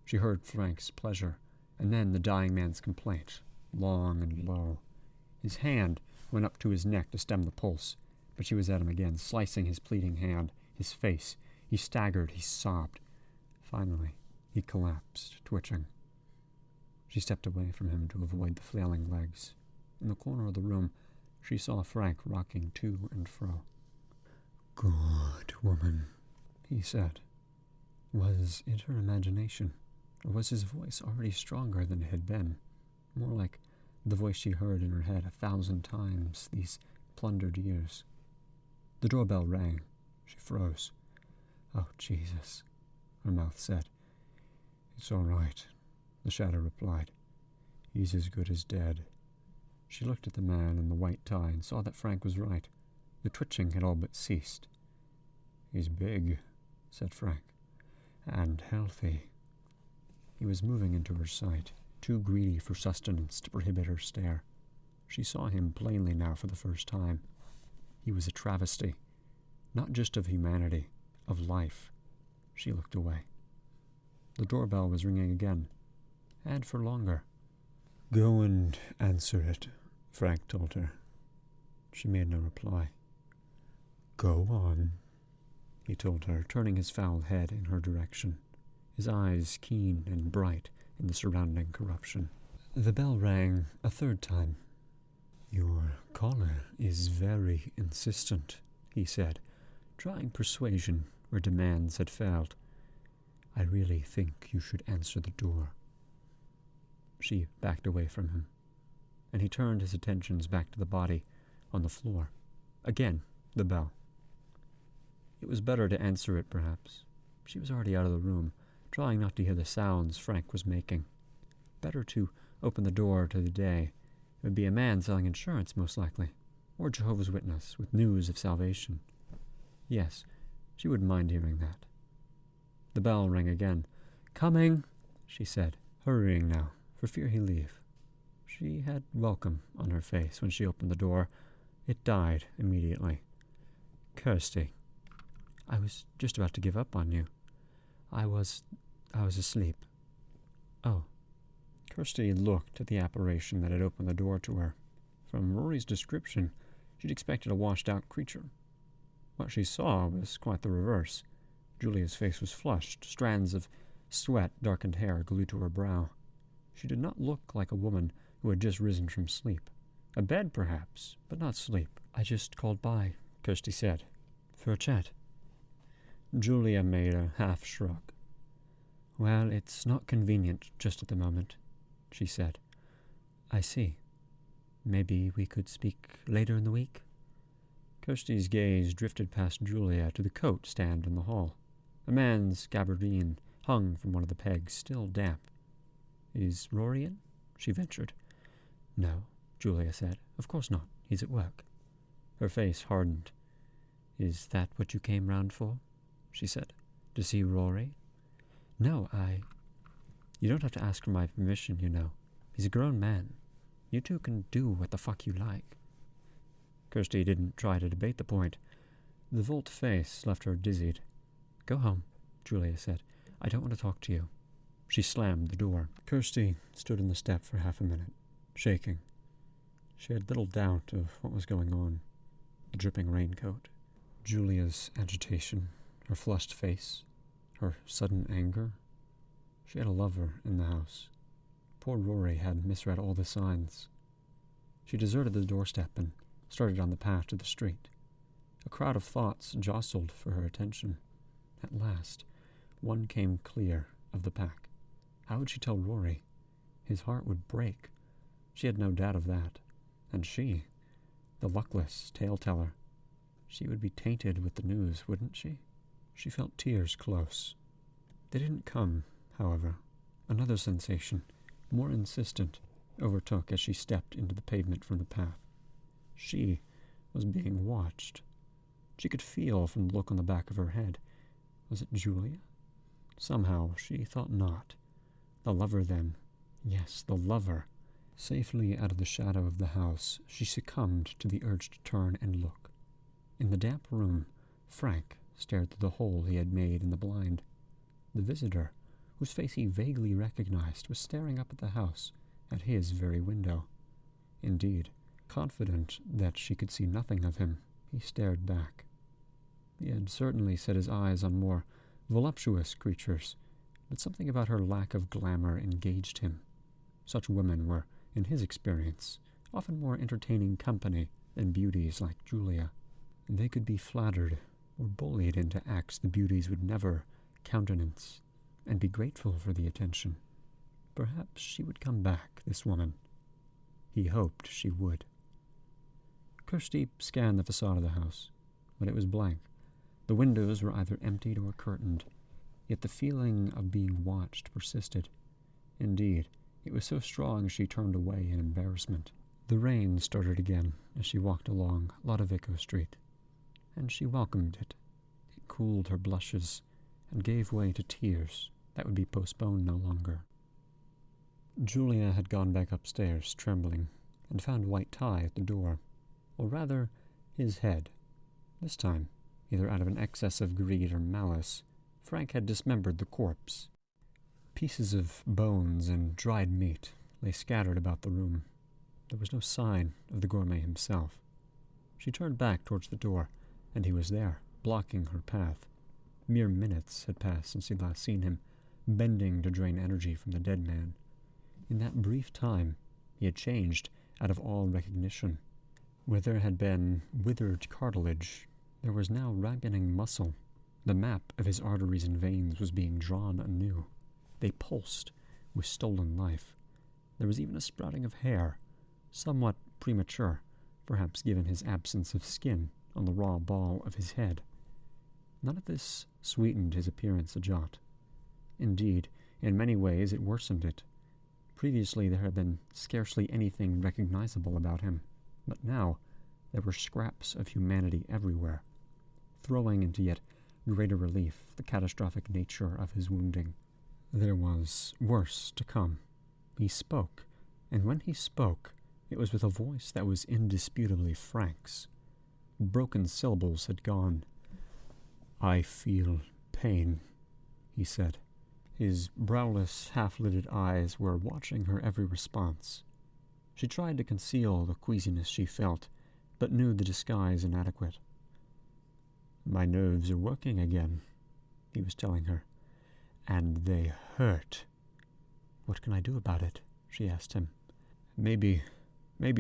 She heard Frank's pleasure, and then the dying man's complaint, long and low. His hand went up to his neck to stem the pulse, but she was at him again, slicing his pleading hand, his face. He staggered, he sobbed. Finally, he collapsed, twitching. She stepped away from him to avoid the flailing legs. In the corner of the room, she saw Frank rocking to and fro. "Good woman," he said. Was it her imagination, or was his voice already stronger than it had been, more like the voice she heard in her head 1,000 times these plundered years? The doorbell rang. She froze. "Oh, Jesus," her mouth said. "It's all right," the shadow replied. "He's as good as dead." She looked at the man in the white tie and saw that Frank was right. The twitching had all but ceased. "He's big," said Frank, "and healthy." He was moving into her sight, too greedy for sustenance to prohibit her stare. She saw him plainly now for the first time. He was a travesty, not just of humanity, of life. She looked away. The doorbell was ringing again, and for longer. "Go and answer it," Frank told her. She made no reply. "Go on," he told her, turning his foul head in her direction, his eyes keen and bright in the surrounding corruption. The bell rang a third time. "Your caller is very insistent," he said, trying persuasion where demands had failed. "I really think you should answer the door." She backed away from him, and he turned his attentions back to the body on the floor. Again, the bell. It was better to answer it, perhaps. She was already out of the room, trying not to hear the sounds Frank was making. Better to open the door to the day. It would be a man selling insurance, most likely, or Jehovah's Witness with news of salvation. Yes, she wouldn't mind hearing that. The bell rang again. "Coming," she said, hurrying now, for fear he'd leave. She had welcome on her face when she opened the door. It died immediately. "Kirsty, I was just about to give up on you. I was asleep." "Oh." Kirsty looked at the apparition that had opened the door to her. From Rory's description, she'd expected a washed-out creature. What she saw was quite the reverse. Julia's face was flushed, strands of sweat darkened hair glued to her brow. She did not look like a woman who had just risen from sleep. A bed, perhaps, but not sleep. "I just called by," Kirsty said, "for a chat." Julia made a half shrug. "Well, it's not convenient just at the moment," she said. "I see. Maybe we could speak later in the week?" Kirsty's gaze drifted past Julia to the coat stand in the hall. A man's gabardine hung from one of the pegs, still damp. "Is Rory in?" she ventured. "No," Julia said. "Of course not. He's at work." Her face hardened. "Is that what you came round for?" she said. "To see Rory?" "No, You don't have to ask for my permission, you know. He's a grown man. You two can do what the fuck you like." Kirsty didn't try to debate the point. The Volt face left her dizzied. "Go home," Julia said. "I don't want to talk to you." She slammed the door. Kirsty stood on the step for half a minute, shaking. She had little doubt of what was going on. The dripping raincoat, Julia's agitation, her flushed face, her sudden anger. She had a lover in the house. Poor Rory had misread all the signs. She deserted the doorstep and started on the path to the street. A crowd of thoughts jostled for her attention. At last, one came clear of the pack. How would she tell Rory? His heart would break. She had no doubt of that. And she, the luckless tale-teller, she would be tainted with the news, wouldn't she? She felt tears close. They didn't come, however. Another sensation, more insistent, overtook as she stepped into the pavement from the path. She was being watched. She could feel from the look on the back of her head. Was it Julia? Somehow she thought not. The lover, then. Yes, the lover. Safely out of the shadow of the house, she succumbed to the urge to turn and look. In the damp room, Frank stared through the hole he had made in the blind. The visitor, whose face he vaguely recognized, was staring up at the house, at his very window. Indeed, confident that she could see nothing of him, he stared back. He had certainly set his eyes on more voluptuous creatures, but something about her lack of glamour engaged him. Such women were, in his experience, often more entertaining company than beauties like Julia. They could be flattered or bullied into acts the beauties would never countenance, and be grateful for the attention. Perhaps she would come back, this woman. He hoped she would. Kirsty scanned the facade of the house, but it was blank. The windows were either emptied or curtained, yet the feeling of being watched persisted. Indeed, it was so strong she turned away in embarrassment. The rain started again as she walked along Lodovico Street, and she welcomed it. It cooled her blushes and gave way to tears that would be postponed no longer. Julia had gone back upstairs, trembling, and found White Tie at the door, or rather, his head. This time, either out of an excess of greed or malice, Frank had dismembered the corpse. Pieces of bones and dried meat lay scattered about the room. There was no sign of the gourmet himself. She turned back towards the door, and he was there, blocking her path. Mere minutes had passed since he'd last seen him, bending to drain energy from the dead man. In that brief time, he had changed out of all recognition. Where there had been withered cartilage, there was now ripening muscle. The map of his arteries and veins was being drawn anew. They pulsed with stolen life. There was even a sprouting of hair, somewhat premature, perhaps given his absence of skin on the raw ball of his head. None of this sweetened his appearance a jot. Indeed, in many ways it worsened it. Previously there had been scarcely anything recognizable about him, but now there were scraps of humanity everywhere, throwing into yet greater relief the catastrophic nature of his wounding. There was worse to come. He spoke, and when he spoke, it was with a voice that was indisputably Frank's. Broken syllables had gone. "I feel pain," he said. His browless, half-lidded eyes were watching her every response. She tried to conceal the queasiness she felt, but knew the disguise inadequate. "My nerves are working again," he was telling her, "and they hurt." "What can I do about it?" she asked him. Maybe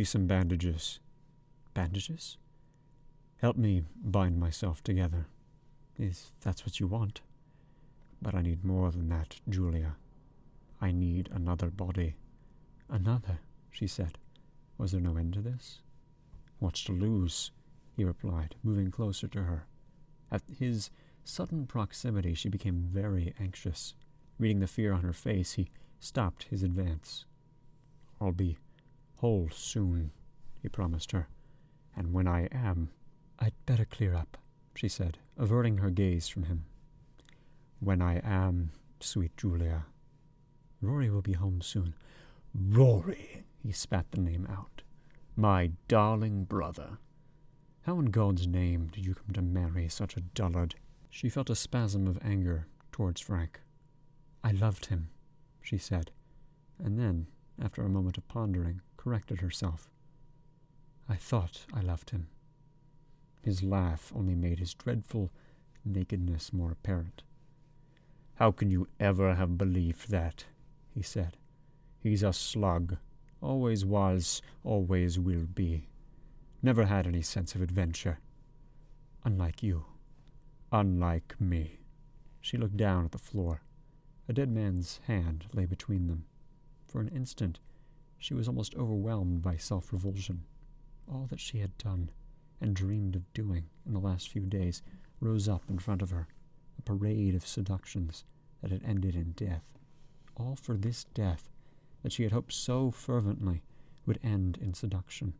some bandages." "Bandages?" "Help me bind myself together, if that's what you want. But I need more than that, Julia. I need another body." "Another?" she said. Was there no end to this? "What's to lose?" he replied, moving closer to her. At his sudden proximity she became very anxious. Reading the fear on her face, he stopped his advance. "I'll be whole soon," he promised her. "And when I am—" "I'd better clear up," she said, averting her gaze from him. "When I am, sweet Julia." "Rory will be home soon." "Rory!" He spat the name out. "My darling brother. How in God's name did you come to marry such a dullard?" She felt a spasm of anger towards Frank. "I loved him," she said, and then, after a moment of pondering, corrected herself. "I thought I loved him." His laugh only made his dreadful nakedness more apparent. "How can you ever have believed that?" he said. "He's a slug. Always was, always will be. Never had any sense of adventure. Unlike you. Unlike me." She looked down at the floor. A dead man's hand lay between them. For an instant, She was almost overwhelmed by self-revulsion. All that she had done and dreamed of doing in the last few days rose up in front of her, a parade of seductions that had ended in death. All for this death that she had hoped so fervently would end in seduction.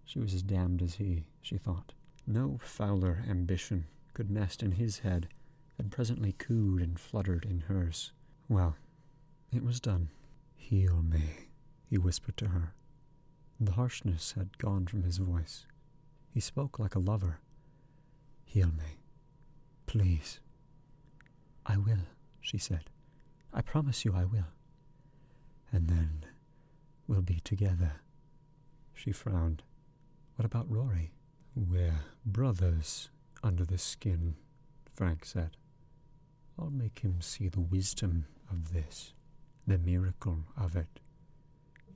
She was as damned as he, she thought. No fouler ambition could nest in his head than presently cooed and fluttered in hers. Well, it was done. "Heal me," he whispered to her. The harshness had gone from his voice. He spoke like a lover. "Heal me, please." "I will," she said. "I promise you I will." "And then we'll be together." She frowned. "What about Rory?" "We're brothers under the skin," Frank said. "I'll make him see the wisdom of this, the miracle of it.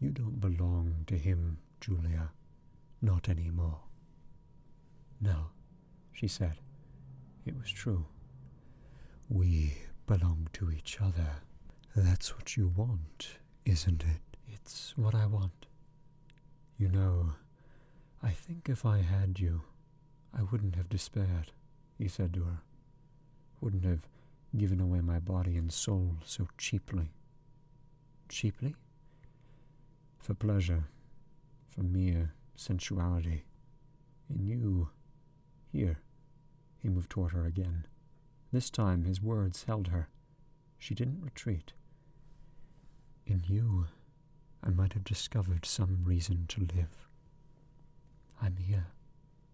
You don't belong to him, Julia. Not anymore." "No," she said. It was true. "We belong to each other. That's what you want, isn't it?" "It's what I want." "You know, I think if I had you, I wouldn't have despaired," he said to her. "Wouldn't have given away my body and soul so cheaply." "Cheaply?" "For pleasure, for mere sensuality. In you, here," he moved toward her again. This time his words held her. She didn't retreat. "In you, I might have discovered some reason to live." "I'm here,"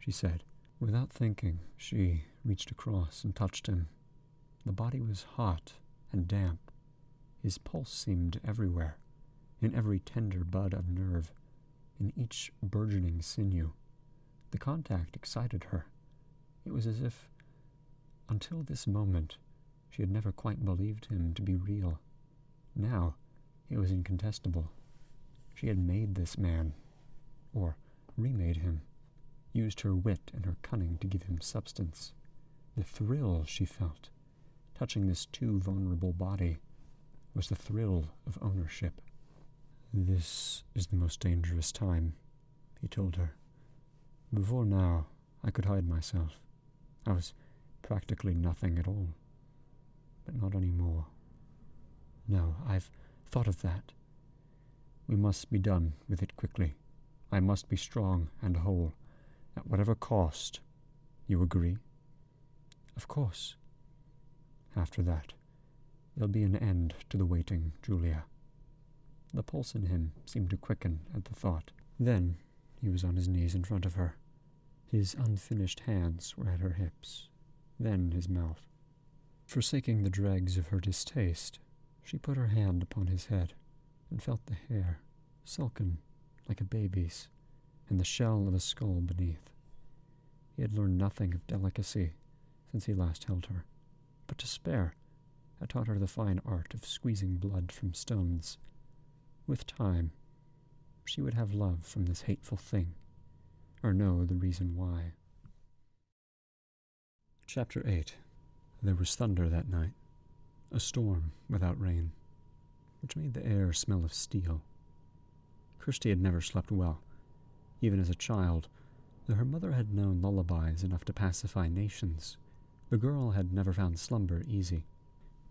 she said. Without thinking, she reached across and touched him. The body was hot and damp. His pulse seemed everywhere, in every tender bud of nerve, in each burgeoning sinew. The contact excited her. It was as if, until this moment, she had never quite believed him to be real. Now, it was incontestable. She had made this man, or remade him, used her wit and her cunning to give him substance. The thrill she felt, touching this too vulnerable body, was the thrill of ownership. "This is the most dangerous time," he told her. "Before now, I could hide myself. I was practically nothing at all. But not anymore. No, I've thought of that. We must be done with it quickly. I must be strong and whole, at whatever cost. You agree?" "Of course." "After that, there'll be an end to the waiting, Julia." The pulse in him seemed to quicken at the thought. Then he was on his knees in front of her. His unfinished hands were at her hips. Then his mouth. Forsaking the dregs of her distaste, she put her hand upon his head and felt the hair, silken like a baby's, and the shell of a skull beneath. He had learned nothing of delicacy since he last held her, but to spare had taught her the fine art of squeezing blood from stones. With time, she would have love from this hateful thing, or know the reason why. Chapter 8. There was thunder that night, a storm without rain, which made the air smell of steel. Kirsty had never slept well, even as a child, though her mother had known lullabies enough to pacify nations. The girl had never found slumber easy.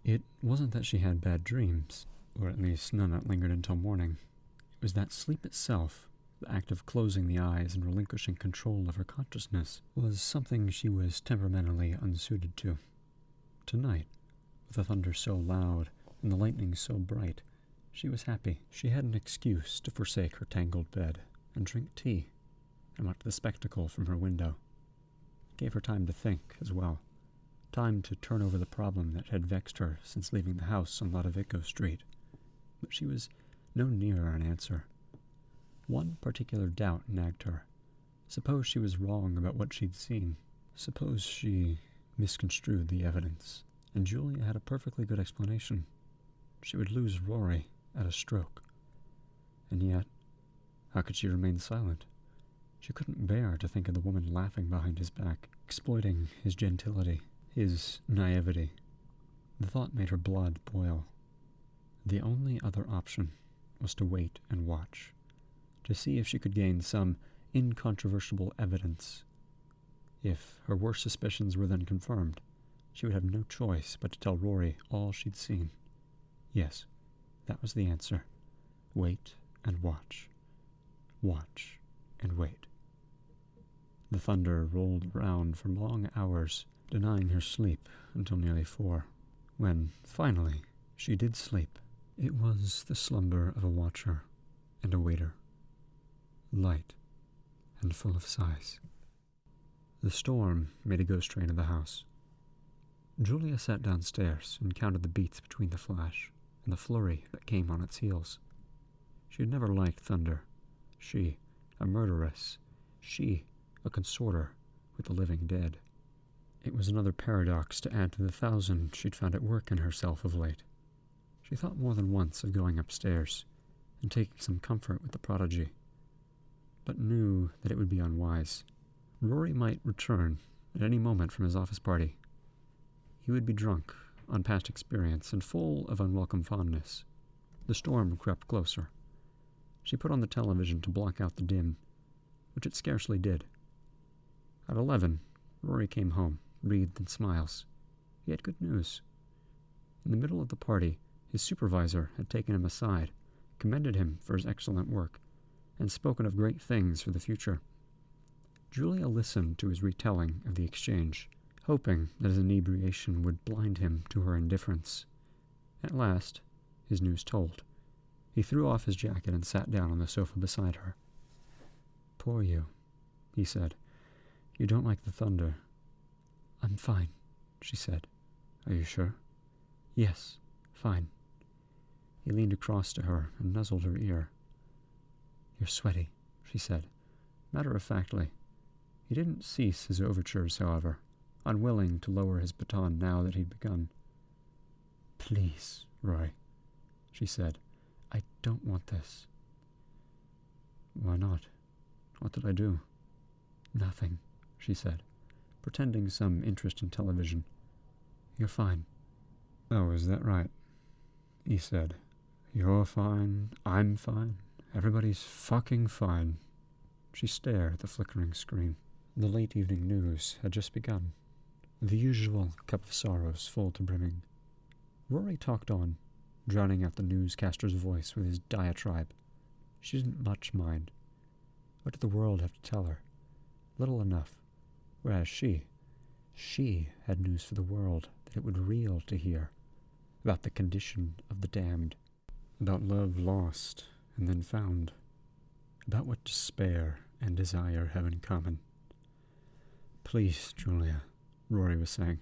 It wasn't that she had bad dreams, or at least none that lingered until morning. It was that sleep itself, the act of closing the eyes and relinquishing control of her consciousness, was something she was temperamentally unsuited to. Tonight, with the thunder so loud and the lightning so bright, she was happy. She had an excuse to forsake her tangled bed and drink tea and watch the spectacle from her window. It gave her time to think as well, time to turn over the problem that had vexed her since leaving the house on Lodovico Street. But she was no nearer an answer. One particular doubt nagged her. Suppose she was wrong about what she'd seen. Suppose she misconstrued the evidence, and Julia had a perfectly good explanation. She would lose Rory at a stroke. And yet, how could she remain silent? She couldn't bear to think of the woman laughing behind his back, exploiting his gentility, his naivety. The thought made her blood boil. The only other option was to wait and watch, to see if she could gain some incontrovertible evidence. If her worst suspicions were then confirmed, she would have no choice but to tell Rory all she'd seen. Yes, that was the answer. Wait and watch. Watch and wait. The thunder rolled around for long hours, denying her sleep until nearly 4, when, finally, she did sleep. It was the slumber of a watcher and a waiter, light and full of sighs. The storm made a ghost train of the house. Julia sat downstairs and counted the beats between the flash and the flurry that came on its heels. She had never liked thunder. She, a murderess. She, a consorter with the living dead. It was another paradox to add to the 1,000 she'd found at work in herself of late. She thought more than once of going upstairs and taking some comfort with the prodigy, but knew that it would be unwise. Rory might return at any moment from his office party. He would be drunk on past experience and full of unwelcome fondness. The storm crept closer. She put on the television to block out the din, which it scarcely did. At 11, Rory came home, wreathed in smiles. He had good news. In the middle of the party, his supervisor had taken him aside, commended him for his excellent work, and spoken of great things for the future. Julia listened to his retelling of the exchange, hoping that his inebriation would blind him to her indifference. At last, his news told. He threw off his jacket and sat down on the sofa beside her. "Poor you," he said. "You don't like the thunder." "I'm fine," she said. "Are you sure?" "Yes, fine." He leaned across to her and nuzzled her ear. "You're sweaty," she said, matter-of-factly. He didn't cease his overtures, however, unwilling to lower his baton now that he'd begun. "Please, Roy," she said. "I don't want this." "Why not? What did I do?" "Nothing," she said, pretending some interest in television. "You're fine." "Oh, is that right?" he said. "You're fine, I'm fine, everybody's fucking fine." She stared at the flickering screen. The late evening news had just begun. The usual cup of sorrows full to brimming. Rory talked on, drowning out the newscaster's voice with his diatribe. She didn't much mind. What did the world have to tell her? Little enough. Whereas she had news for the world that it would reel to hear, about the condition of the damned, about love lost and then found, about what despair and desire have in common. "Please, Julia," Rory was saying,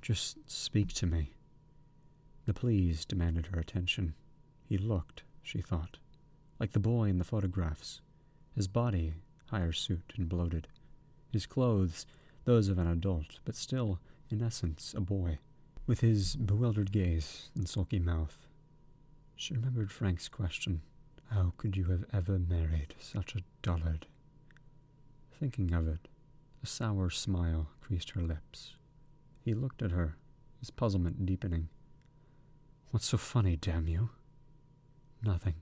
"just speak to me." The please demanded her attention. He looked, she thought, like the boy in the photographs, his body hire-suit and bloated, his clothes those of an adult, but still, in essence, a boy, with his bewildered gaze and sulky mouth. She remembered Frank's question, "How could you have ever married such a dullard?" Thinking of it, a sour smile creased her lips. He looked at her, his puzzlement deepening. "What's so funny, damn you?" "Nothing."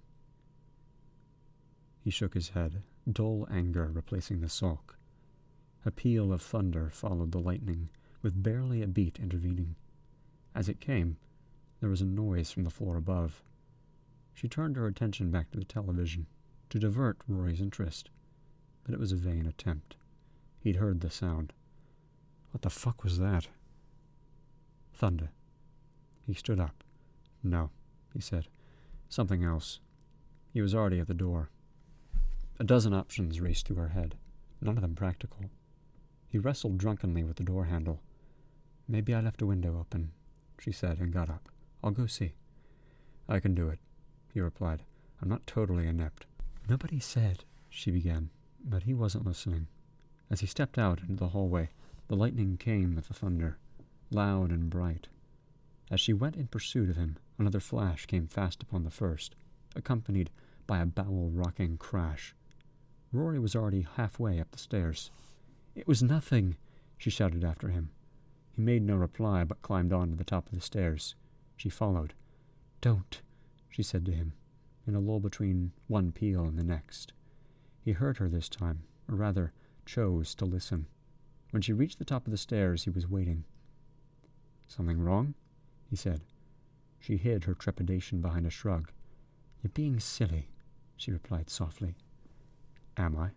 He shook his head, dull anger replacing the sulk. A peal of thunder followed the lightning, with barely a beat intervening. As it came, there was a noise from the floor above. She turned her attention back to the television, to divert Rory's interest, but it was a vain attempt. He'd heard the sound. What the fuck was that? Thunder. He stood up. "No," he said. "Something else." He was already at the door. A dozen options raced through her head, none of them practical. He wrestled drunkenly with the door handle. "Maybe I left a window open," she said, and got up. "I'll go see." "I can do it," he replied. "I'm not totally inept." "Nobody said," she began, but he wasn't listening. As he stepped out into the hallway, the lightning came with the thunder, loud and bright. As she went in pursuit of him, another flash came fast upon the first, accompanied by a bowel-rocking crash. Rory was already halfway up the stairs. "It was nothing," she shouted after him. He made no reply, but climbed on to the top of the stairs. She followed. "Don't," she said to him. in a lull between one peal and the next. He heard her this time, or rather, chose to listen. When she reached the top of the stairs, he was waiting. "Something wrong?" he said. She hid her trepidation behind a shrug. "You're being silly," she replied softly. "Am I?"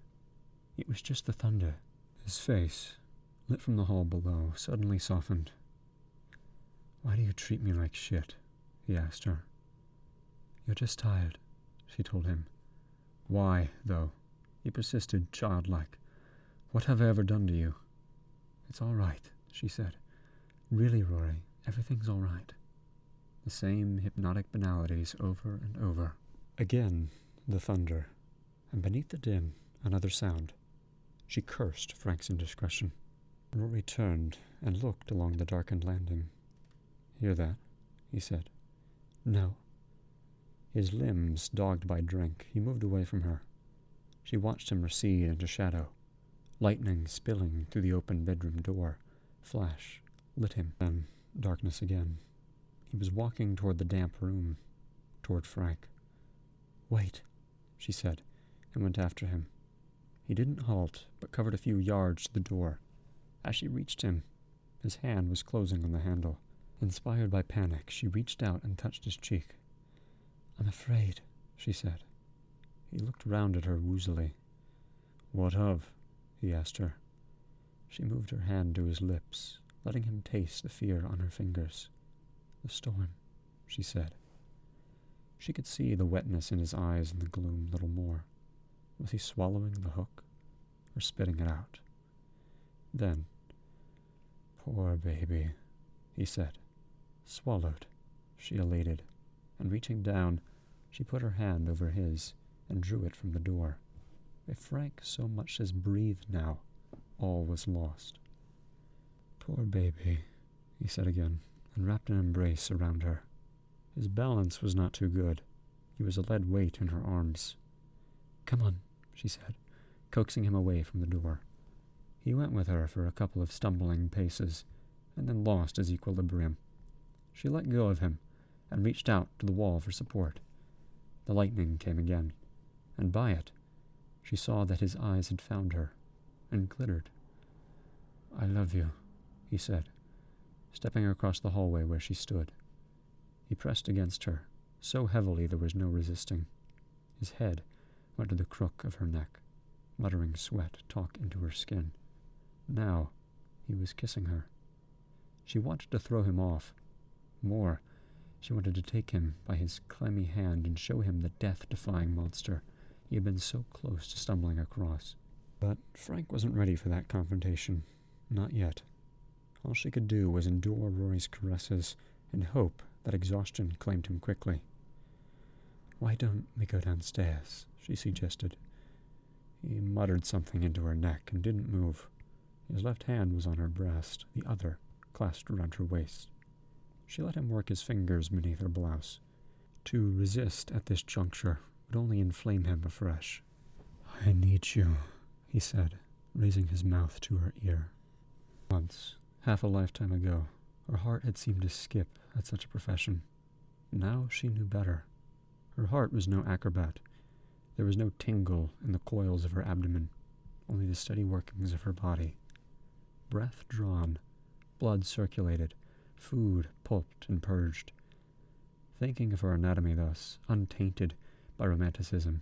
"It was just the thunder." His face, lit from the hall below, suddenly softened. "Why do you treat me like shit?" he asked her. "You're just tired," she told him. "Why, though?" he persisted, childlike. "What have I ever done to you?" "It's all right," she said. "Really, Rory, everything's all right." The same hypnotic banalities over and over. Again, the thunder, and beneath the din, another sound. She cursed Frank's indiscretion. Rory turned and looked along the darkened landing. "Hear that?" he said. "No." His limbs dogged by drink, he moved away from her. She watched him recede into shadow. Lightning spilling through the open bedroom door. Flash lit him, then darkness again. He was walking toward the damp room, toward Frank. "Wait," she said, and went after him. He didn't halt, but covered a few yards to the door. As she reached him, his hand was closing on the handle. Inspired by panic, she reached out and touched his cheek. "I'm afraid," she said. He looked round at her woozily. "What of?" he asked her. She moved her hand to his lips, letting him taste the fear on her fingers. "The storm," she said. She could see the wetness in his eyes in the gloom little more. Was he swallowing the hook, or spitting it out? Then, "Poor baby," he said. "Swallowed," she elated, and reaching down, she put her hand over his and drew it from the door. If Frank so much as breathed now, all was lost. "Poor baby," he said again, and wrapped an embrace around her. His balance was not too good. He was a lead weight in her arms. "Come on," she said, coaxing him away from the door. He went with her for a couple of stumbling paces, and then lost his equilibrium. She let go of him, and reached out to the wall for support. The lightning came again, and by it, she saw that his eyes had found her, and glittered. "I love you," he said, stepping across the hallway where she stood. He pressed against her, so heavily there was no resisting. His head went to the crook of her neck, muttering sweat talk into her skin. Now he was kissing her. She wanted to throw him off. More, she wanted to take him by his clammy hand and show him the death-defying monster he had been so close to stumbling across. But Frank wasn't ready for that confrontation. Not yet. All she could do was endure Rory's caresses and hope that exhaustion claimed him quickly. "Why don't we go downstairs?" she suggested. He muttered something into her neck and didn't move. His left hand was on her breast, the other clasped around her waist. She let him work his fingers beneath her blouse. To resist at this juncture would only inflame him afresh. "I need you," he said, raising his mouth to her ear. Once, half a lifetime ago, her heart had seemed to skip at such a profession. Now she knew better. Her heart was no acrobat. There was no tingle in the coils of her abdomen, only the steady workings of her body. Breath drawn, blood circulated, food pulped and purged. Thinking of her anatomy thus, untainted by romanticism,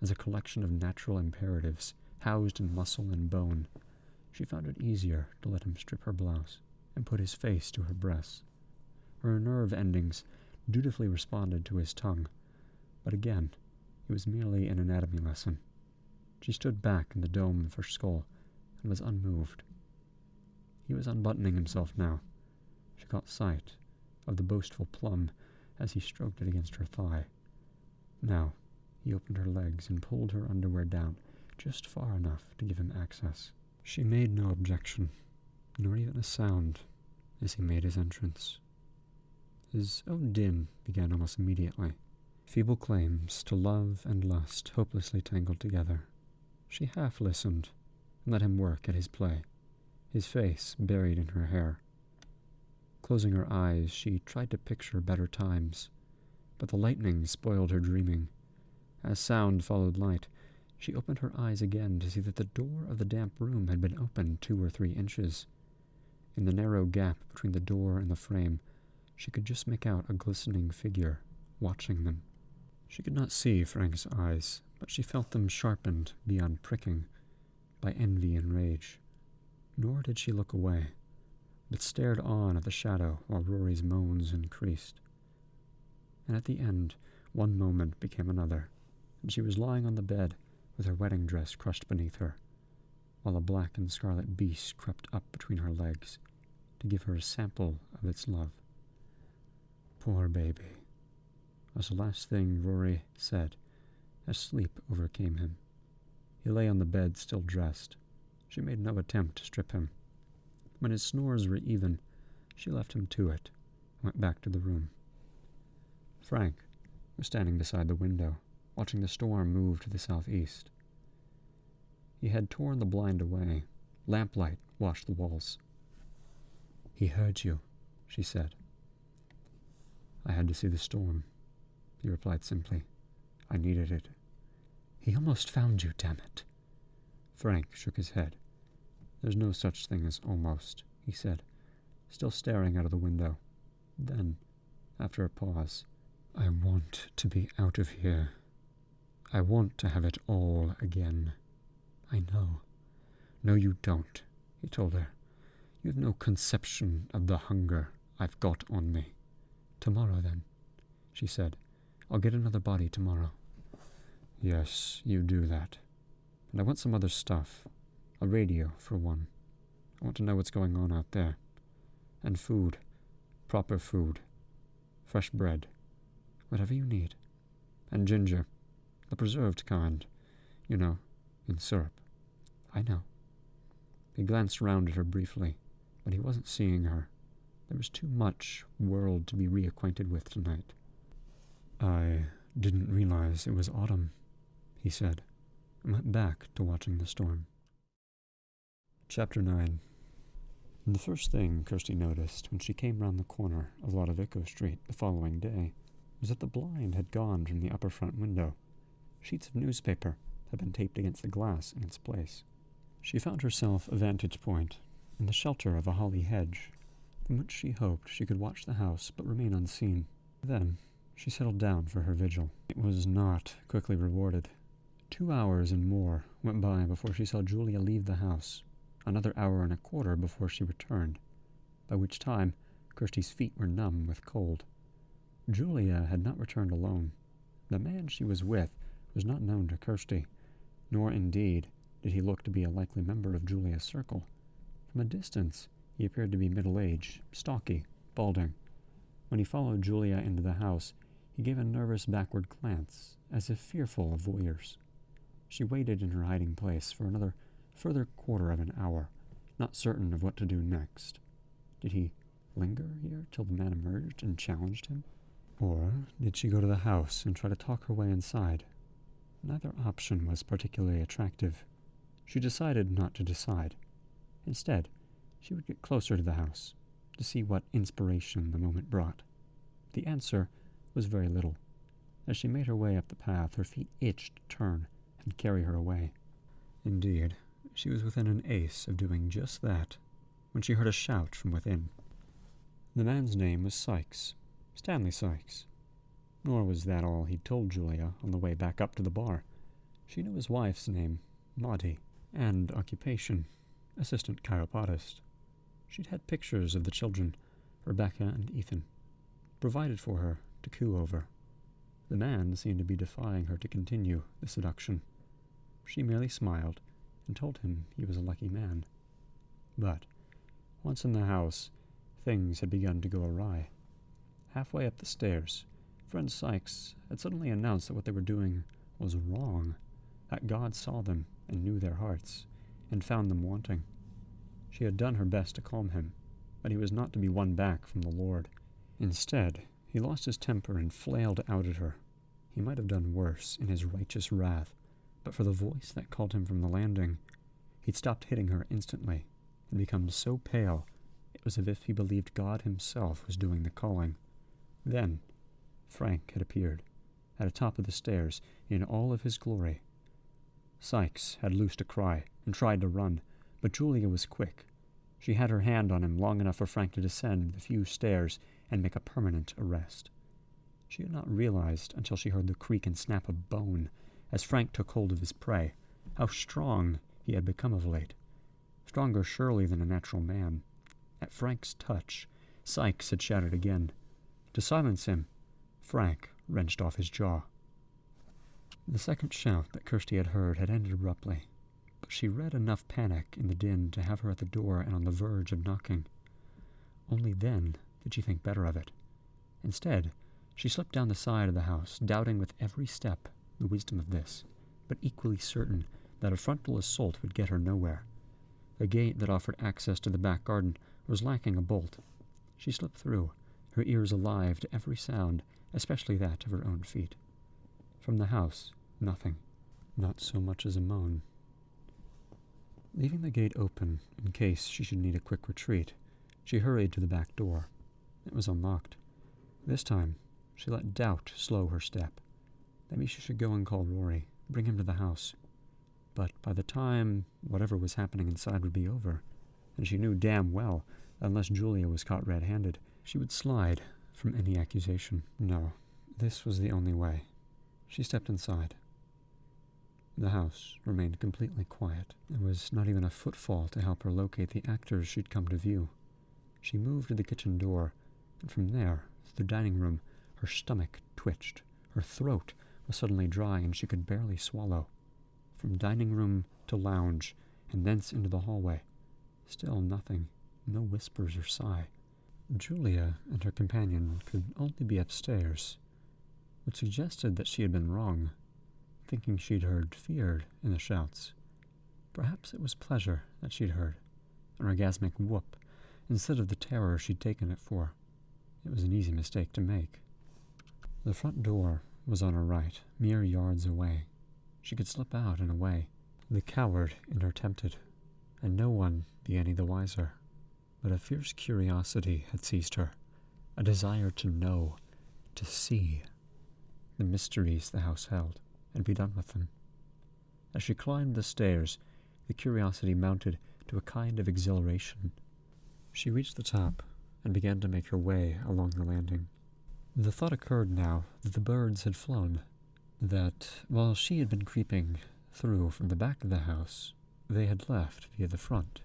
as a collection of natural imperatives housed in muscle and bone, she found it easier to let him strip her blouse and put his face to her breasts. Her nerve endings dutifully responded to his tongue, but again, it was merely an anatomy lesson. She stood back in the dome of her skull and was unmoved. He was unbuttoning himself now. She caught sight of the boastful plum as he stroked it against her thigh. Now he opened her legs and pulled her underwear down just far enough to give him access. She made no objection, nor even a sound, as he made his entrance. His own din began almost immediately. Feeble claims to love and lust hopelessly tangled together. She half listened and let him work at his play, his face buried in her hair. Closing her eyes, she tried to picture better times, but the lightning spoiled her dreaming, As sound followed light, she opened her eyes again to see that the door of the damp room had been opened 2 or 3 inches. In the narrow gap between the door and the frame, she could just make out a glistening figure, watching them. She could not see Frank's eyes, but she felt them sharpened beyond pricking by envy and rage. Nor did she look away, but stared on at the shadow while Rory's moans increased. And at the end, one moment became another, and she was lying on the bed with her wedding dress crushed beneath her, while a black and scarlet beast crept up between her legs to give her a sample of its love. Poor baby, was the last thing Rory said as sleep overcame him. He lay on the bed still dressed. She made no attempt to strip him. When his snores were even, she left him to it and went back to the room. Frank was standing beside the window, watching the storm move to the southeast. He had torn the blind away. Lamplight washed the walls. "He heard you," she said. "I had to see the storm," he replied simply. "I needed it." "He almost found you, damn it." Frank shook his head. "There's no such thing as almost," he said, still staring out of the window. Then, after a pause, "I want to be out of here. I want to have it all again." "I know." "No, you don't," he told her. "You have no conception of the hunger I've got on me." "Tomorrow, then," she said. "I'll get another body tomorrow." "Yes, you do that. And I want some other stuff. A radio, for one. I want to know what's going on out there. And food. Proper food. Fresh bread. Whatever you need. And ginger. The preserved kind. You know, in syrup." "I know." He glanced round at her briefly, but he wasn't seeing her. There was too much world to be reacquainted with tonight. "I didn't realize it was autumn," he said, and went back to watching the storm. Chapter 9. And the first thing Kirsty noticed when she came round the corner of Lodovico Street the following day was that the blind had gone from the upper front window. Sheets of newspaper had been taped against the glass in its place. She found herself a vantage point in the shelter of a holly hedge, from which she hoped she could watch the house but remain unseen. Then she settled down for her vigil. It was not quickly rewarded. 2 hours and more went by before she saw Julia leave the house, another hour and a quarter before she returned, by which time Kirsty's feet were numb with cold. Julia had not returned alone. The man she was with was not known to Kirsty, nor indeed did he look to be a likely member of Julia's circle. From a distance he appeared to be middle-aged, stocky, balding. When he followed Julia into the house, he gave a nervous backward glance, as if fearful of voyeurs. She waited in her hiding place for another further quarter of an hour, not certain of what to do next. Did he linger here till the man emerged and challenged him? Or did she go to the house and try to talk her way inside? Neither option was particularly attractive. She decided not to decide. Instead, she would get closer to the house, to see what inspiration the moment brought. The answer was very little. As she made her way up the path, her feet itched to turn and carry her away. Indeed, she was within an ace of doing just that, when she heard a shout from within. The man's name was Sykes, Stanley Sykes. Nor was that all he'd told Julia on the way back up to the bar. She knew his wife's name, Maudie, and occupation, assistant chiropodist. She'd had pictures of the children, Rebecca and Ethan, provided for her to coo over. The man seemed to be defying her to continue the seduction. She merely smiled and told him he was a lucky man. But, once in the house, things had begun to go awry. Halfway up the stairs, friend Sykes had suddenly announced that what they were doing was wrong, that God saw them and knew their hearts, and found them wanting. She had done her best to calm him, but he was not to be won back from the Lord. Instead, he lost his temper and flailed out at her. He might have done worse in his righteous wrath, but for the voice that called him from the landing, he'd stopped hitting her instantly and become so pale it was as if he believed God himself was doing the calling. Then Frank had appeared, at the top of the stairs in all of his glory. Sykes had loosed a cry and tried to run, but Julia was quick. She had her hand on him long enough for Frank to descend the few stairs and make a permanent arrest. She had not realized until she heard the creak and snap of bone as Frank took hold of his prey how strong he had become of late. Stronger surely than a natural man. At Frank's touch, Sykes had shouted again. To silence him, Frank wrenched off his jaw. The second shout that Kirsty had heard had ended abruptly, but she read enough panic in the din to have her at the door and on the verge of knocking. Only then did she think better of it. Instead, she slipped down the side of the house, doubting with every step the wisdom of this, but equally certain that a frontal assault would get her nowhere. The gate that offered access to the back garden was lacking a bolt. She slipped through, her ears alive to every sound, especially that of her own feet. From the house, nothing, not so much as a moan. Leaving the gate open in case she should need a quick retreat, she hurried to the back door. It was unlocked. This time, she let doubt slow her step. Maybe she should go and call Rory, bring him to the house. But by the time whatever was happening inside would be over, and she knew damn well that unless Julia was caught red-handed, she would slide from any accusation. No, this was the only way. She stepped inside. The house remained completely quiet. There was not even a footfall to help her locate the actors she'd come to view. She moved to the kitchen door, and from there, to the dining room, her stomach twitched. Her throat was suddenly dry, and she could barely swallow. From dining room to lounge, and thence into the hallway. Still nothing, no whispers or sigh. Julia and her companion could only be upstairs, which suggested that she had been wrong, thinking she'd heard fear in the shouts. Perhaps it was pleasure that she'd heard, an orgasmic whoop, instead of the terror she'd taken it for. It was an easy mistake to make. The front door was on her right, mere yards away. She could slip out and away. The coward in her tempted, and no one be any the wiser. But a fierce curiosity had seized her, a desire to know, to see the mysteries the house held, and be done with them. As she climbed the stairs, the curiosity mounted to a kind of exhilaration. She reached the top and began to make her way along the landing. The thought occurred now that the birds had flown, that while she had been creeping through from the back of the house, they had left via the front.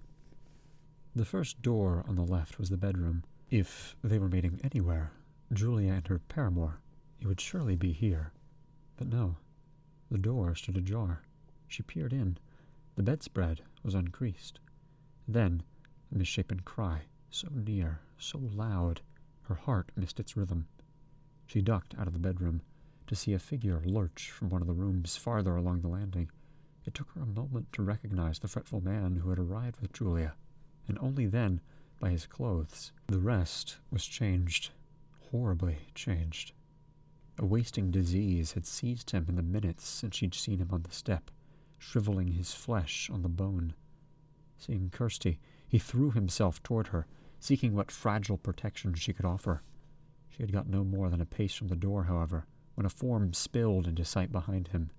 The first door on the left was the bedroom. If they were meeting anywhere, Julia and her paramour, it would surely be here. But no, the door stood ajar. She peered in. The bedspread was uncreased. Then, a misshapen cry, so near, so loud, her heart missed its rhythm. She ducked out of the bedroom to see a figure lurch from one of the rooms farther along the landing. It took her a moment to recognize the fretful man who had arrived with Julia, and only then by his clothes. The rest was changed, horribly changed. A wasting disease had seized him in the minutes since she'd seen him on the step, shriveling his flesh on the bone. Seeing Kirsty, he threw himself toward her, seeking what fragile protection she could offer. She had got no more than a pace from the door, however, when a form spilled into sight behind him.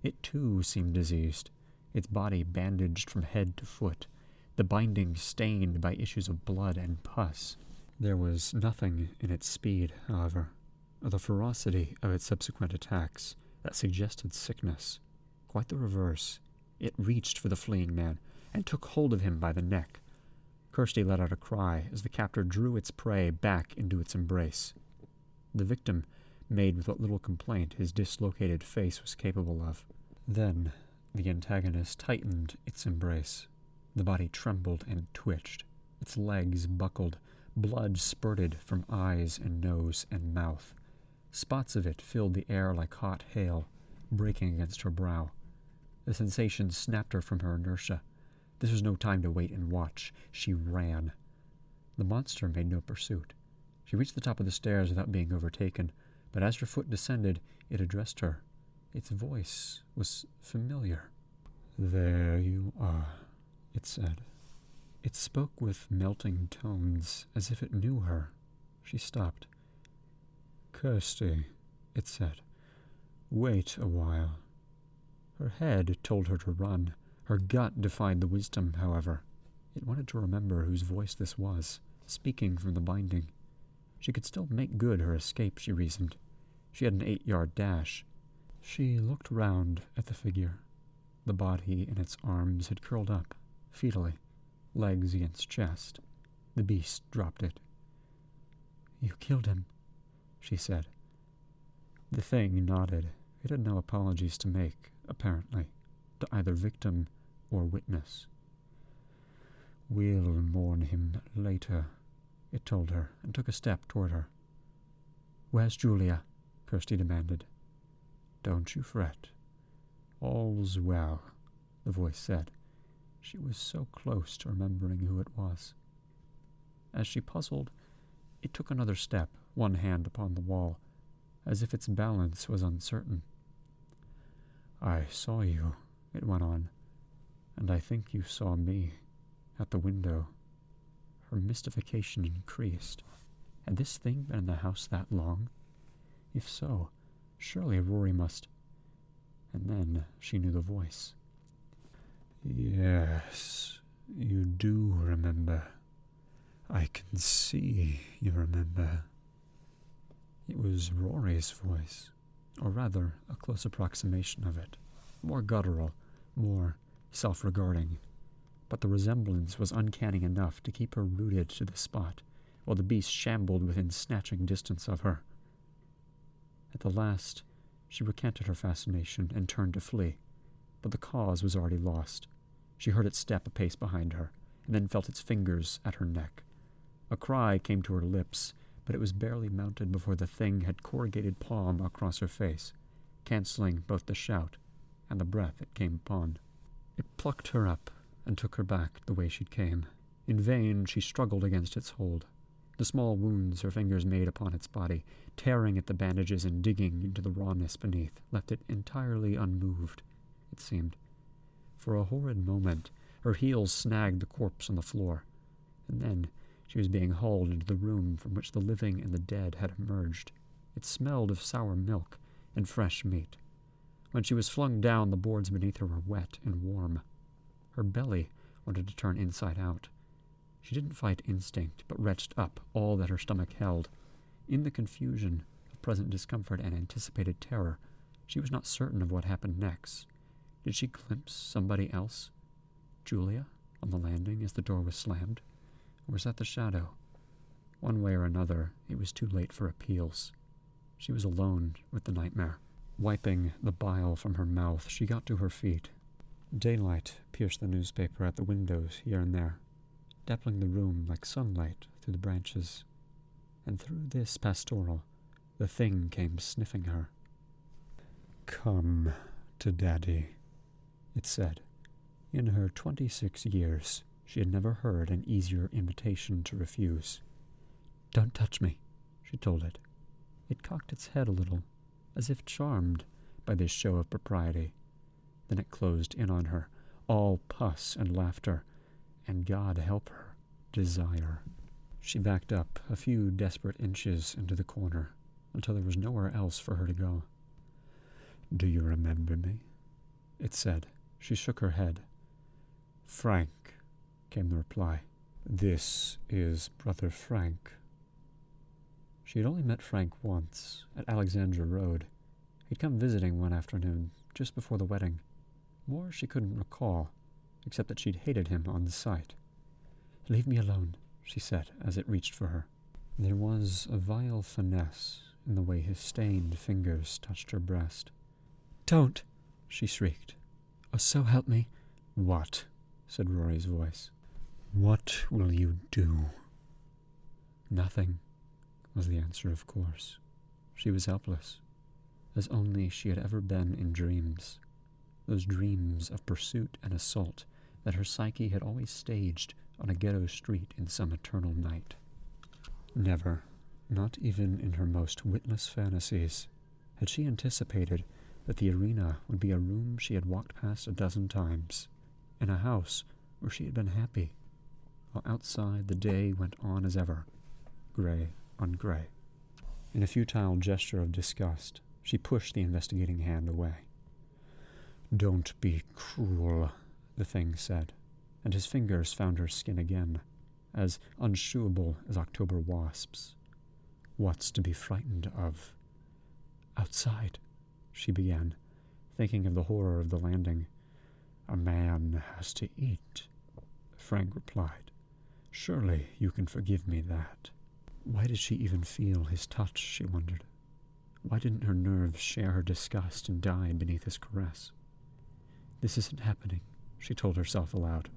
It too seemed diseased, its body bandaged from head to foot, the binding stained by issues of blood and pus. There was nothing in its speed, however, or the ferocity of its subsequent attacks that suggested sickness. Quite the reverse. It reached for the fleeing man and took hold of him by the neck. Kirsty let out a cry as the captor drew its prey back into its embrace. The victim made with what little complaint his dislocated face was capable of. Then the antagonist tightened its embrace. The body trembled and twitched. Its legs buckled. Blood spurted from eyes and nose and mouth. Spots of it filled the air like hot hail, breaking against her brow. The sensation snapped her from her inertia. This was no time to wait and watch. She ran. The monster made no pursuit. She reached the top of the stairs without being overtaken, but as her foot descended, it addressed her. Its voice was familiar. "There you are," it said. It spoke with melting tones, as if it knew her. She stopped. "Kirsty," it said, Wait a while. Her head told her to run. Her gut defied the wisdom, however. It wanted to remember whose voice this was, speaking from the binding. She could still make good her escape, she reasoned. She had an 8-yard dash. She looked round at the figure. The body in its arms had curled up, fetally, legs against chest. The beast dropped it. "You killed him," she said. The thing nodded. It had no apologies to make, apparently, to either victim or witness. "We'll mourn him later," it told her, and took a step toward her. "Where's Julia?" Kirsty demanded. "Don't you fret. All's well," the voice said. She was so close to remembering who it was. As she puzzled, it took another step, one hand upon the wall, as if its balance was uncertain. "I saw you," it went on, "and I think you saw me, at the window." Her mystification increased. Had this thing been in the house that long? If so, surely Rory must... And then she knew the voice. "Yes, you do remember. I can see you remember." It was Rory's voice, or rather a close approximation of it, more guttural, more self-regarding, but the resemblance was uncanny enough to keep her rooted to the spot, while the beast shambled within snatching distance of her. At the last, she recanted her fascination and turned to flee, but the cause was already lost. She heard it step a pace behind her, and then felt its fingers at her neck. A cry came to her lips, but it was barely mounted before the thing had corrugated palm across her face, cancelling both the shout and the breath it came upon. It plucked her up and took her back the way she'd came. In vain she struggled against its hold. The small wounds her fingers made upon its body, tearing at the bandages and digging into the rawness beneath, left it entirely unmoved, it seemed. For a horrid moment, her heels snagged the corpse on the floor, and then she was being hauled into the room from which the living and the dead had emerged. It smelled of sour milk and fresh meat. When she was flung down, the boards beneath her were wet and warm. Her belly wanted to turn inside out. She didn't fight instinct, but wrenched up all that her stomach held. In the confusion of present discomfort and anticipated terror, she was not certain of what happened next. Did she glimpse somebody else? Julia, on the landing as the door was slammed? Or was that the shadow? One way or another, it was too late for appeals. She was alone with the nightmare. Wiping the bile from her mouth, she got to her feet. Daylight pierced the newspaper at the windows here and there, dappling the room like sunlight through the branches. And through this pastoral, the thing came sniffing her. "Come to Daddy," it said. In her 26 years, she had never heard an easier invitation to refuse. "Don't touch me," she told it. It cocked its head a little, as if charmed by this show of propriety. Then it closed in on her, all pus and laughter, and God help her, desire. She backed up a few desperate inches into the corner, until there was nowhere else for her to go. "Do you remember me?" it said. She shook her head. "Frank," came the reply. "This is Brother Frank." She had only met Frank once, at Alexandra Road. He'd come visiting one afternoon, just before the wedding. More she couldn't recall, except that she'd hated him on sight. "Leave me alone," she said, as it reached for her. There was a vile finesse in the way his stained fingers touched her breast. "Don't!" she shrieked. "Oh, so help me." "What?" said Rory's voice. "What will you do?" "Nothing," was the answer, of course. She was helpless, as only she had ever been in dreams. Those dreams of pursuit and assault that her psyche had always staged on a ghetto street in some eternal night. Never, not even in her most witless fantasies, had she anticipated that the arena would be a room she had walked past a dozen times, in a house where she had been happy, while outside the day went on as ever, gray on gray. In a futile gesture of disgust, She pushed the investigating hand away. "Don't be cruel," the thing said, and his fingers found her skin again, as unchewable as October wasps. "What's to be frightened of?" "Outside," she began, thinking of the horror of the landing. "A man has to eat," Frank replied. "Surely you can forgive me that." Why did she even feel his touch, she wondered. Why didn't her nerves share her disgust and die beneath his caress? "This isn't happening," she told herself aloud,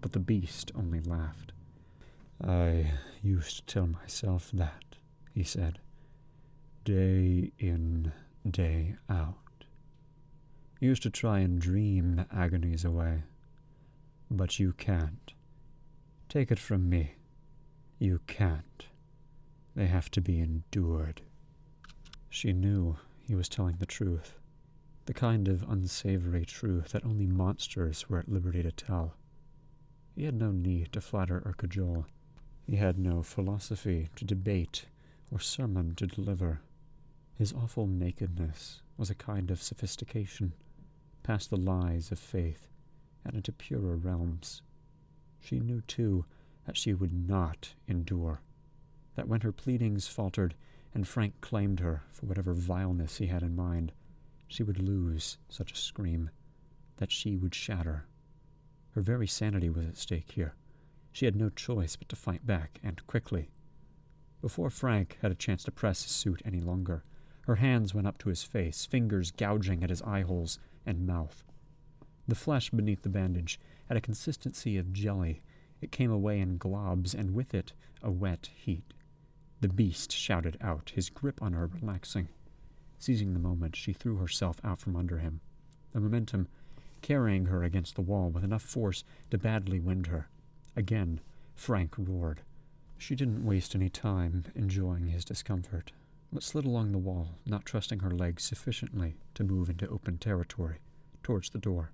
but the beast only laughed. "I used to tell myself that," he said, "day in, day out. Used to try and dream the agonies away. But you can't. Take it from me. You can't. They have to be endured." She knew he was telling the truth, the kind of unsavory truth that only monsters were at liberty to tell. He had no need to flatter or cajole. He had no philosophy to debate or sermon to deliver. His awful nakedness was a kind of sophistication, past the lies of faith and into purer realms. She knew, too, that she would not endure, that when her pleadings faltered and Frank claimed her for whatever vileness he had in mind, she would lose such a scream, that she would shatter. Her very sanity was at stake here. She had no choice but to fight back, and quickly. Before Frank had a chance to press his suit any longer, her hands went up to his face, fingers gouging at his eye holes and mouth. The flesh beneath the bandage had a consistency of jelly. It came away in globs, and with it a wet heat. The beast shouted out, his grip on her relaxing. Seizing the moment, she threw herself out from under him, the momentum carrying her against the wall with enough force to badly wind her. Again, Frank roared. She didn't waste any time enjoying his discomfort, but slid along the wall, not trusting her legs sufficiently to move into open territory, towards the door.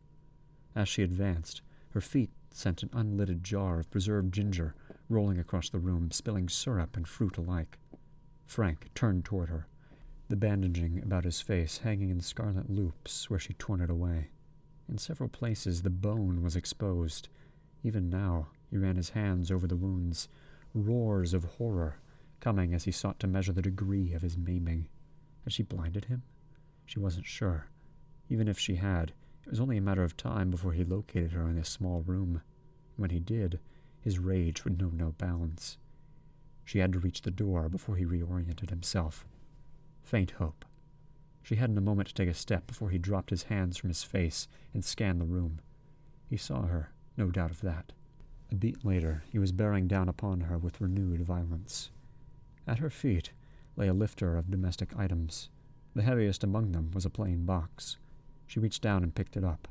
As she advanced, her feet sent an unlidded jar of preserved ginger rolling across the room, spilling syrup and fruit alike. Frank turned toward her, the bandaging about his face hanging in scarlet loops where she'd torn it away. In several places the bone was exposed. Even now he ran his hands over the wounds, roars of horror coming as he sought to measure the degree of his maiming. Had she blinded him? She wasn't sure. Even if she had, it was only a matter of time before he located her in this small room. When he did, his rage would know no bounds. She had to reach the door before he reoriented himself. Faint hope. She hadn't a moment to take a step before he dropped his hands from his face and scanned the room. He saw her, no doubt of that. A beat later, he was bearing down upon her with renewed violence. At her feet lay a lifter of domestic items. The heaviest among them was a plain box. She reached down and picked it up.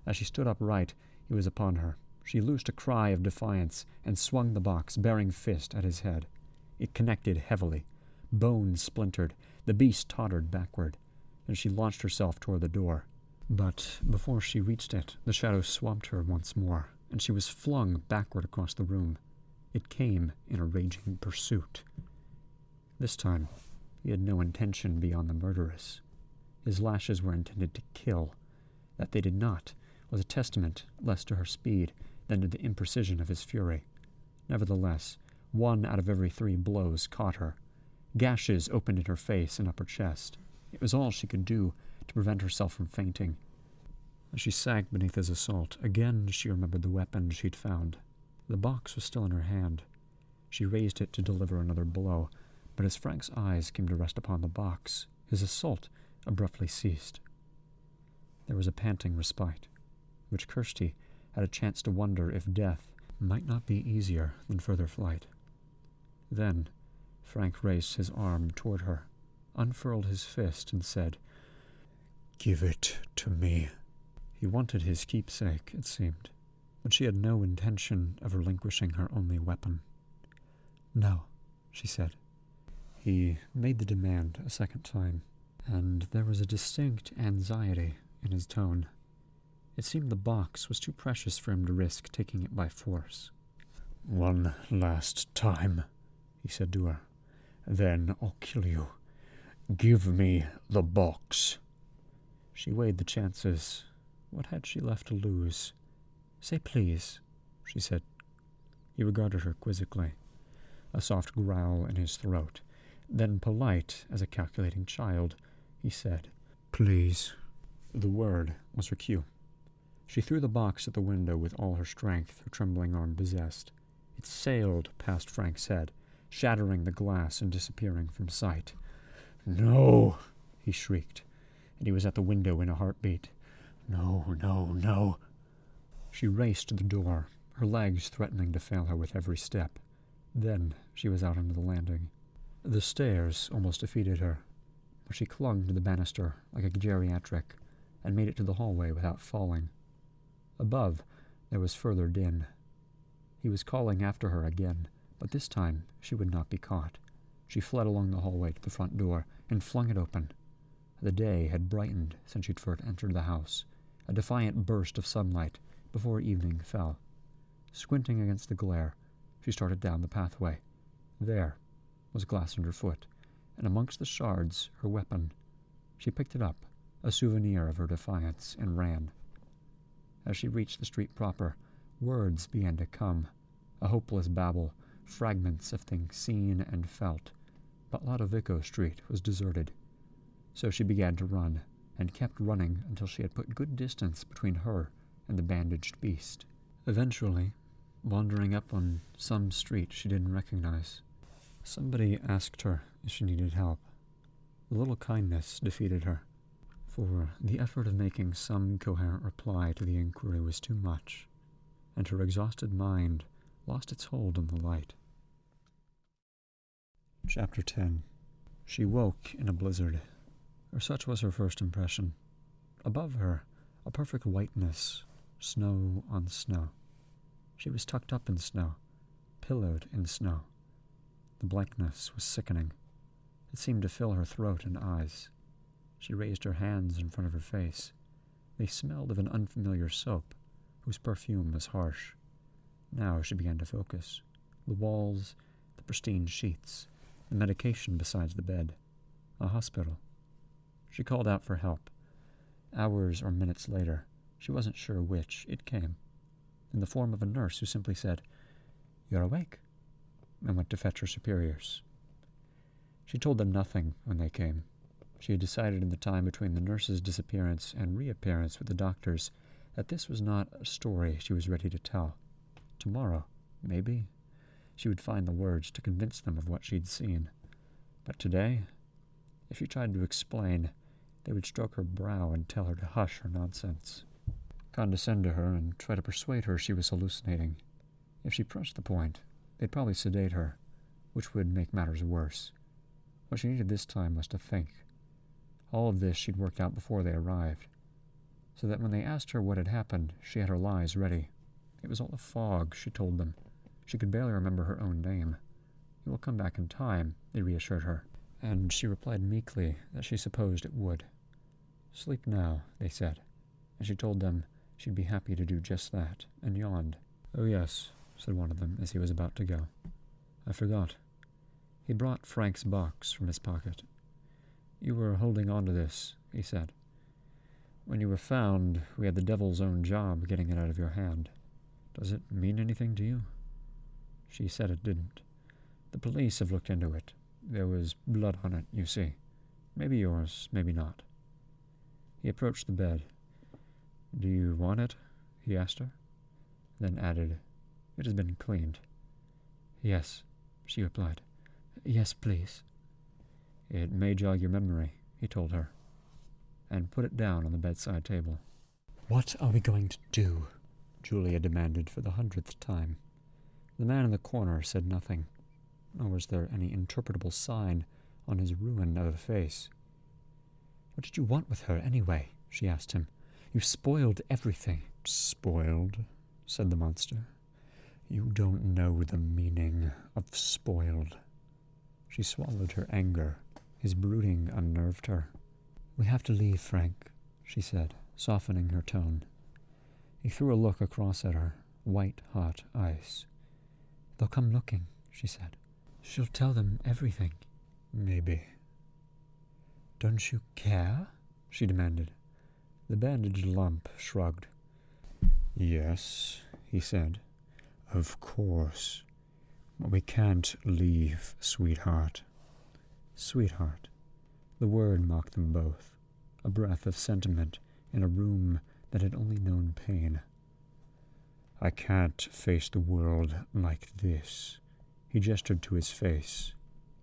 As she stood upright, he was upon her. She loosed a cry of defiance and swung the box, bearing fist, at his head. It connected heavily. Bones splintered. The beast tottered backward, and she launched herself toward the door. But before she reached it, the shadow swamped her once more, and she was flung backward across the room. It came in a raging pursuit. This time, he had no intention beyond the murderous. His lashes were intended to kill. That they did not was a testament less to her speed than to the imprecision of his fury. Nevertheless, 1 out of every 3 blows caught her. Gashes opened in her face and upper chest. It was all she could do to prevent herself from fainting. As she sank beneath his assault, again she remembered the weapon she'd found. The box was still in her hand. She raised it to deliver another blow, but as Frank's eyes came to rest upon the box, his assault abruptly ceased. There was a panting respite, which Kirsty had a chance to wonder if death might not be easier than further flight. Then Frank raised his arm toward her, unfurled his fist, and said, "Give it to me." He wanted his keepsake, it seemed, but she had no intention of relinquishing her only weapon. "No," she said. He made the demand a second time, and there was a distinct anxiety in his tone. It seemed the box was too precious for him to risk taking it by force. "One last time," he said to her. "Then I'll kill you. Give me the box. She weighed the chances. What had she left to lose? Say please, she said. He regarded her quizzically, a soft growl in his throat. Then, polite as a calculating child, he said, Please. The word was her cue. She threw the box at the window with all her strength her trembling arm possessed. It sailed past Frank's head, shattering the glass and disappearing from sight. No, he shrieked, and he was at the window in a heartbeat. No, no, no. She raced to the door, her legs threatening to fail her with every step. Then she was out onto the landing. The stairs almost defeated her, but she clung to the banister like a geriatric and made it to the hallway without falling. Above, there was further din. He was calling after her again, but this time she would not be caught. She fled along the hallway to the front door and flung it open. The day had brightened since she'd first entered the house, a defiant burst of sunlight before evening fell. Squinting against the glare, she started down the pathway. There was glass underfoot, and amongst the shards her weapon. She picked it up, a souvenir of her defiance, and ran. As she reached the street proper, words began to come, a hopeless babble, fragments of things seen and felt, but Lodovico Street was deserted. So she began to run, and kept running until she had put good distance between her and the bandaged beast. Eventually, wandering up on some street she didn't recognize, somebody asked her if she needed help. The little kindness defeated her, for the effort of making some coherent reply to the inquiry was too much, and her exhausted mind lost its hold on the light. Chapter 10. She woke in a blizzard, or such was her first impression. Above her, a perfect whiteness, snow on snow. She was tucked up in snow, pillowed in snow. The blankness was sickening. It seemed to fill her throat and eyes. She raised her hands in front of her face. They smelled of an unfamiliar soap, whose perfume was harsh. Now she began to focus. The walls, the pristine sheets, the medication beside the bed. A hospital. She called out for help. Hours or minutes later, she wasn't sure which, it came, in the form of a nurse who simply said, "You're awake," and went to fetch her superiors. She told them nothing when they came. She had decided in the time between the nurse's disappearance and reappearance with the doctors that this was not a story she was ready to tell. Tomorrow, maybe, she would find the words to convince them of what she'd seen. But today, if she tried to explain, they would stroke her brow and tell her to hush her nonsense, condescend to her and try to persuade her she was hallucinating. If she pressed the point, they'd probably sedate her, which would make matters worse. What she needed this time was to think. All of this she'd worked out before they arrived, so that when they asked her what had happened, she had her lies ready. It was all a fog, she told them. She could barely remember her own name. It will come back in time, they reassured her, and she replied meekly that she supposed it would. Sleep now, they said, and she told them she'd be happy to do just that, and yawned. Oh yes, said one of them as he was about to go. I forgot. He brought Frank's box from his pocket. You were holding on to this, he said. When you were found, we had the devil's own job getting it out of your hand. Does it mean anything to you? She said it didn't. The police have looked into it. There was blood on it, you see. Maybe yours, maybe not. He approached the bed. Do you want it? He asked her. Then added, It has been cleaned. Yes, she replied. Yes, please. It may jog your memory, he told her, and put it down on the bedside table. What are we going to do? Julia demanded for the 100th time. The man in the corner said nothing, nor was there any interpretable sign on his ruin of a face. What did you want with her, anyway? She asked him. You spoiled everything. Spoiled, said the monster. You don't know the meaning of spoiled. She swallowed her anger. His brooding unnerved her. We have to leave, Frank, she said, softening her tone. He threw a look across at her, white-hot ice. They'll come looking, she said. She'll tell them everything. Maybe. Don't you care? She demanded. The bandaged lump shrugged. Yes, he said. Of course. But we can't leave, sweetheart. Sweetheart. The word mocked them both, a breath of sentiment in a room that had only known pain. I can't face the world like this. He gestured to his face.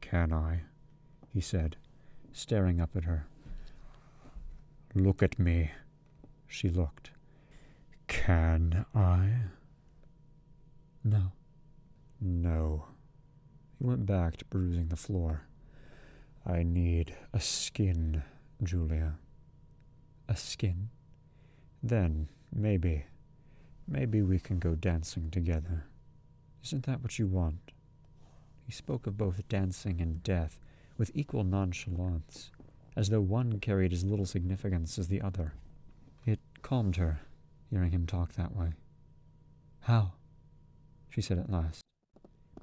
Can I? He said, staring up at her. Look at me. She looked. Can I? No. No. He went back to perusing the floor. I need a skin, Julia. A skin? Then, maybe we can go dancing together. Isn't that what you want? He spoke of both dancing and death with equal nonchalance, as though one carried as little significance as the other. It calmed her, hearing him talk that way. How? She said at last.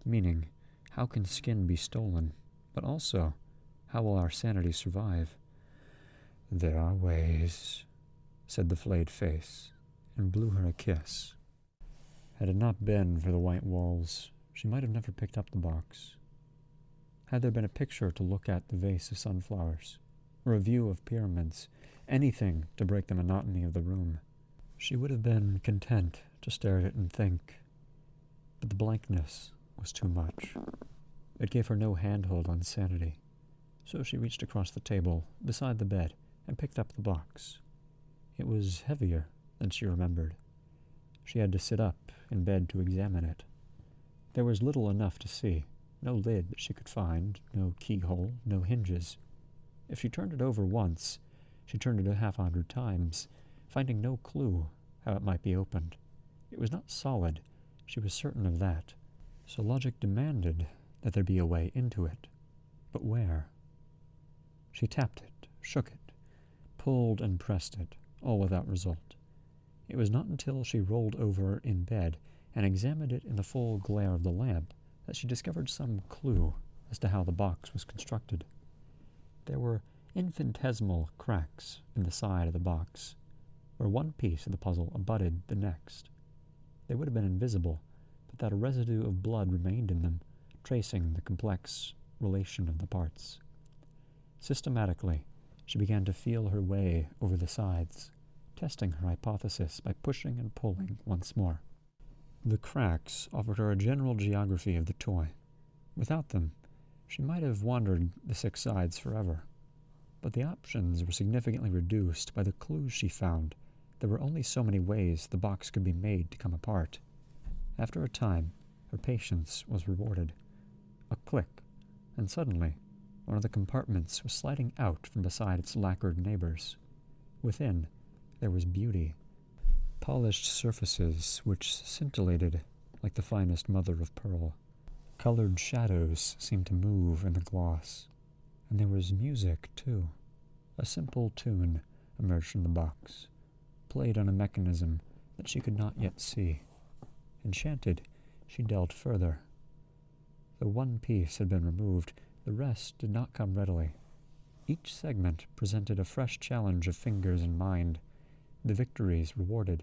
Meaning, how can skin be stolen? But also, how will our sanity survive? There are ways, said the flayed face, and blew her a kiss. Had it not been for the white walls, she might have never picked up the box. Had there been a picture to look at, the vase of sunflowers, or a view of pyramids, anything to break the monotony of the room, she would have been content to stare at it and think. But the blankness was too much. It gave her no handhold on sanity. So she reached across the table, beside the bed, and picked up the box. It was heavier than she remembered. She had to sit up in bed to examine it. There was little enough to see, no lid that she could find, no keyhole, no hinges. If she turned it over once, she turned it 100 times, finding no clue how it might be opened. It was not solid, she was certain of that, so logic demanded that there be a way into it. But where? She tapped it, shook it, pulled and pressed it, all without result. It was not until she rolled over in bed and examined it in the full glare of the lamp that she discovered some clue as to how the box was constructed. There were infinitesimal cracks in the side of the box, where one piece of the puzzle abutted the next. They would have been invisible, but that a residue of blood remained in them, tracing the complex relation of the parts. Systematically, she began to feel her way over the sides, testing her hypothesis by pushing and pulling once more. The cracks offered her a general geography of the toy. Without them, she might have wandered the 6 sides forever. But the options were significantly reduced by the clues she found. There were only so many ways the box could be made to come apart. After a time, her patience was rewarded. A click, and suddenly, one of the compartments was sliding out from beside its lacquered neighbors. Within, there was beauty. Polished surfaces which scintillated like the finest mother of pearl. Colored shadows seemed to move in the gloss. And there was music, too. A simple tune emerged from the box, played on a mechanism that she could not yet see. Enchanted, she delved further. Though one piece had been removed, the rest did not come readily. Each segment presented a fresh challenge of fingers and mind, the victories rewarded,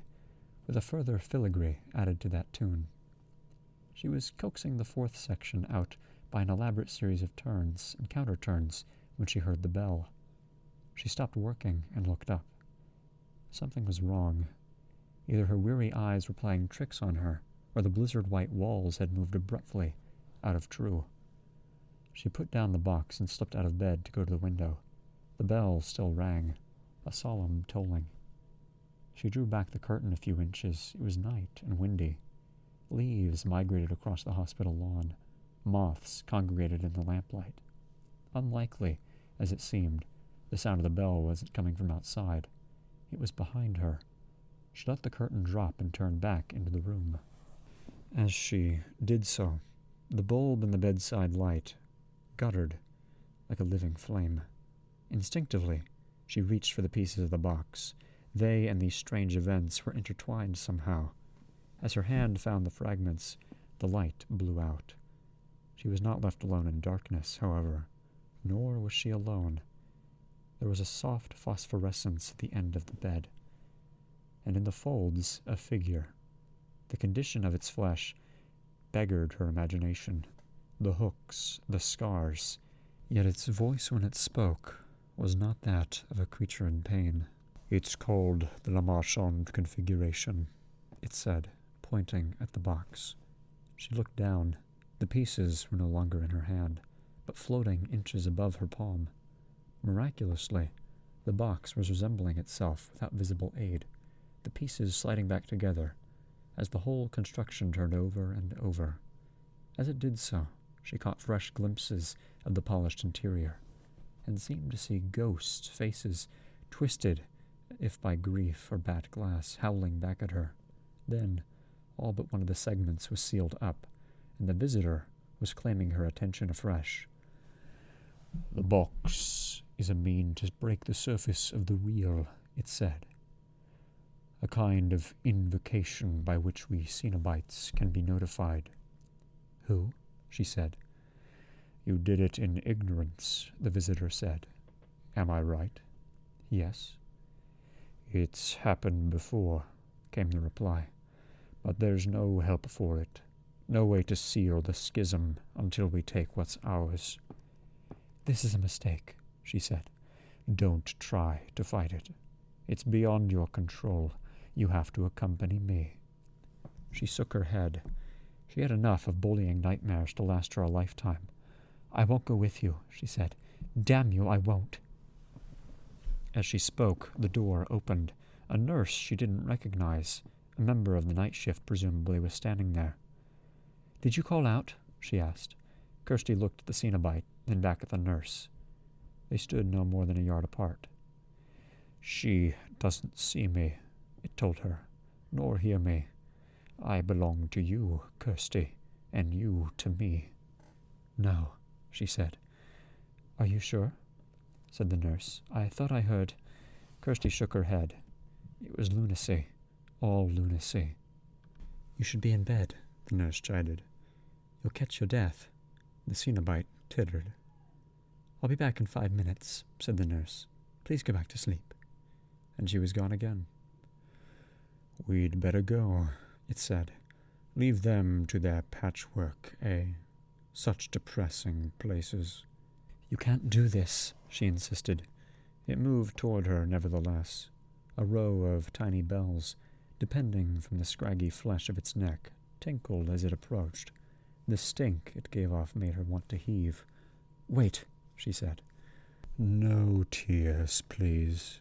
with a further filigree added to that tune. She was coaxing the 4th section out by an elaborate series of turns and counter-turns when she heard the bell. She stopped working and looked up. Something was wrong. Either her weary eyes were playing tricks on her, or the blizzard-white walls had moved abruptly out of true. She put down the box and slipped out of bed to go to the window. The bell still rang, a solemn tolling. She drew back the curtain a few inches. It was night and windy. Leaves migrated across the hospital lawn. Moths congregated in the lamplight. Unlikely, as it seemed, the sound of the bell wasn't coming from outside. It was behind her. She let the curtain drop and turned back into the room. As she did so, the bulb in the bedside light guttered like a living flame. Instinctively, she reached for the pieces of the box. They and these strange events were intertwined somehow. As her hand found the fragments, the light blew out. She was not left alone in darkness, however, nor was she alone. There was a soft phosphorescence at the end of the bed, and in the folds a figure. The condition of its flesh beggared her imagination, the hooks, the scars, yet its voice when it spoke was not that of a creature in pain. "It's called the Lemarchand Configuration," it said, pointing at the box. She looked down. The pieces were no longer in her hand, but floating inches above her palm. Miraculously, the box was resembling itself without visible aid, the pieces sliding back together, as the whole construction turned over and over. As it did so, she caught fresh glimpses of the polished interior, and seemed to see ghost faces, twisted, if by grief or bad glass, howling back at her. Then, all but one of the segments was sealed up, and the visitor was claiming her attention afresh. "The box is a mean to break the surface of the real," it said. "A kind of invocation by which we Cenobites can be notified." "Who?" she said. "You did it in ignorance," the visitor said. "Am I right?" "Yes." "It's happened before," came the reply, "but there's no help for it. No way to seal the schism until we take what's ours." "This is a mistake," she said. "Don't try to fight it. It's beyond your control. You have to accompany me." She shook her head. She had enough of bullying nightmares to last her a lifetime. "I won't go with you," she said. "Damn you, I won't." As she spoke, the door opened. A nurse she didn't recognize, a member of the night shift presumably, was standing there. "Did you call out?" she asked. Kirsty looked at the Cenobite, then back at the nurse. They stood no more than a yard apart. "She doesn't see me," it told her, "nor hear me. I belong to you, Kirsty, and you to me." "No," she said. "Are you sure?" said the nurse. "I thought I heard—" Kirsty shook her head. It was lunacy, all lunacy. "You should be in bed," the nurse chided. "You'll catch your death." The Cenobite tittered. "I'll be back in 5 minutes," said the nurse. "Please go back to sleep." And she was gone again. "We'd better go," it said. "Leave them to their patchwork, eh? Such depressing places." "You can't do this," she insisted. It moved toward her nevertheless. A row of tiny bells, depending from the scraggy flesh of its neck, tinkled as it approached. The stink it gave off made her want to heave. "Wait," she said. "No tears, please.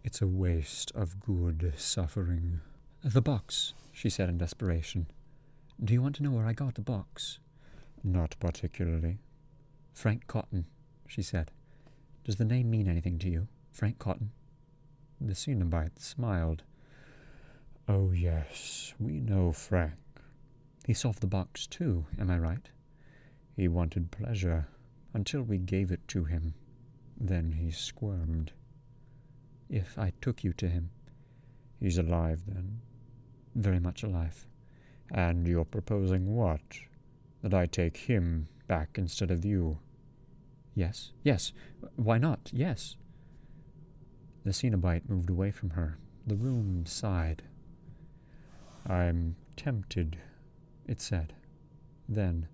It's a waste of good suffering." "The box," she said in desperation. "Do you want to know where I got the box?" "Not particularly." "Frank Cotton," she said. "Does the name mean anything to you? Frank Cotton?" The Cenobite smiled. "Oh yes, we know Frank." "He solved the box too, am I right?" "He wanted pleasure, until we gave it to him. Then he squirmed." "If I took you to him?" "He's alive then?" "Very much alive." "And you're proposing what? That I take him back instead of you?" "Yes, yes. Why not? Yes." The Cenobite moved away from her. The room sighed. "I'm tempted," it said. Then,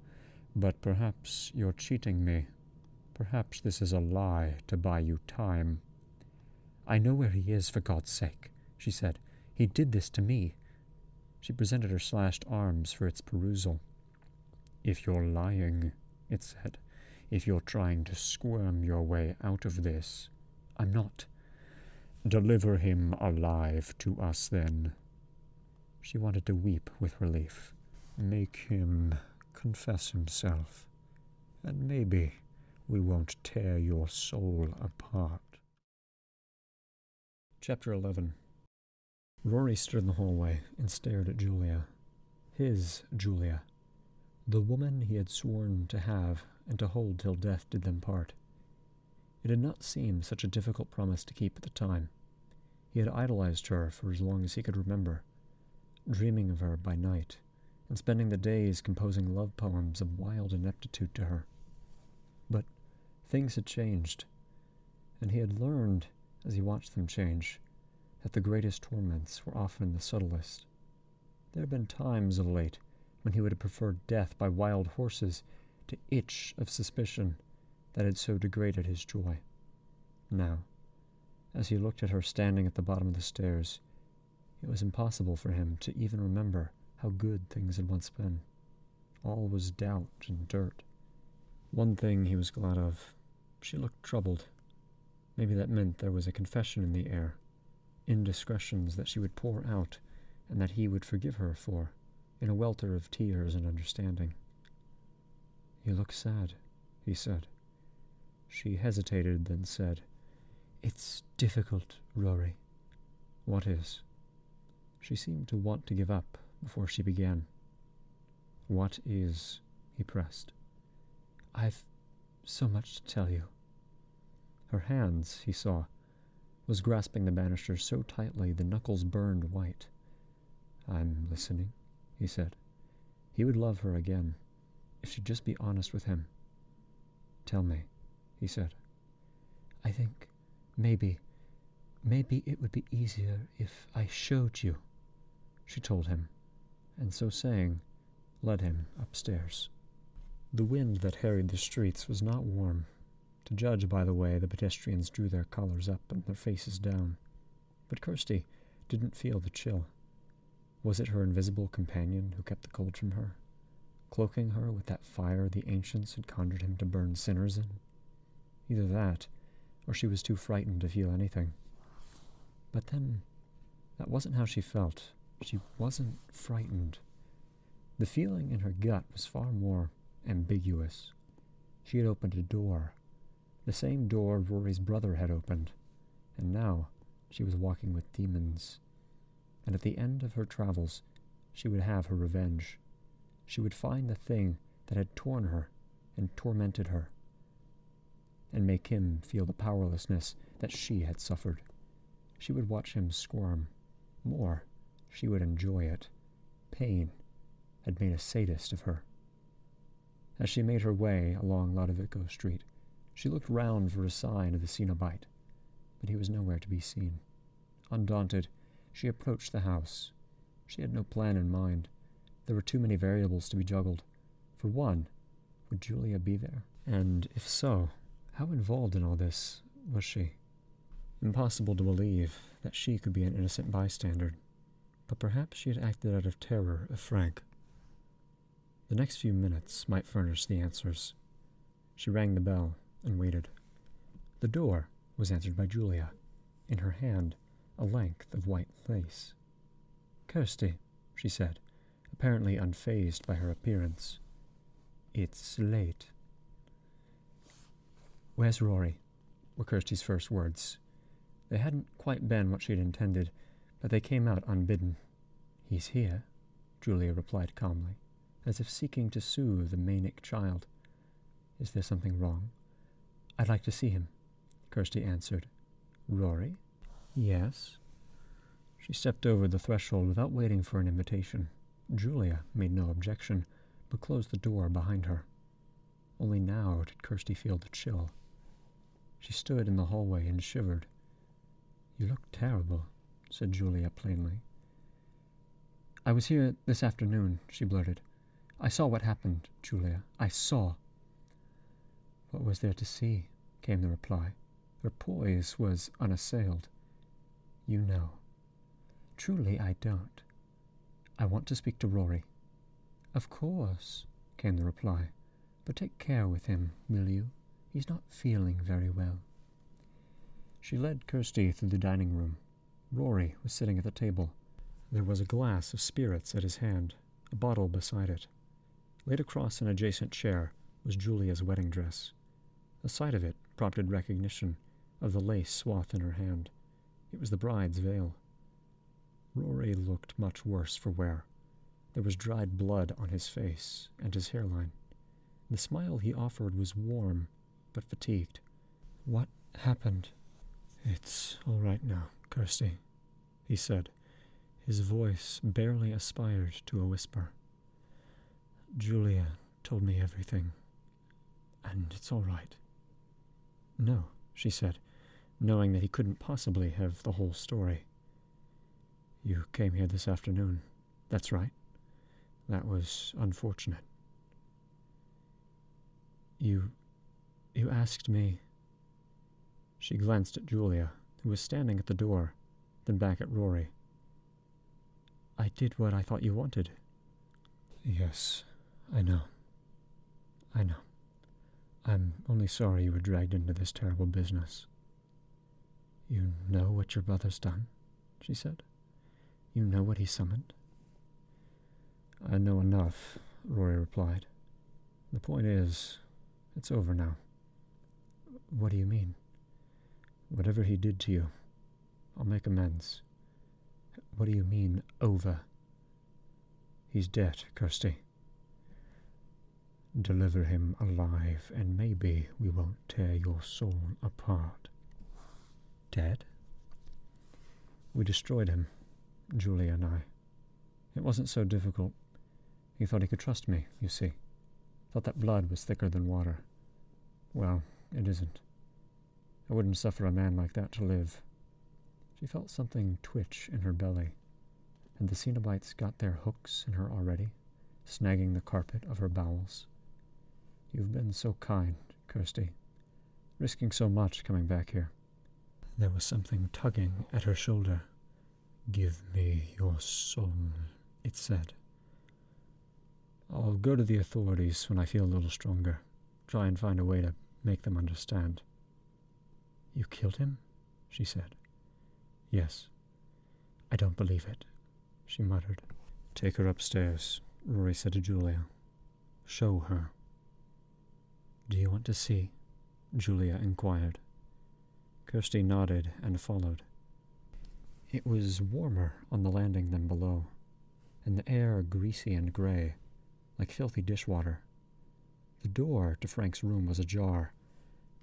"but perhaps you're cheating me. Perhaps this is a lie to buy you time." "I know where he is, for God's sake," she said. "He did this to me." She presented her slashed arms for its perusal. "If you're lying," it said, "if you're trying to squirm your way out of this—" "I'm not." "Deliver him alive to us, then." She wanted to weep with relief. "Make him confess himself, and maybe we won't tear your soul apart." Chapter 11. Rory stood in the hallway and stared at Julia. His Julia. The woman he had sworn to have and to hold till death did them part. It did not seem such a difficult promise to keep at the time. He had idolized her for as long as he could remember, dreaming of her by night, and spending the days composing love poems of wild ineptitude to her. But things had changed, and he had learned, as he watched them change, that the greatest torments were often the subtlest. There had been times of late when he would have preferred death by wild horses to itch of suspicion that had so degraded his joy. Now, as he looked at her standing at the bottom of the stairs, it was impossible for him to even remember how good things had once been. All was doubt and dirt. One thing he was glad of: she looked troubled. Maybe that meant there was a confession in the air, indiscretions that she would pour out and that he would forgive her for, in a welter of tears and understanding. "You look sad," he said. She hesitated, then said, "It's difficult, Rory." "What is?" She seemed to want to give up before she began. "What is?" he pressed. "I've so much to tell you." Her hands, he saw, was grasping the banister so tightly the knuckles burned white. "I'm listening," he said. He would love her again, if she'd just be honest with him. "Tell me," he said. "I think maybe it would be easier if I showed you," she told him, and so saying, led him upstairs. The wind that harried the streets was not warm, to judge by the way the pedestrians drew their collars up and their faces down. But Kirsty didn't feel the chill. Was it her invisible companion who kept the cold from her, cloaking her with that fire the ancients had conjured him to burn sinners in? Either that, or she was too frightened to feel anything. But then, that wasn't how she felt. She wasn't frightened. The feeling in her gut was far more ambiguous. She had opened a door, the same door Rory's brother had opened, and now she was walking with demons. And at the end of her travels, she would have her revenge. She would find the thing that had torn her and tormented her, and make him feel the powerlessness that she had suffered. She would watch him squirm. More, she would enjoy it. Pain had made a sadist of her. As she made her way along Lodovico Street, she looked round for a sign of the Cenobite, but he was nowhere to be seen. Undaunted, she approached the house. She had no plan in mind. There were too many variables to be juggled. For one, would Julia be there? And if so, how involved in all this was she? Impossible to believe that she could be an innocent bystander, but perhaps she had acted out of terror of Frank. The next few minutes might furnish the answers. She rang the bell and waited. The door was answered by Julia, in her hand a length of white lace. "Kirsty," she said, apparently unfazed by her appearance. "It's late." "Where's Rory?" were Kirsty's first words. They hadn't quite been what she'd intended, but they came out unbidden. "He's here," Julia replied calmly, as if seeking to soothe the manic child. "Is there something wrong?" "I'd like to see him," Kirsty answered. "Rory?" "Yes." She stepped over the threshold without waiting for an invitation. Julia made no objection, but closed the door behind her. Only now did Kirsty feel the chill. She stood in the hallway and shivered. "You look terrible," said Julia plainly. "I was here this afternoon," she blurted. "I saw what happened, Julia. I saw." "What was there to see?" came the reply. Her poise was unassailed. "You know." "Truly, I don't. I want to speak to Rory." "Of course," came the reply. "But take care with him, will you? He's not feeling very well." She led Kirsty through the dining room. Rory was sitting at the table. There was a glass of spirits at his hand, a bottle beside it. Laid across an adjacent chair was Julia's wedding dress. The sight of it prompted recognition of the lace swath in her hand. It was the bride's veil. Rory looked much worse for wear. There was dried blood on his face and his hairline. The smile he offered was warm, but fatigued. "What happened?" "It's all right now, Kirsty," he said. His voice barely aspired to a whisper. "Julia told me everything, and it's all right." "No," she said. knowing that he couldn't possibly have the whole story. "You came here this afternoon. That's right. That was unfortunate. You asked me." She glanced at Julia, who was standing at the door, then back at Rory. "I did what I thought you wanted." "Yes, I know. I'm only sorry you were dragged into this terrible business." "You know what your brother's done?" she said. "You know what he summoned?" "I know enough," Rory replied. "The point is, it's over now." "What do you mean?" "Whatever he did to you, I'll make amends." "What do you mean, over?" "He's dead, Kirsty. Deliver him alive, and maybe we won't tear your soul apart." "Dead?" "We destroyed him, Julia and I. It wasn't so difficult. He thought he could trust me, you see. Thought that blood was thicker than water. Well, it isn't. I wouldn't suffer a man like that to live." She felt something twitch in her belly. Had the Cenobites got their hooks in her already, snagging the carpet of her bowels? "You've been so kind, Kirsty, risking so much coming back here." There was something tugging at her shoulder. "Give me your soul," it said. "I'll go to the authorities when I feel a little stronger. Try and find a way to make them understand." "You killed him?" she said. "Yes." "I don't believe it," she muttered. "Take her upstairs," Rory said to Julia. "Show her." "Do you want to see?" Julia inquired. Kirsty nodded and followed. It was warmer on the landing than below, and the air greasy and grey, like filthy dishwater. The door to Frank's room was ajar.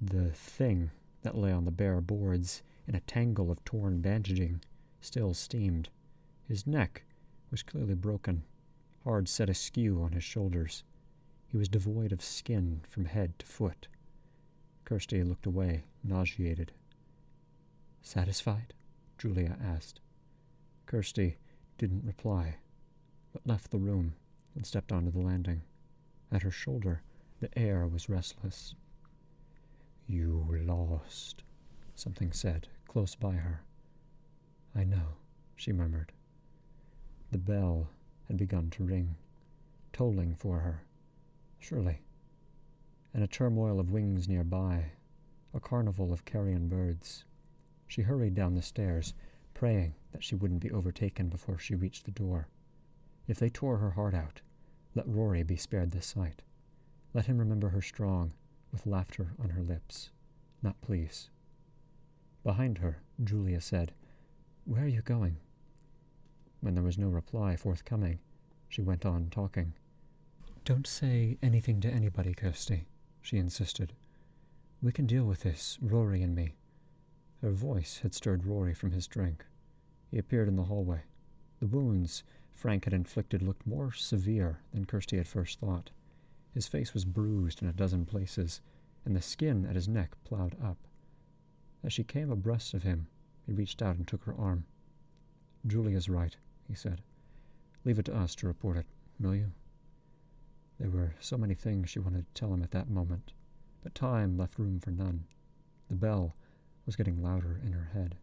The thing that lay on the bare boards in a tangle of torn bandaging still steamed. His neck was clearly broken, hard set askew on his shoulders. He was devoid of skin from head to foot. Kirsty looked away, nauseated. "Satisfied?" Julia asked. Kirsty didn't reply, but left the room and stepped onto the landing. At her shoulder, the air was restless. "You lost," something said, close by her. "I know," she murmured. The bell had begun to ring, tolling for her. Surely. And a turmoil of wings nearby, a carnival of carrion birds. She hurried down the stairs, praying that she wouldn't be overtaken before she reached the door. If they tore her heart out, let Rory be spared this sight. Let him remember her strong, with laughter on her lips, not please. Behind her, Julia said, "Where are you going?" When there was no reply forthcoming, she went on talking. "Don't say anything to anybody, Kirsty," she insisted. "We can deal with this, Rory and me." Her voice had stirred Rory from his drink. He appeared in the hallway. The wounds Frank had inflicted looked more severe than Kirsty had first thought. His face was bruised in a dozen places, and the skin at his neck ploughed up. As she came abreast of him, he reached out and took her arm. "Julia's right," he said. "Leave it to us to report it, will you?" There were so many things she wanted to tell him at that moment, but time left room for none. The bell was getting louder in her head.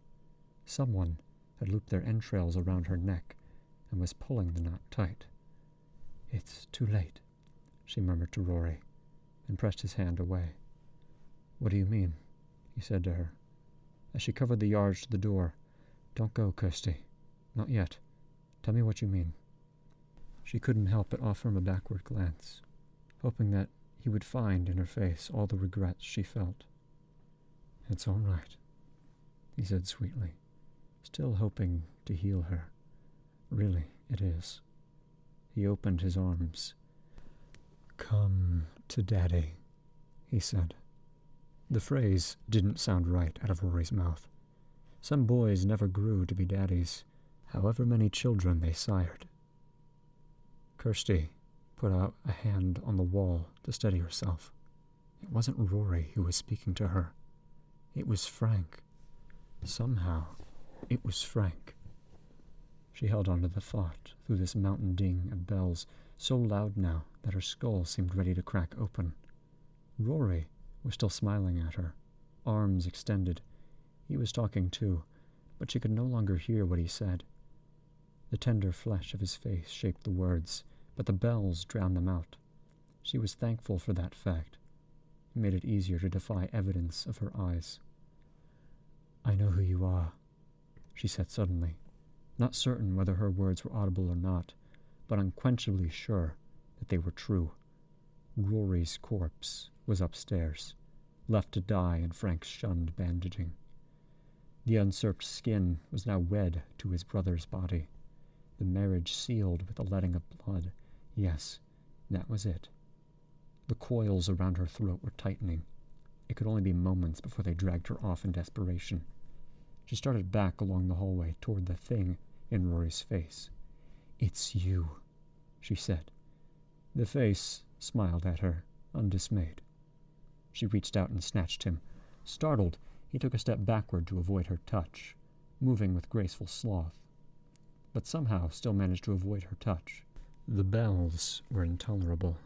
Someone had looped their entrails around her neck and was pulling the knot tight. "It's too late," she murmured to Rory, and pressed his hand away. "What do you mean?" he said to her. As she covered the yards to the door, "Don't go, Kirsty. Not yet. Tell me what you mean." She couldn't help but offer him a backward glance, hoping that he would find in her face all the regrets she felt. "It's all right," he said sweetly, still hoping to heal her. "Really, it is." He opened his arms. "Come to Daddy," he said. The phrase didn't sound right out of Rory's mouth. Some boys never grew to be daddies, however many children they sired. Kirsty put out a hand on the wall to steady herself. It wasn't Rory who was speaking to her. It was Frank. Somehow, it was Frank. She held on to the thought through this mountain ding of bells, so loud now that her skull seemed ready to crack open. Rory was still smiling at her, arms extended. He was talking too, but she could no longer hear what he said. The tender flesh of his face shaped the words, but the bells drowned them out. She was thankful for that fact. It made it easier to defy evidence of her eyes. "I know who you are," she said suddenly, not certain whether her words were audible or not, but unquenchably sure that they were true. Rory's corpse was upstairs, left to die in Frank's shunned bandaging. The usurped skin was now wed to his brother's body, the marriage sealed with the letting of blood. Yes, that was it. The coils around her throat were tightening. It could only be moments before they dragged her off in desperation. She started back along the hallway toward the thing in Rory's face. "It's you," she said. The face smiled at her, undismayed. She reached out and snatched him. Startled, he took a step backward to avoid her touch, moving with graceful sloth, but somehow still managed to avoid her touch. The bells were intolerable.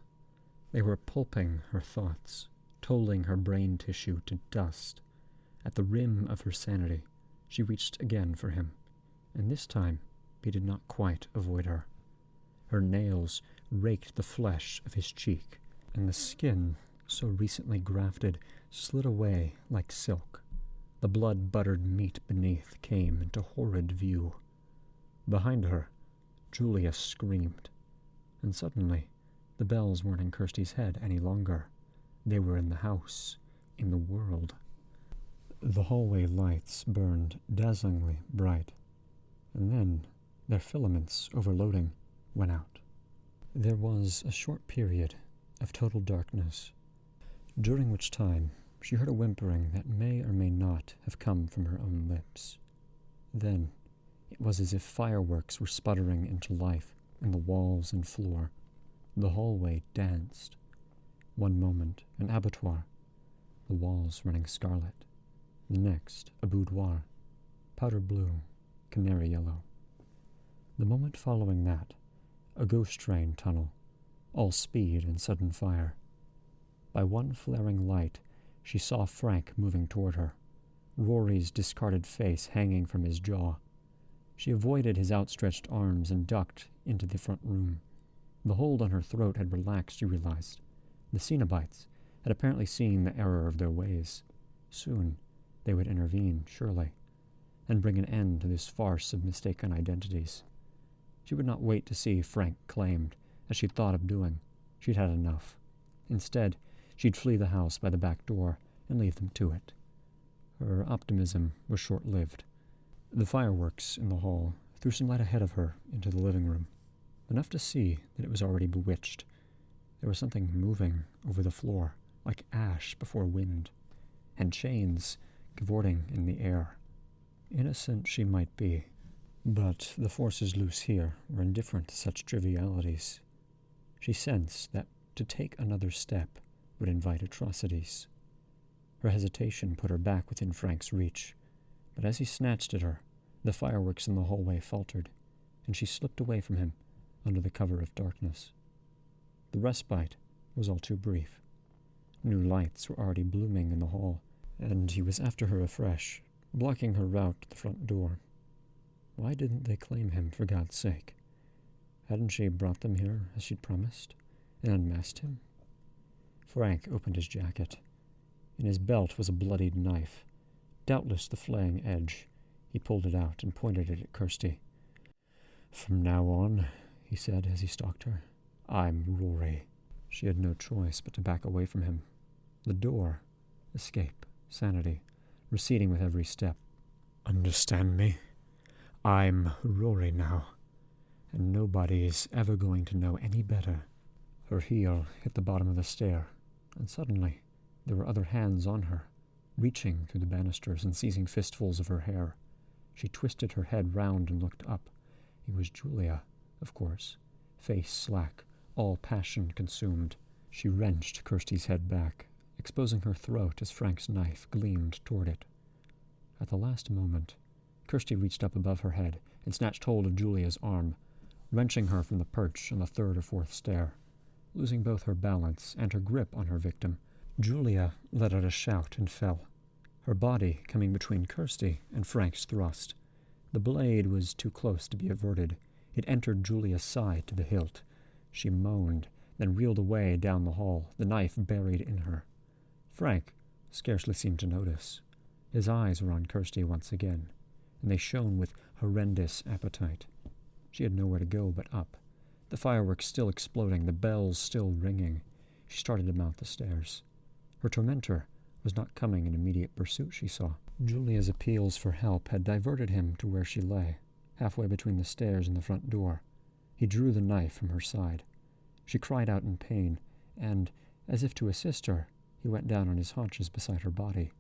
They were pulping her thoughts, tolling her brain tissue to dust. At the rim of her sanity, she reached again for him, and this time he did not quite avoid her. Her nails raked the flesh of his cheek, and the skin, so recently grafted, slid away like silk. The blood-buttered meat beneath came into horrid view. Behind her, Julia screamed, and suddenly the bells weren't in Kirsty's head any longer. They were in the house, in the world. The hallway lights burned dazzlingly bright, and then, their filaments overloading, went out. There was a short period of total darkness, during which time she heard a whimpering that may or may not have come from her own lips. Then it was as if fireworks were sputtering into life in the walls and floor. The hallway danced. One moment, an abattoir, the walls running scarlet. The next, a boudoir, powder blue, canary yellow. The moment following that, a ghost train tunnel, all speed and sudden fire. By one flaring light, she saw Frank moving toward her, Rory's discarded face hanging from his jaw. She avoided his outstretched arms and ducked into the front room. The hold on her throat had relaxed, she realized. The Cenobites had apparently seen the error of their ways. Soon they would intervene, surely, and bring an end to this farce of mistaken identities. She would not wait to see Frank claimed, as she'd thought of doing. She'd had enough. Instead, she'd flee the house by the back door and leave them to it. Her optimism was short-lived. The fireworks in the hall threw some light ahead of her into the living room, enough to see that it was already bewitched. There was something moving over the floor, like ash before wind, and chains cavorting in the air. Innocent she might be, but the forces loose here were indifferent to such trivialities. She sensed that to take another step would invite atrocities. Her hesitation put her back within Frank's reach, but as he snatched at her, the fireworks in the hallway faltered, and she slipped away from him under the cover of darkness. The respite was all too brief. New lights were already blooming in the hall, and he was after her afresh, blocking her route to the front door. Why didn't they claim him, for God's sake? Hadn't she brought them here as she'd promised, and unmasked him? Frank opened his jacket. In his belt was a bloodied knife, doubtless the flaying edge. He pulled it out and pointed it at Kirsty. "From now on," he said as he stalked her, "I'm Rory." She had no choice but to back away from him. The door, escape, sanity, receding with every step. "Understand me? I'm Rory now, and nobody's ever going to know any better." Her heel hit the bottom of the stair, and suddenly there were other hands on her, reaching through the banisters and seizing fistfuls of her hair. She twisted her head round and looked up. It was Julia, of course, face slack, all passion consumed. She wrenched Kirsty's head back, exposing her throat as Frank's knife gleamed toward it. At the last moment, Kirsty reached up above her head and snatched hold of Julia's arm, wrenching her from the perch on the third or fourth stair. Losing both her balance and her grip on her victim, Julia let out a shout and fell, her body coming between Kirsty and Frank's thrust. The blade was too close to be averted. It entered Julia's side to the hilt. She moaned, then reeled away down the hall, the knife buried in her. Frank scarcely seemed to notice. His eyes were on Kirsty once again, and they shone with horrendous appetite. She had nowhere to go but up. The fireworks still exploding, the bells still ringing. She started to mount the stairs. Her tormentor was not coming in immediate pursuit, she saw. Julia's appeals for help had diverted him to where she lay, halfway between the stairs and the front door. He drew the knife from her side. She cried out in pain, and, as if to assist her, he went down on his haunches beside her body.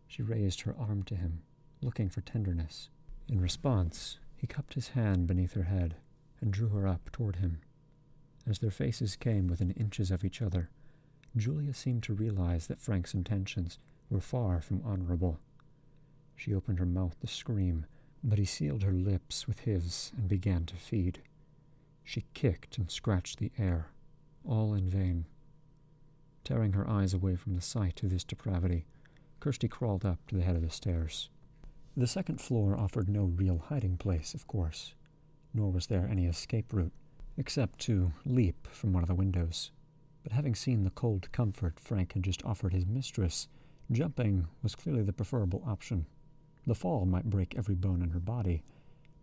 She raised her arm to him, looking for tenderness. In response, he cupped his hand beneath her head and drew her up toward him. As their faces came within inches of each other, Julia seemed to realize that Frank's intentions were far from honorable. She opened her mouth to scream, but he sealed her lips with his and began to feed. She kicked and scratched the air, all in vain. Tearing her eyes away from the sight of his depravity, Kirsty crawled up to the head of the stairs. The second floor offered no real hiding place, of course, nor was there any escape route, except to leap from one of the windows. But having seen the cold comfort Frank had just offered his mistress, jumping was clearly the preferable option. The fall might break every bone in her body,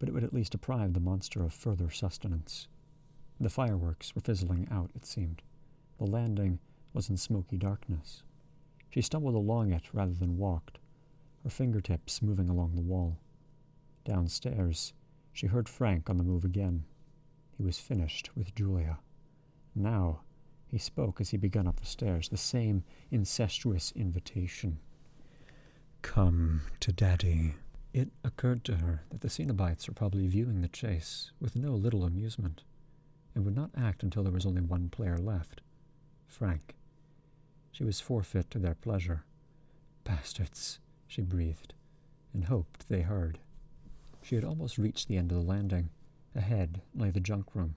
but it would at least deprive the monster of further sustenance. The fireworks were fizzling out, it seemed. The landing was in smoky darkness. She stumbled along it rather than walked, her fingertips moving along the wall. Downstairs, she heard Frank on the move again. He was finished with Julia. Now, he spoke as he began up the stairs, the same incestuous invitation. "Come to Daddy." It occurred to her that the Cenobites were probably viewing the chase with no little amusement, and would not act until there was only one player left, Frank. She was forfeit to their pleasure. "Bastards," she breathed, and hoped they heard. She had almost reached the end of the landing. Ahead lay the junk room.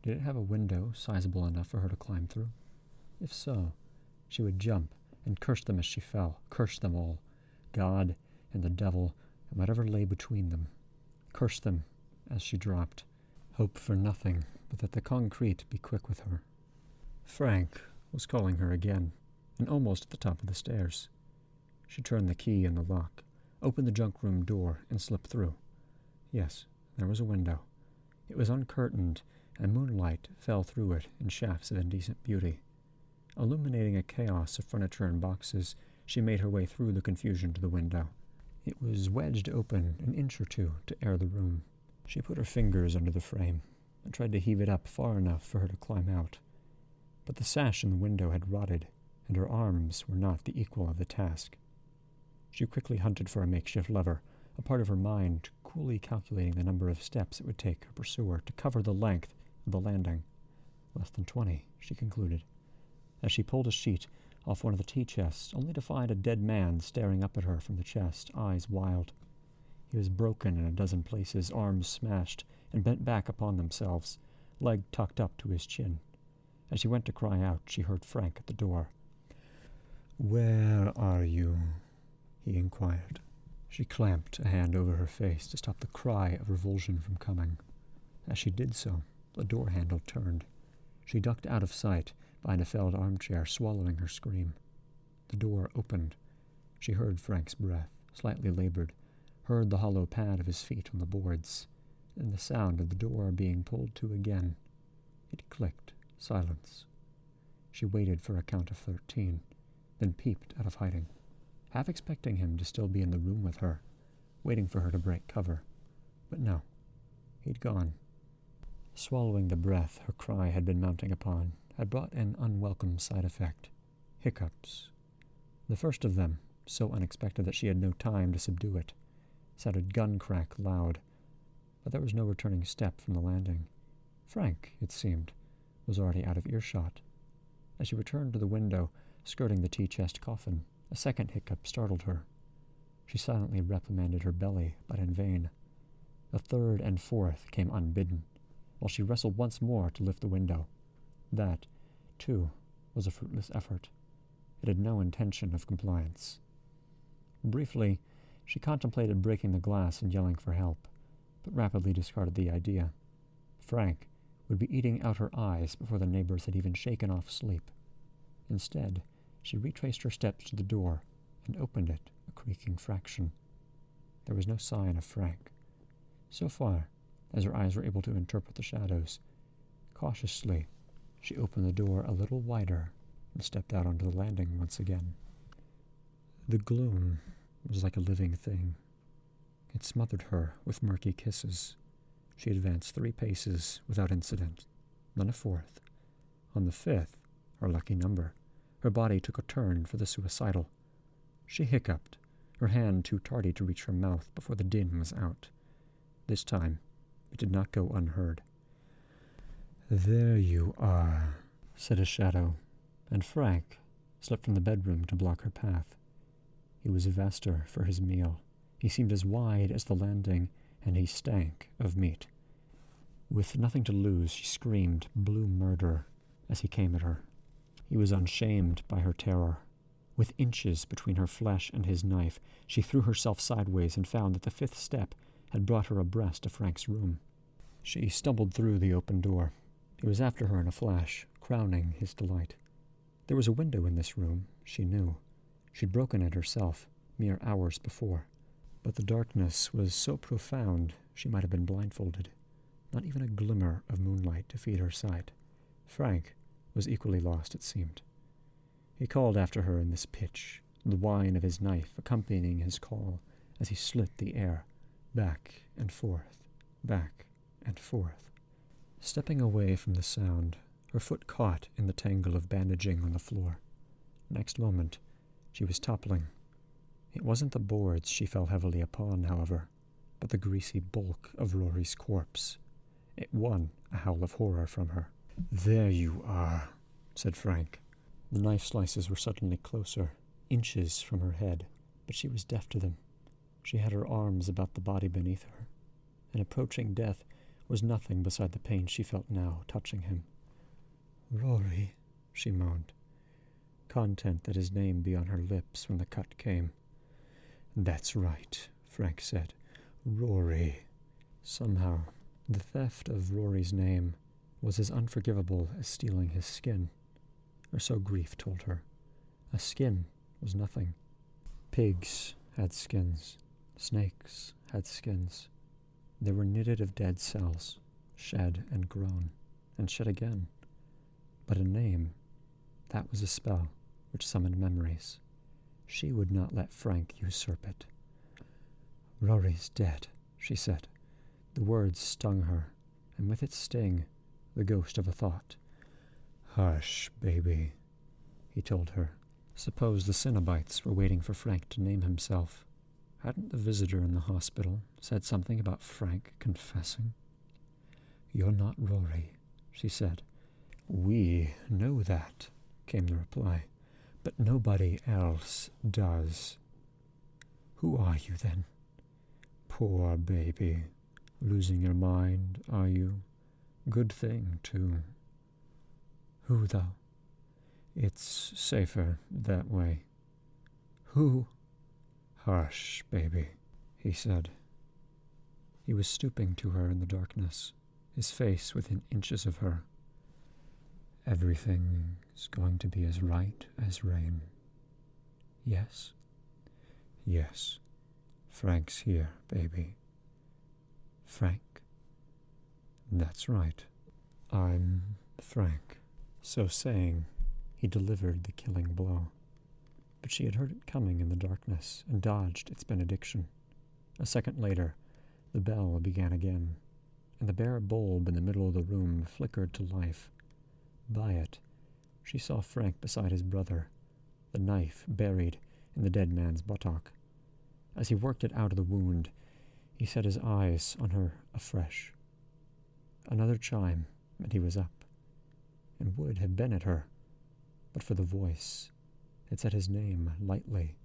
Did it have a window sizable enough for her to climb through? If so, she would jump and curse them as she fell, curse them all, God and the devil and whatever lay between them. Curse them as she dropped. Hope for nothing but that the concrete be quick with her. Frank was calling her again, and almost at the top of the stairs. She turned the key in the lock, opened the junk room door, and slipped through. Yes, there was a window. It was uncurtained, and moonlight fell through it in shafts of indecent beauty. Illuminating a chaos of furniture and boxes, she made her way through the confusion to the window. It was wedged open an inch or two to air the room. She put her fingers under the frame and tried to heave it up far enough for her to climb out. But the sash in the window had rotted, and her arms were not the equal of the task. She quickly hunted for a makeshift lever, a part of her mind coolly calculating the number of steps it would take her pursuer to cover the length of the landing. Less than 20, she concluded, as she pulled a sheet off one of the tea chests, only to find a dead man staring up at her from the chest, eyes wild. He was broken in a dozen places, arms smashed and bent back upon themselves, leg tucked up to his chin. As she went to cry out, she heard Frank at the door. "Where are you?" he inquired. She clamped a hand over her face to stop the cry of revulsion from coming. As she did so, the door handle turned. She ducked out of sight behind a felled armchair, swallowing her scream. The door opened. She heard Frank's breath, slightly labored, heard the hollow pad of his feet on the boards, and the sound of the door being pulled to again. It clicked. Silence. She waited for a count of 13, then peeped out of hiding, half expecting him to still be in the room with her, waiting for her to break cover. But no, he'd gone. Swallowing the breath her cry had been mounting upon had brought an unwelcome side effect. Hiccups. The first of them, so unexpected that she had no time to subdue it, sounded gun-crack loud, but there was no returning step from the landing. Frank, it seemed, was already out of earshot. As she returned to the window, skirting the tea-chest coffin, a second hiccup startled her. She silently reprimanded her belly, but in vain. The third and fourth came unbidden, while she wrestled once more to lift the window. That, too, was a fruitless effort. It had no intention of compliance. Briefly, she contemplated breaking the glass and yelling for help, but rapidly discarded the idea. Frank would be eating out her eyes before the neighbors had even shaken off sleep. Instead, she retraced her steps to the door and opened it a creaking fraction. There was no sign of Frank. So far as her eyes were able to interpret the shadows, cautiously, she opened the door a little wider and stepped out onto the landing once again. The gloom was like a living thing. It smothered her with murky kisses. She advanced 3 paces without incident, then a 4th. On the 5th, her lucky number, her body took a turn for the suicidal. She hiccuped, her hand too tardy to reach her mouth before the din was out. This time, it did not go unheard. "There you are," said a shadow, and Frank slipped from the bedroom to block her path. He was vaster for his meal. He seemed as wide as the landing, and he stank of meat. With nothing to lose, she screamed blue murder as he came at her. He was unshamed by her terror. With inches between her flesh and his knife, she threw herself sideways and found that the 5th step had brought her abreast of Frank's room. She stumbled through the open door. He was after her in a flash, crowning his delight. There was a window in this room, she knew. She'd broken it herself, mere hours before. But the darkness was so profound she might have been blindfolded. Not even a glimmer of moonlight to feed her sight. Frank was equally lost, it seemed. He called after her in this pitch, the whine of his knife accompanying his call as he slit the air, back and forth, back and forth. Stepping away from the sound, her foot caught in the tangle of bandaging on the floor. Next moment, she was toppling. It wasn't the boards she fell heavily upon, however, but the greasy bulk of Rory's corpse. It won a howl of horror from her. "There you are," said Frank. The knife slices were suddenly closer, inches from her head, but she was deaf to them. She had her arms about the body beneath her, and approaching death was nothing beside the pain she felt now touching him. "Rory," she moaned, content that his name be on her lips when the cut came. "That's right," Frank said. "Rory." Somehow, the theft of Rory's name was as unforgivable as stealing his skin, or so grief told her. A skin was nothing. Pigs had skins. Snakes had skins. They were knitted of dead cells, shed and grown, and shed again. But a name, that was a spell which summoned memories. She would not let Frank usurp it. "Rory's dead," she said. The words stung her, and with its sting, the ghost of a thought. "Hush, baby," he told her. Suppose the Cenobites were waiting for Frank to name himself. Hadn't the visitor in the hospital said something about Frank confessing? "You're not Rory," she said. "We know that," came the reply, "but nobody else does." "Who are you, then?" "Poor baby. Losing your mind, are you? Good thing, too." "Who, though?" "It's safer that way." "Who?" "Hush, baby," he said. He was stooping to her in the darkness, his face within inches of her. "Everything's going to be as right as rain." "Yes?" "Yes. Frank's here, baby." "Frank?" "That's right. I'm Frank." So saying, he delivered the killing blow. But she had heard it coming in the darkness and dodged its benediction. A second later, the bell began again, and the bare bulb in the middle of the room flickered to life. By it, she saw Frank beside his brother, the knife buried in the dead man's buttock. As he worked it out of the wound, he set his eyes on her afresh. Another chime, and he was up, and would have been at her, but for the voice. It said his name lightly,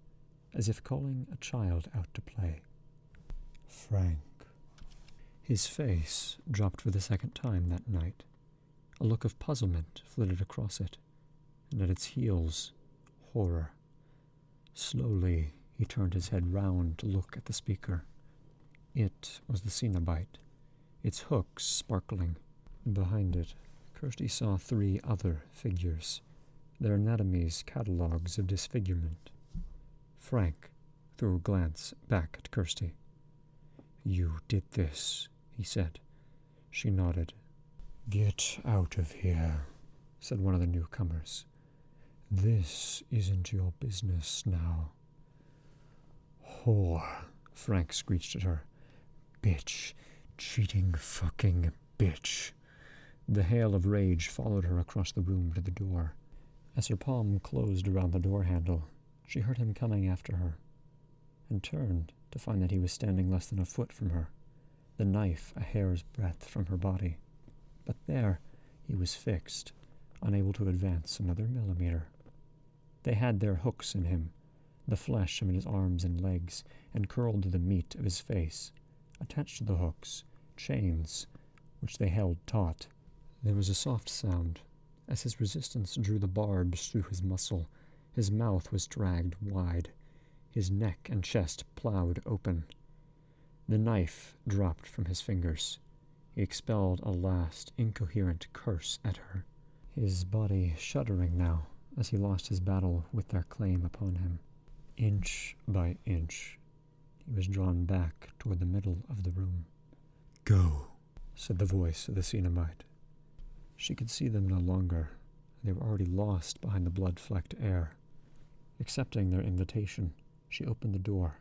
as if calling a child out to play. Frank. His face dropped for the second time that night. A look of puzzlement flitted across it, and at its heels, horror. Slowly, he turned his head round to look at the speaker. It was the Cenobite, its hooks sparkling. Behind it, Kirsty saw 3 other figures, their anatomies catalogues of disfigurement. Frank threw a glance back at Kirsty. "You did this," he said. She nodded. "Get out of here," said one of the newcomers. "This isn't your business now." "Whore," Frank screeched at her. "Bitch. Cheating fucking bitch." The hail of rage followed her across the room to the door. As her palm closed around the door handle, she heard him coming after her, and turned to find that he was standing less than a foot from her, the knife a hair's breadth from her body. But there he was fixed, unable to advance another millimeter. They had their hooks in him, the flesh of his arms and legs, and curled to the meat of his face. Attached to the hooks, chains, which they held taut. There was a soft sound, as his resistance drew the barbs through his muscle. His mouth was dragged wide, his neck and chest plowed open. The knife dropped from his fingers. He expelled a last, incoherent curse at her, his body shuddering now as he lost his battle with their claim upon him. Inch by inch, he was drawn back toward the middle of the room. "Go," said the voice of the Cenobite. She could see them no longer. They were already lost behind the blood-flecked air. Accepting their invitation, she opened the door,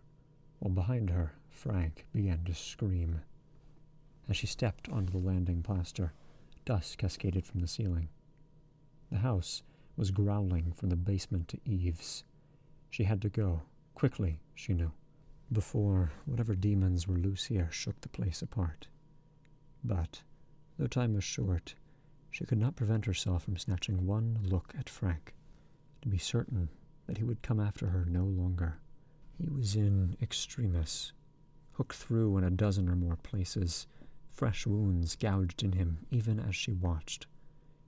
while behind her, Frank began to scream. As she stepped onto the landing plaster, dust cascaded from the ceiling. The house was growling from the basement to eaves. She had to go, quickly, she knew, before whatever demons were loose here shook the place apart. But, though time was short, she could not prevent herself from snatching one look at Frank, to be certain that he would come after her no longer. He was in extremis, hooked through in a dozen or more places, fresh wounds gouged in him even as she watched.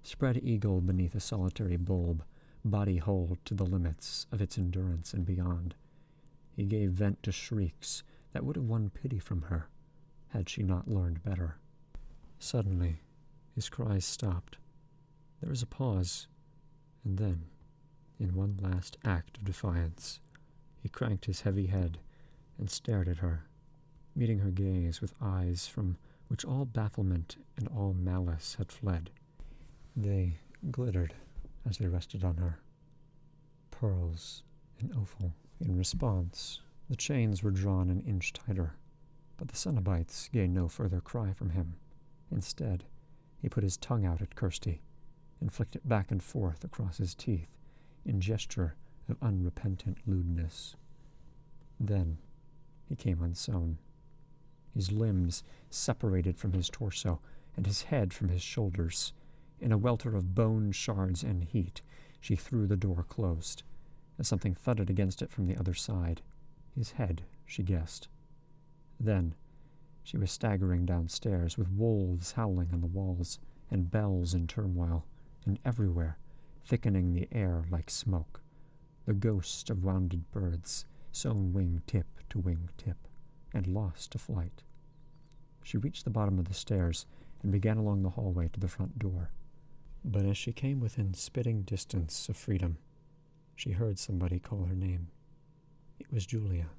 Spread eagle beneath a solitary bulb, body whole to the limits of its endurance and beyond. He gave vent to shrieks that would have won pity from her, had she not learned better. Suddenly, his cries stopped. There was a pause, and then, in one last act of defiance, he cranked his heavy head and stared at her, meeting her gaze with eyes from which all bafflement and all malice had fled. They glittered as they rested on her, pearls and opal. In response, the chains were drawn an inch tighter, but the Cenobites gained no further cry from him. Instead, he put his tongue out at Kirsty and flicked it back and forth across his teeth in gesture of unrepentant lewdness. Then he came unsewn. His limbs separated from his torso and his head from his shoulders. In a welter of bone shards and heat, she threw the door closed, as something thudded against it from the other side. His head, she guessed. Then she was staggering downstairs, with wolves howling on the walls, and bells in turmoil, and everywhere, thickening the air like smoke, the ghost of wounded birds, sewn wing tip to wing tip, and lost to flight. She reached the bottom of the stairs and began along the hallway to the front door. But as she came within spitting distance of freedom, she heard somebody call her name. It was Julia.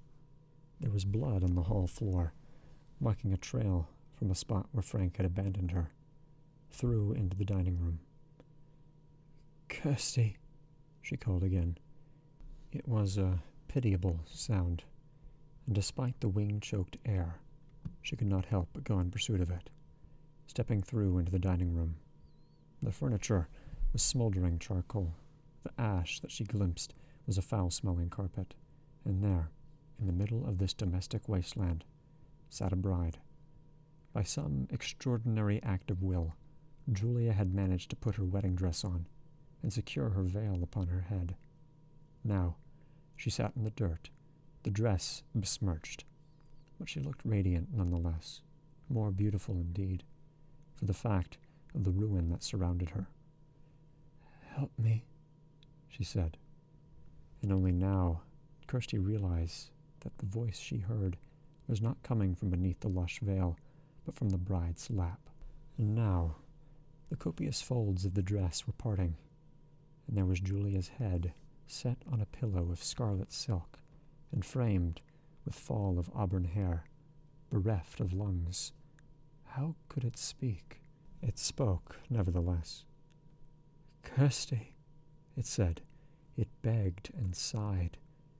There was blood on the hall floor, marking a trail from a spot where Frank had abandoned her, through into the dining room. "Kirsty," she called again. It was a pitiable sound, and despite the wing-choked air, she could not help but go in pursuit of it, stepping through into the dining room. The furniture was smoldering charcoal. The ash that she glimpsed was a foul-smelling carpet, and there, in the middle of this domestic wasteland, sat a bride. By some extraordinary act of will, Julia had managed to put her wedding dress on and secure her veil upon her head. Now, she sat in the dirt, the dress besmirched, but she looked radiant nonetheless, more beautiful indeed, for the fact of the ruin that surrounded her. "Help me," she said, and only now did Kirsty realize that the voice she heard was not coming from beneath the lush veil, but from the bride's lap. And now the copious folds of the dress were parting, and there was Julia's head set on a pillow of scarlet silk, and framed with fall of auburn hair, bereft of lungs. How could it speak? It spoke, nevertheless. "Kirsty," it said. It begged and sighed,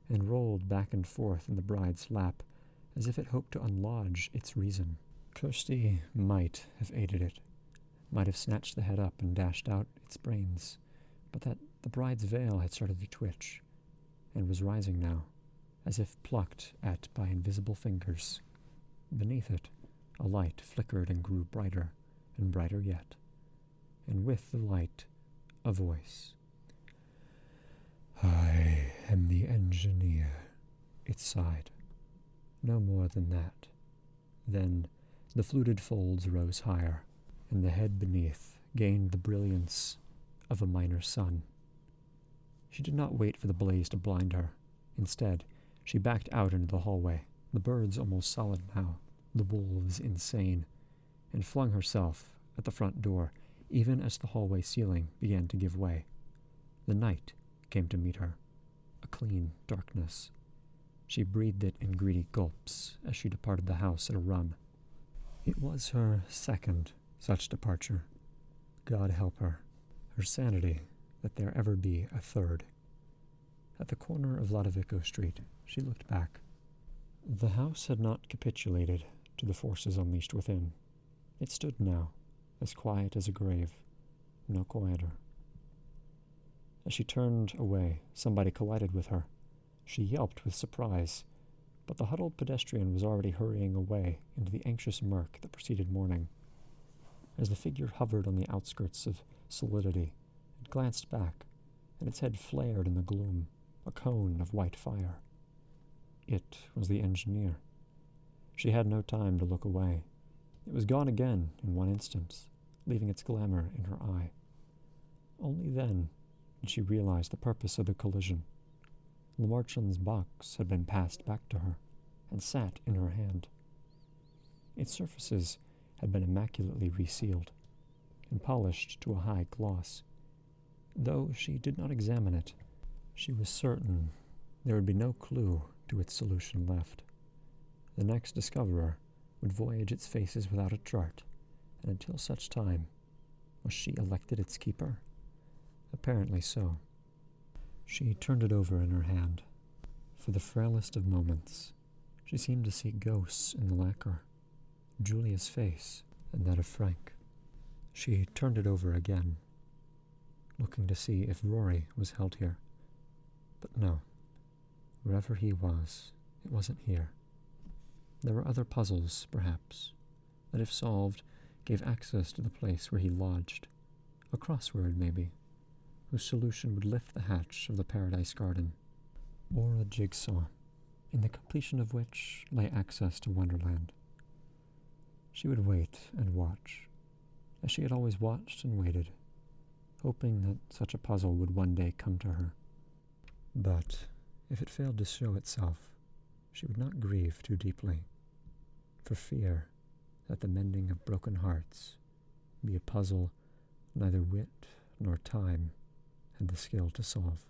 and rolled back and forth in the bride's lap, as if it hoped to unlodge its reason. Kirsty might have aided it, might have snatched the head up and dashed out its brains, but that the bride's veil had started to twitch, and was rising now, as if plucked at by invisible fingers. Beneath it, a light flickered and grew brighter, and brighter yet, and with the light, a voice. "I am the engineer," it sighed. No more than that. Then the fluted folds rose higher, and the head beneath gained the brilliance of a minor sun. She did not wait for the blaze to blind her. Instead, she backed out into the hallway, the birds almost solid now, the wolves insane, and flung herself at the front door, even as the hallway ceiling began to give way. The night came to meet her, a clean darkness. She breathed it in greedy gulps as she departed the house at a run. It was her second such departure. God help her, her sanity, that there ever be a third. At the corner of Lodovico Street, she looked back. The house had not capitulated to the forces unleashed within. It stood now, as quiet as a grave, no quieter. As she turned away, somebody collided with her. She yelped with surprise, but the huddled pedestrian was already hurrying away into the anxious murk that preceded morning. As the figure hovered on the outskirts of solidity, it glanced back, and its head flared in the gloom, a cone of white fire. It was the engineer. She had no time to look away. It was gone again in one instant, leaving its glamour in her eye. Only then did she realize the purpose of the collision. Lemarchand's box had been passed back to her, and sat in her hand. Its surfaces had been immaculately resealed, and polished to a high gloss. Though she did not examine it, she was certain there would be no clue to its solution left. The next discoverer would voyage its faces without a chart, and until such time, was she elected its keeper? Apparently so. She turned it over in her hand. For the frailest of moments, she seemed to see ghosts in the lacquer, Julia's face and that of Frank. She turned it over again, looking to see if Rory was held here. But no, wherever he was, it wasn't here. There were other puzzles, perhaps, that if solved, gave access to the place where he lodged. A crossword, maybe, whose solution would lift the hatch of the Paradise Garden, or a jigsaw, in the completion of which lay access to Wonderland. She would wait and watch, as she had always watched and waited, hoping that such a puzzle would one day come to her. But if it failed to show itself, she would not grieve too deeply, for fear that the mending of broken hearts be a puzzle neither wit nor time had the skill to solve.